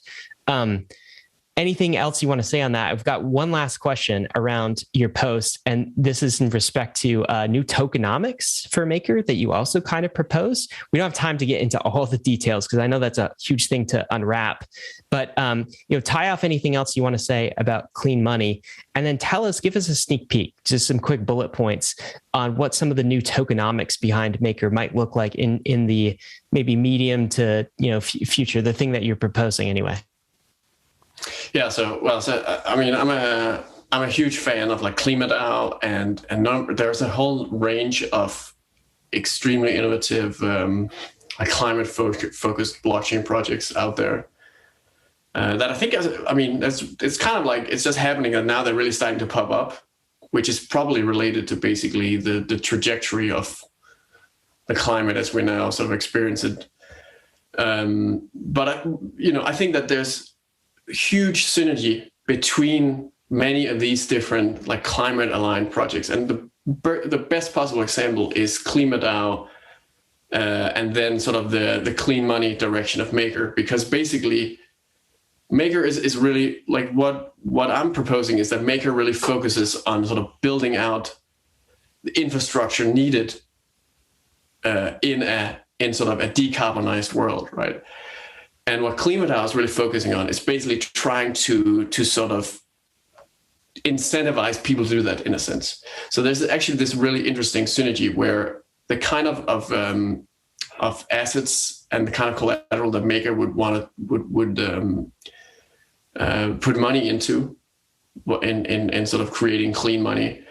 [SPEAKER 1] anything else you want to say on that? I've got one last question around your post, and this is in respect to new tokenomics for Maker that you also kind of propose. We don't have time to get into all the details because I know that's a huge thing to unwrap. But tie off anything else you want to say about clean money, and then give us a sneak peek, just some quick bullet points on what some of the new tokenomics behind Maker might look like in the maybe medium to future, the thing that you're proposing anyway.
[SPEAKER 3] Yeah. So I mean, I'm a huge fan of like KlimaDAO and there's a whole range of extremely innovative like climate focused blockchain projects out there. That I think, it's kind of like it's just happening, and now they're really starting to pop up, which is probably related to basically the trajectory of the climate as we now sort of experience it. But I think that there's huge synergy between many of these different like climate aligned projects, and the best possible example is KlimaDAO, and then sort of the clean money direction of Maker, because basically Maker is really like what I'm proposing is that Maker really focuses on sort of building out the infrastructure needed in sort of a decarbonized world, right? And what KlimaDAO is really focusing on is basically trying to sort of incentivize people to do that in a sense. So there's actually this really interesting synergy where the kind of assets and the kind of collateral that Maker would put money into in sort of creating clean money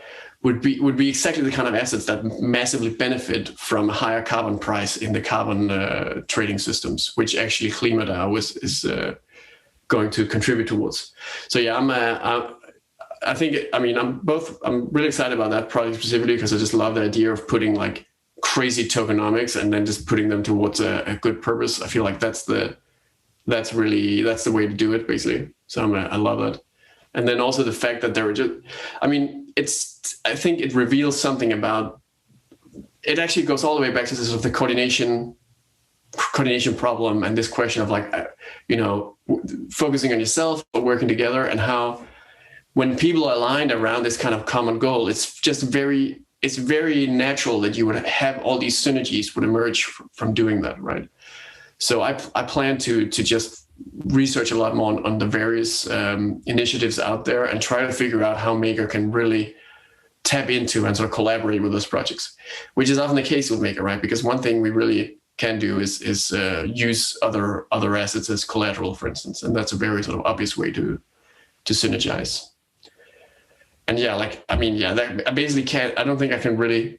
[SPEAKER 3] would be exactly the kind of assets that massively benefit from a higher carbon price in the carbon trading systems, which actually KlimaDAO is going to contribute towards. So yeah, I'm really excited about that project specifically because I just love the idea of putting like crazy tokenomics and then just putting them towards a good purpose. I feel like that's the way to do it basically. So I love that. And then also the fact that there were just, I think it reveals something about, it actually goes all the way back to this sort of the coordination problem and this question of like, focusing on yourself or working together, and how when people are aligned around this kind of common goal, it's very natural that you would have all these synergies would emerge from doing that, right? So I plan to just research a lot more on the various initiatives out there and try to figure out how Maker can really tap into and sort of collaborate with those projects, which is often the case with Maker, right? Because one thing we really can do is use other assets as collateral, for instance, and that's a very sort of obvious way to synergize. And I basically can't. I don't think I can really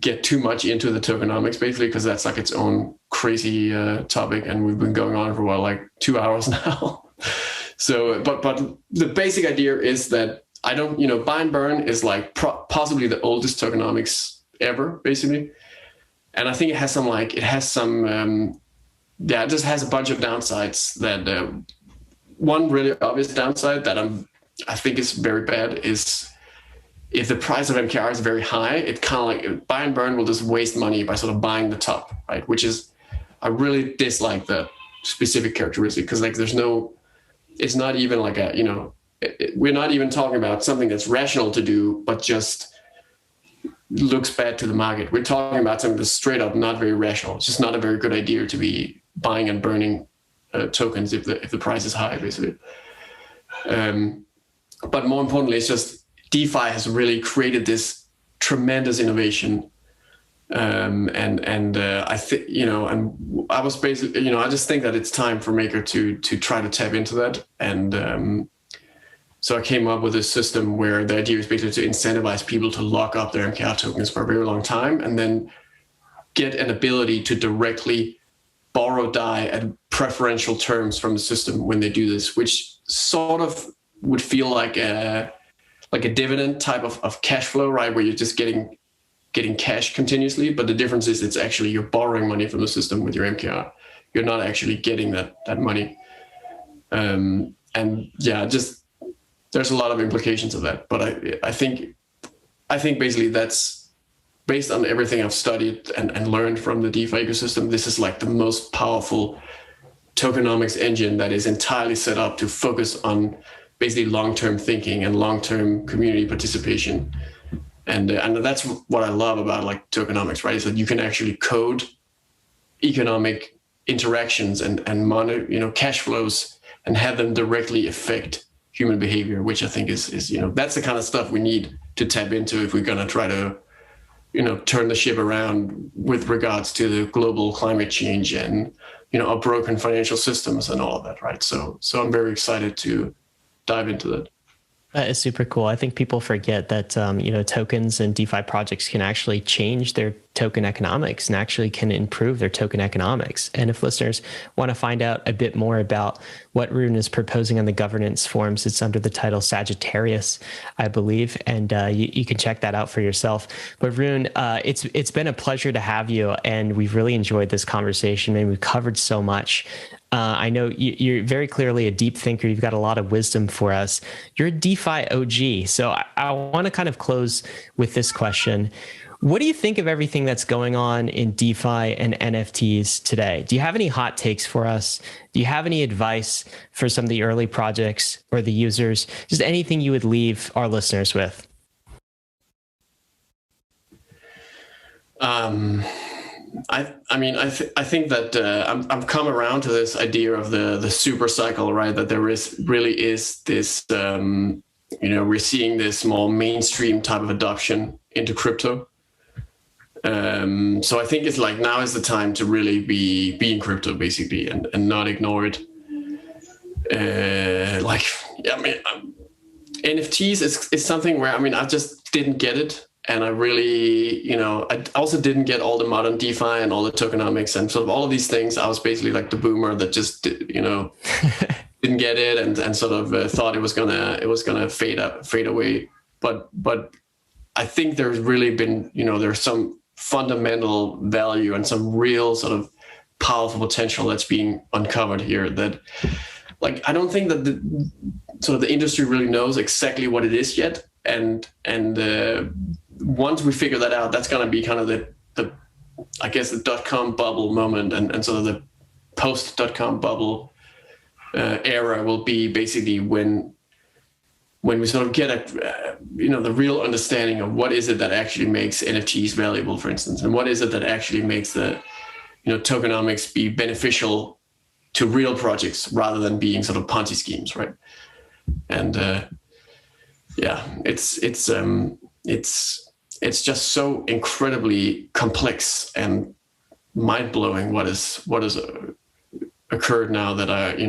[SPEAKER 3] get too much into the tokenomics, basically, because that's like its own crazy topic, and we've been going on for like 2 hours now. So, but the basic idea is that buy and burn is like possibly the oldest tokenomics ever, basically, and I think it just has a bunch of downsides. That one really obvious downside that I think is very bad is if the price of MKR is very high, it kind of like buy and burn will just waste money by sort of buying the top, right? Which is, I really dislike that specific characteristic because like it's not even like we're not even talking about something that's rational to do, but just looks bad to the market. We're talking about something that's straight up not very rational. It's just not a very good idea to be buying and burning tokens if the price is high, basically. But more importantly, it's just DeFi has really created this tremendous innovation, and I think and I was basically I just think that it's time for Maker to try to tap into that, and so I came up with a system where the idea is basically to incentivize people to lock up their MKR tokens for a very long time, and then get an ability to directly borrow DAI at preferential terms from the system when they do this, which sort of would feel like a dividend type of cash flow, right? Where you're just getting cash continuously. But the difference is it's actually you're borrowing money from the system with your MKR. You're not actually getting that money. And yeah, just there's a lot of implications of that. But I think basically that's based on everything I've studied and learned from the DeFi ecosystem. This is like the most powerful tokenomics engine that is entirely set up to focus on basically long-term thinking and long-term community participation. And that's what I love about like tokenomics, right? Is that you can actually code economic interactions and monitor, cash flows, and have them directly affect human behavior, which I think is that's the kind of stuff we need to tap into if we're going to try to, turn the ship around with regards to the global climate change and, our broken financial systems and all of that, right? So I'm very excited to dive into that.
[SPEAKER 1] That is super cool. I think people forget that, tokens and DeFi projects can actually change their token economics and actually can improve their token economics. And if listeners want to find out a bit more about what Rune is proposing on the governance forums, it's under the title Sagittarius, I believe, and you can check that out for yourself. But Rune, it's been a pleasure to have you, and we've really enjoyed this conversation, and we've covered so much. I know you're very clearly a deep thinker. You've got a lot of wisdom for us. You're a DeFi OG. So I want to kind of close with this question. What do you think of everything that's going on in DeFi and NFTs today? Do you have any hot takes for us? Do you have any advice for some of the early projects or the users? Just anything you would leave our listeners with?
[SPEAKER 3] I think that I'm come around to this idea of the super cycle, right? That there really is this, we're seeing this more mainstream type of adoption into crypto. So I think it's like now is the time to really be in crypto basically and not ignore it. NFTs is something where, I just didn't get it. And I really, I also didn't get all the modern DeFi and all the tokenomics and sort of all of these things. I was basically like the boomer that just, didn't get it and sort of thought it was gonna fade away. But I think there's really been, there's some fundamental value and some real sort of powerful potential that's being uncovered here. That, like, I don't think that the industry really knows exactly what it is yet, and once we figure that out, that's going to be kind of the .com bubble moment, and sort of the post.com bubble era will be basically when we sort of get the real understanding of what is it that actually makes NFTs valuable, for instance, and what is it that actually makes the tokenomics be beneficial to real projects rather than being sort of Ponzi schemes, right? And it's just so incredibly complex and mind blowing what has occurred now that you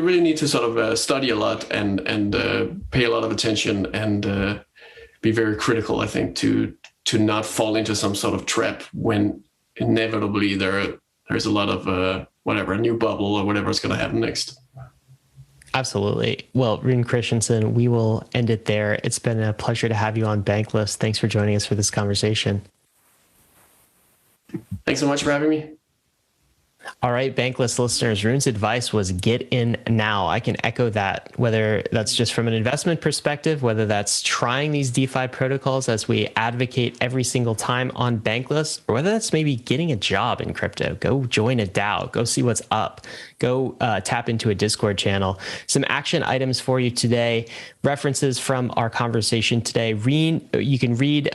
[SPEAKER 3] really need to sort of study a lot and pay a lot of attention and be very critical, I think, to not fall into some sort of trap when inevitably there's a lot of a new bubble or whatever is going to happen next.
[SPEAKER 1] Absolutely. Well, Rune Christensen, we will end it there. It's been a pleasure to have you on Bankless. Thanks for joining us for this conversation.
[SPEAKER 3] Thanks so much for having me.
[SPEAKER 1] All right, Bankless listeners, Rune's advice was get in now. I can echo that, whether that's just from an investment perspective, whether that's trying these DeFi protocols as we advocate every single time on Bankless, or whether that's maybe getting a job in crypto. Go join a DAO, go see what's up, go tap into a Discord channel. Some action items for you today, references from our conversation today. You can read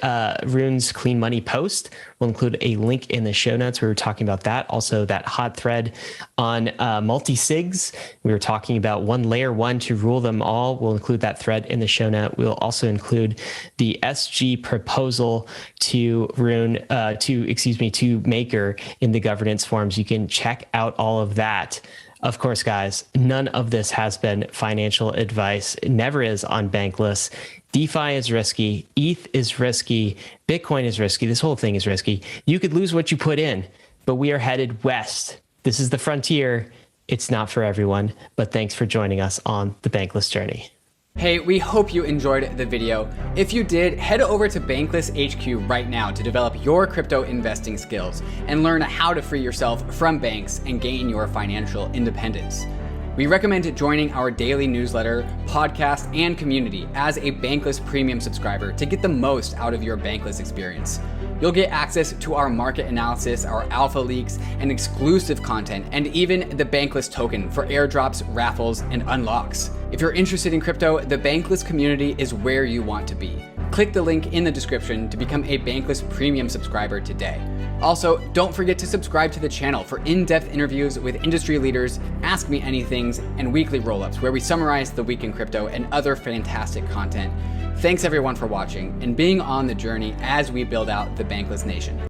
[SPEAKER 1] Rune's Clean Money post. We'll include a link in the show notes. We were talking about that. Also, that hot thread on multi-sigs. We were talking about one layer one to rule them all. We'll include that thread in the show note. We'll also include the SG proposal to to Maker in the governance forums. You can check out all of that. Of course, guys, none of this has been financial advice. It never is on Bankless. DeFi is risky. ETH is risky. Bitcoin is risky. This whole thing is risky. You could lose what you put in, but we are headed west. This is the frontier. It's not for everyone, but thanks for joining us on the Bankless journey.
[SPEAKER 4] Hey, we hope you enjoyed the video. If you did, head over to Bankless HQ right now to develop your crypto investing skills and learn how to free yourself from banks and gain your financial independence. We recommend joining our daily newsletter, podcast, and community as a Bankless Premium subscriber to get the most out of your Bankless experience. You'll get access to our market analysis, our alpha leaks, and exclusive content, and even the Bankless token for airdrops, raffles, and unlocks. If you're interested in crypto, the Bankless community is where you want to be. Click the link in the description to become a Bankless Premium subscriber today. Also, don't forget to subscribe to the channel for in-depth interviews with industry leaders, Ask Me Anythings, and weekly roll-ups where we summarize the week in crypto and other fantastic content. Thanks everyone for watching and being on the journey as we build out the Bankless Nation.